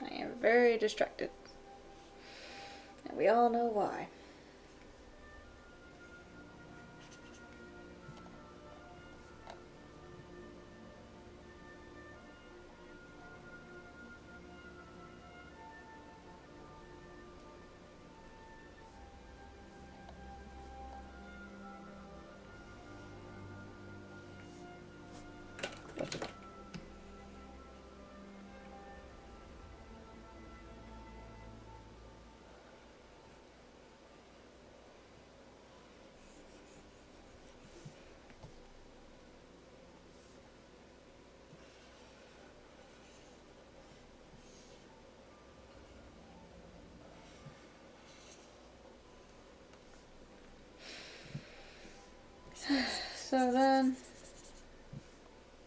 I am very distracted. And we all know why. So then,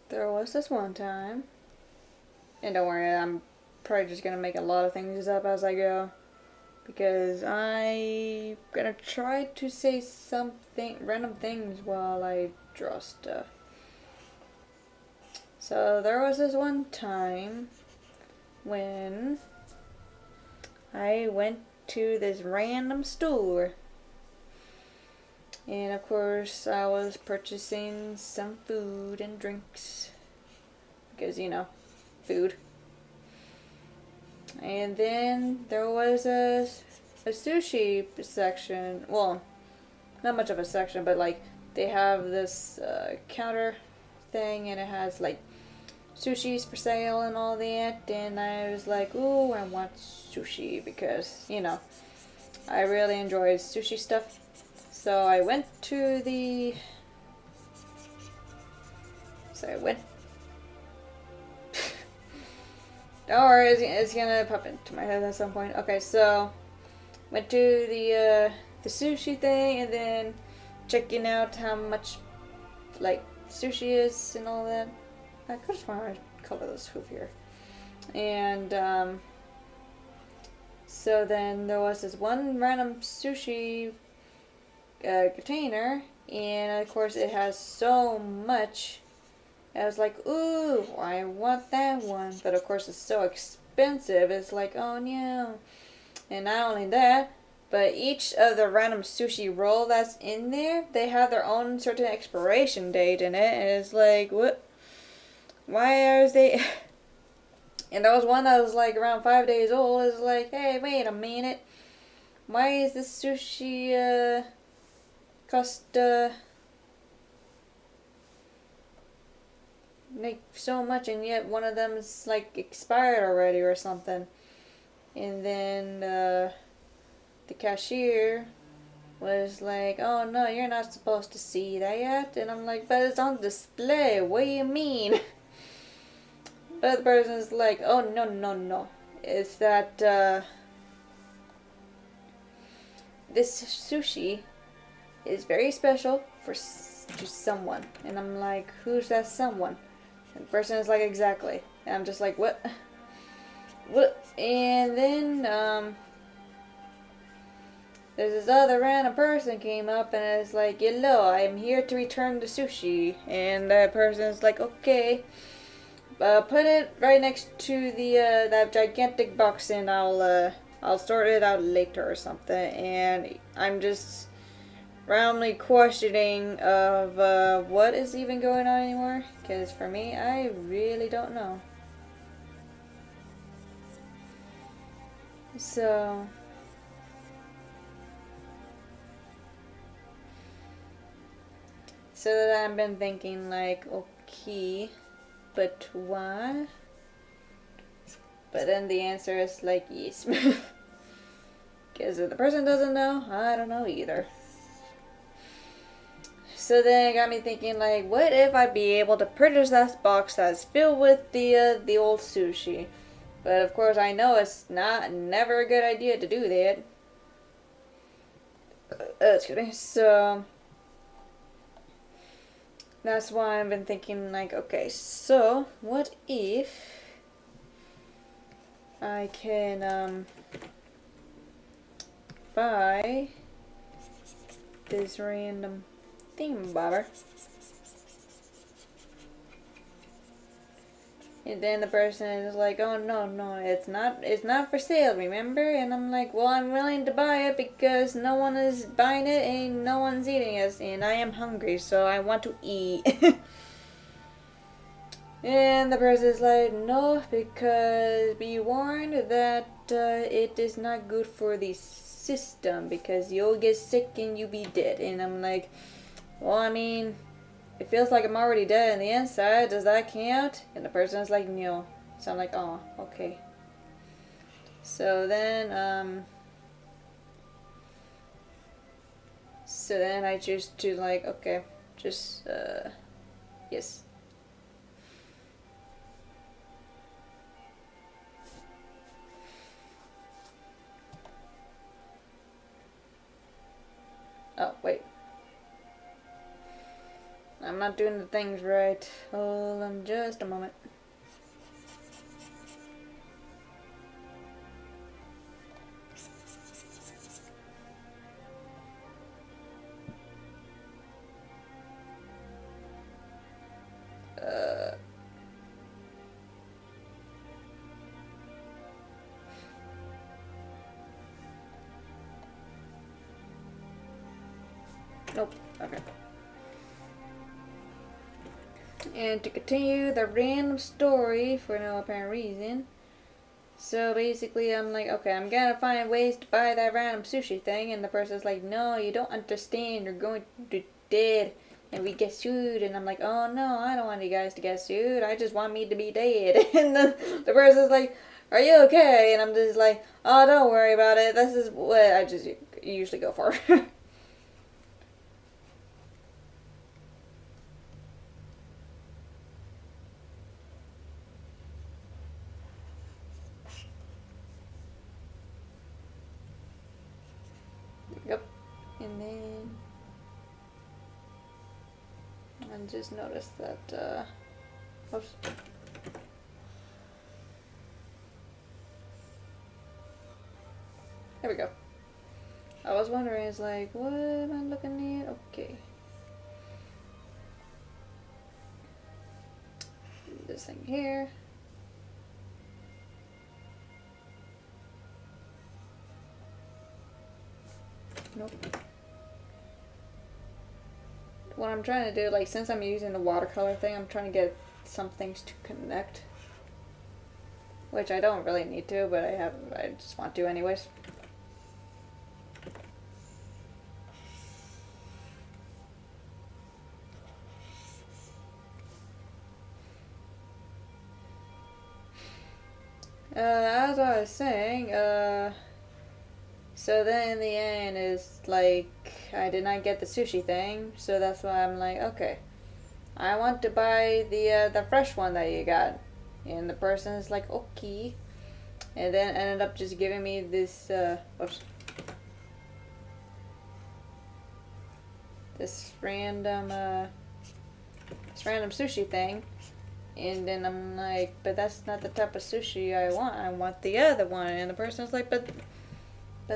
there was this one time, and don't worry, I'm probably just gonna make a lot of things up as I go, because I'm gonna try to say something, random things while I draw stuff. So there was this one time when I went to this random store. And of course, I was purchasing some food and drinks. Because, you know, food. And then there was a sushi section. Well, not much of a section, but like they have this counter thing and it has like sushis for sale and all that. And I was like, ooh, I want sushi because, you know, I really enjoy sushi stuff. So I went to the... Don't worry, it's gonna pop into my head at some point. Okay, so went to the sushi thing, and then checking out how much like sushi is and all that. I could just want to color this hoof here. And so then there was this one random sushi container, and of course it has so much. I was like, ooh, I want that one. But of course it's so expensive. It's like, oh no. And not only that, but each of the random sushi roll that's in there, they have their own certain expiration date in it. And it's like, what? Why are they... And there was one that was like around 5 days old. It's like, hey, wait a minute. Why is this sushi cost like so much, and yet one of them is like expired already or something? And then the cashier was like, oh no, you're not supposed to see that yet. And I'm like, but it's on display. What do you mean? But the person's like, oh no. It's that this sushi is very special for just someone. And I'm like, who's that someone? And the person is like, exactly. And I'm just like, what? And then there's this other random person came up and it's like, hello, I'm here to return the sushi. And that person's like, okay, put it right next to the that gigantic box, and I'll sort it out later or something. And I'm just randomly questioning of what is even going on anymore, because for me, I really don't know. So that I've been thinking like, okay, but why? But then the answer is like, yes. Because if the person doesn't know, I don't know either. So then it got me thinking like, what if I'd be able to purchase that box that's filled with the old sushi? But of course I know it's never a good idea to do that. Excuse me. So that's why I've been thinking like, okay, so what if I can buy this random thing bobber, and then the person is like, oh no, it's not for sale, remember? And I'm like, well, I'm willing to buy it because no one is buying it and no one's eating it, and I am hungry, so I want to eat. And the person is like, no, because be warned that it is not good for the system, because you'll get sick and you'll be dead. And I'm like, well, I mean, it feels like I'm already dead on the inside. Does that count? And the person is like, no. So I'm like, oh, okay. So then I choose to like, okay, just yes. Oh, wait. I'm not doing the things right. Hold on just a moment. Nope. Okay. And to continue the random story for no apparent reason. So basically I'm like, okay, I'm gonna find ways to buy that random sushi thing, and the person's like, no, you don't understand, you're going to be dead and we get sued. And I'm like, oh no, I don't want you guys to get sued, I just want me to be dead. And the person's like, are you okay? And I'm just like, oh, don't worry about it. This is what I just usually go for. Yep. And then I just noticed that, oops. There we go. I was wondering, it's like, what am I looking at? Okay. This thing here. Nope. What I'm trying to do, like, since I'm using the watercolor thing, I'm trying to get some things to connect. Which I don't really need to, but I just want to anyways. As I was saying, so then in the end is like, I did not get the sushi thing, so that's why I'm like, okay, I want to buy the fresh one that you got. And the person is like, okay. And then ended up just giving me this, oops. This random sushi thing. And then I'm like, but that's not the type of sushi I want. I want the other one. And the person's like, but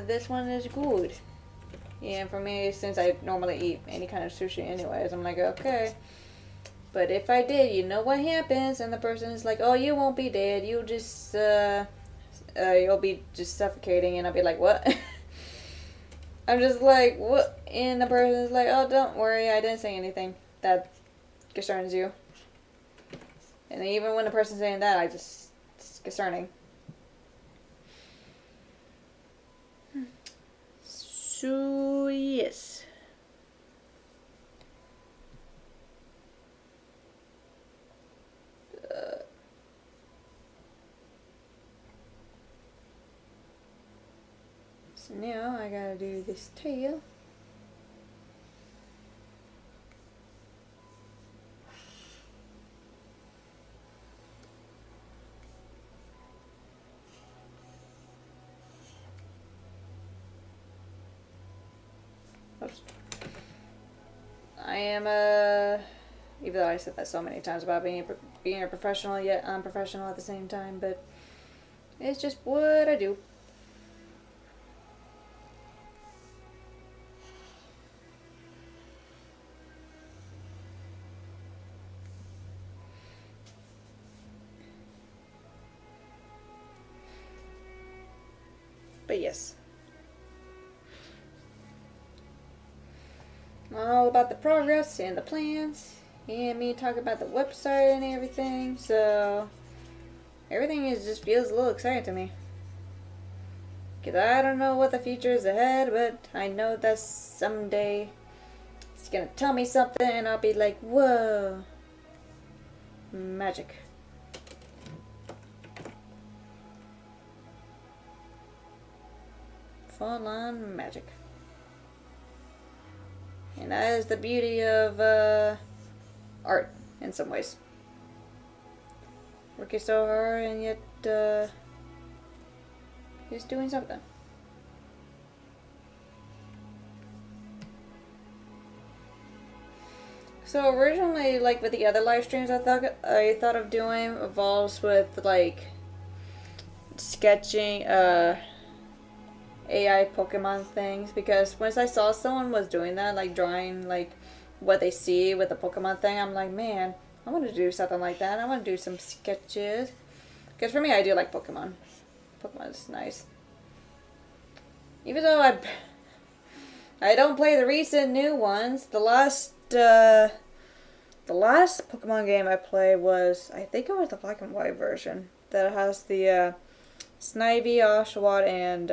this one is good. And for me, since I normally eat any kind of sushi anyways, I'm like, okay. But if I did, you know what happens? And the person is like, oh, you won't be dead. You'll just, you'll be just suffocating. And I'll be like, what? I'm just like, what? And the person is like, oh, don't worry. I didn't say anything that concerns you. And even when the person's saying that, it's concerning. So, yes. So now I gotta do this tail. Oops. I am even though I said that so many times about being a professional, yet unprofessional at the same time, but it's just what I do. But yes. All about the progress and the plans, and me talk about the website and everything, so everything just feels a little exciting to me. Because I don't know what the future is ahead, but I know that someday it's gonna tell me something and I'll be like, whoa, magic. Full on magic. And that is the beauty of art in some ways. Working so hard and yet he's doing something. So originally, like with the other live streams I thought of doing involves with like sketching AI Pokemon things, because once I saw someone was doing that, like drawing like what they see with the Pokemon thing, I'm like, man, I want to do something like that. I want to do some sketches. Because for me, I do like Pokemon. Pokemon is nice. Even though I don't play the recent new ones. The last Pokemon game I played was, I think it was the black and white version that has the Snivy, Oshawott, and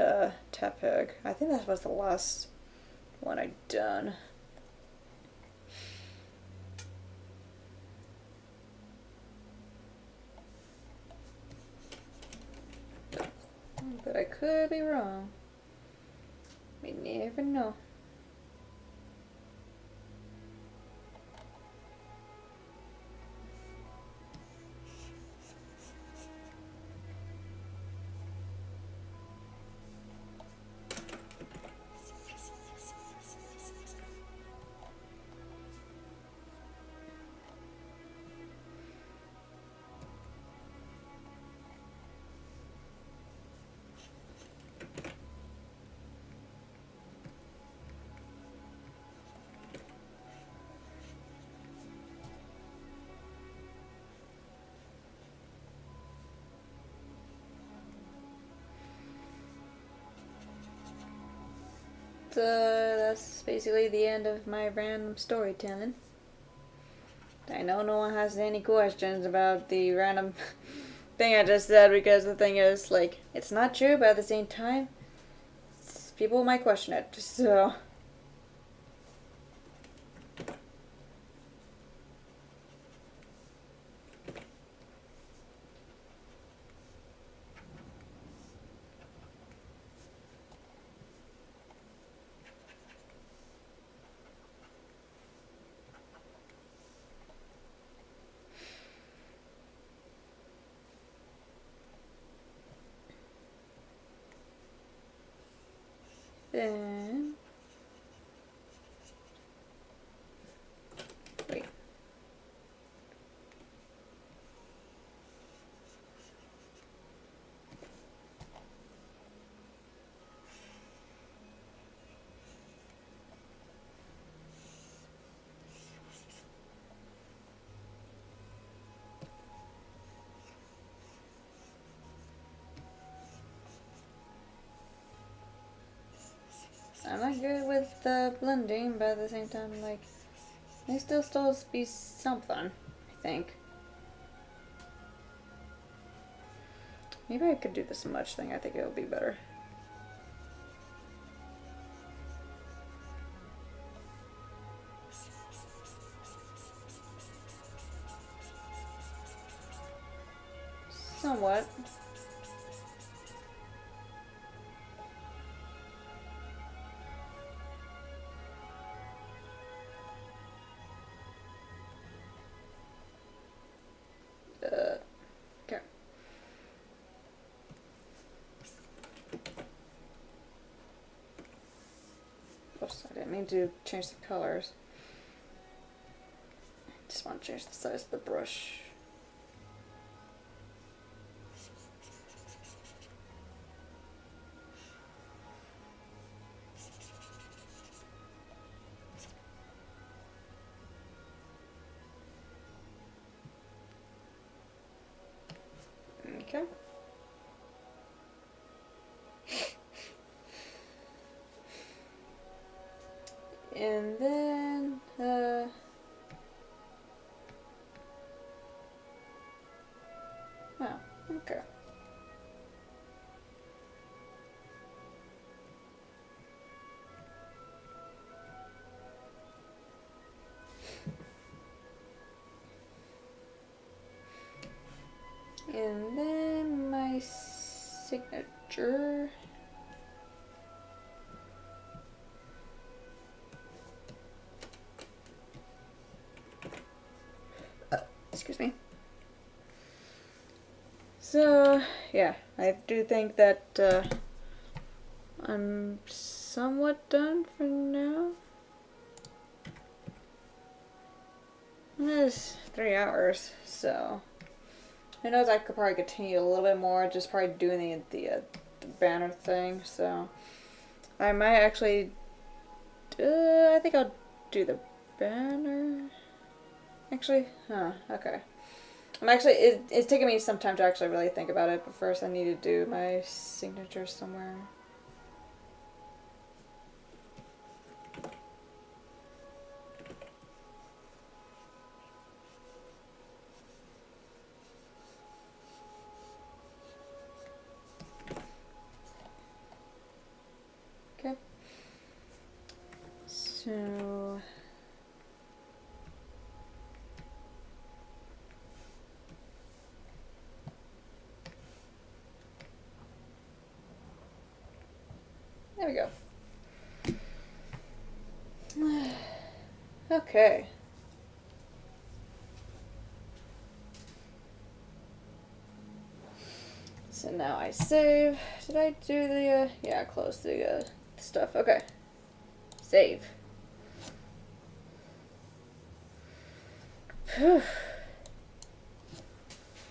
Tepig. I think that was the last one I done. but I could be wrong. We never know. So that's basically the end of my random storytelling. I know no one has any questions about the random thing I just said, because the thing is, like, it's not true, but at the same time, people might question it, so... Then... Wait. I'm not good with blending, but at the same time, like, they still be something, I think. Maybe I could do the smudge thing. I think it would be better. Somewhat. Okay. Oops, I didn't mean to change the colors. Just want to change the size of the brush. Okay. And then, oh, okay. And then my signature. Excuse me. So, yeah, I do think that I'm somewhat done for now. It is 3 hours, so who knows, I could probably continue a little bit more, just probably doing the banner thing, so I might actually, I think I'll do the banner, actually, okay. I'm actually, it's taking me some time to actually really think about it, but first I need to do my signature somewhere. Okay. So... There we go. Okay. So now I save. Did I do the, yeah, close the stuff. Okay. Save. Whew.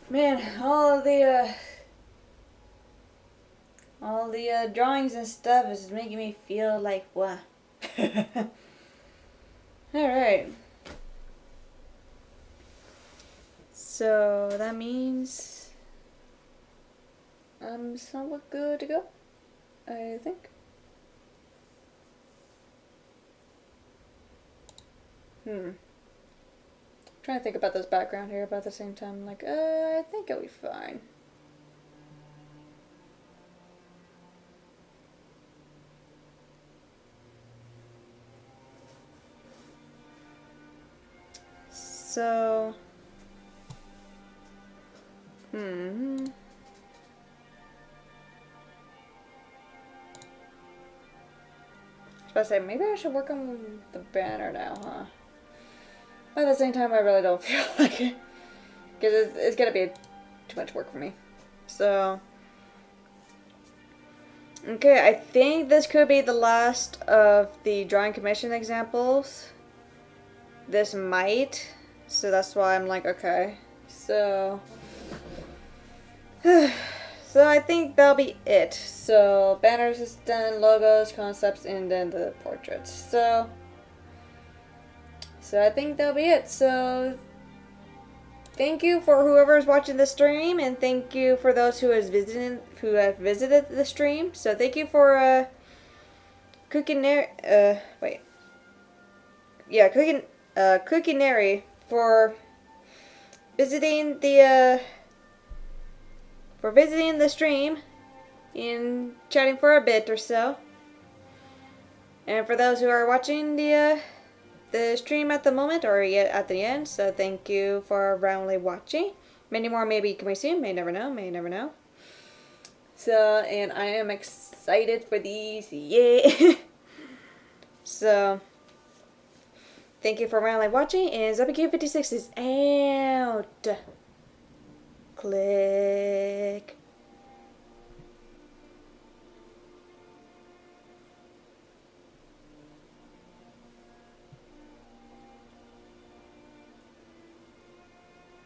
Man, all the drawings and stuff is making me feel like, what? Alright. So that means I'm somewhat good to go, I think. Trying to think about this background here, but at the same time, I'm like, I think it'll be fine. So, I was about to say, maybe I should work on the banner now, huh? But at the same time, I really don't feel like it. Because it's going to be too much work for me. So, okay, I think this could be the last of the drawing commission examples. This might. So that's why I'm like, okay. So, so I think that'll be it. So, banners is done, logos, concepts, and then the portraits. So I think that'll be it. So, thank you for whoever's watching the stream, and thank you for those who have visited the stream. So thank you for Cookinary for visiting the stream and chatting for a bit or so. And for those who are watching the stream at the moment or yet at the end, so thank you for roundly watching. Many more maybe coming soon, may never know. So, and I am excited for these, yeah. So, thank you for roundly watching, and ZombieQ56 is out. Click.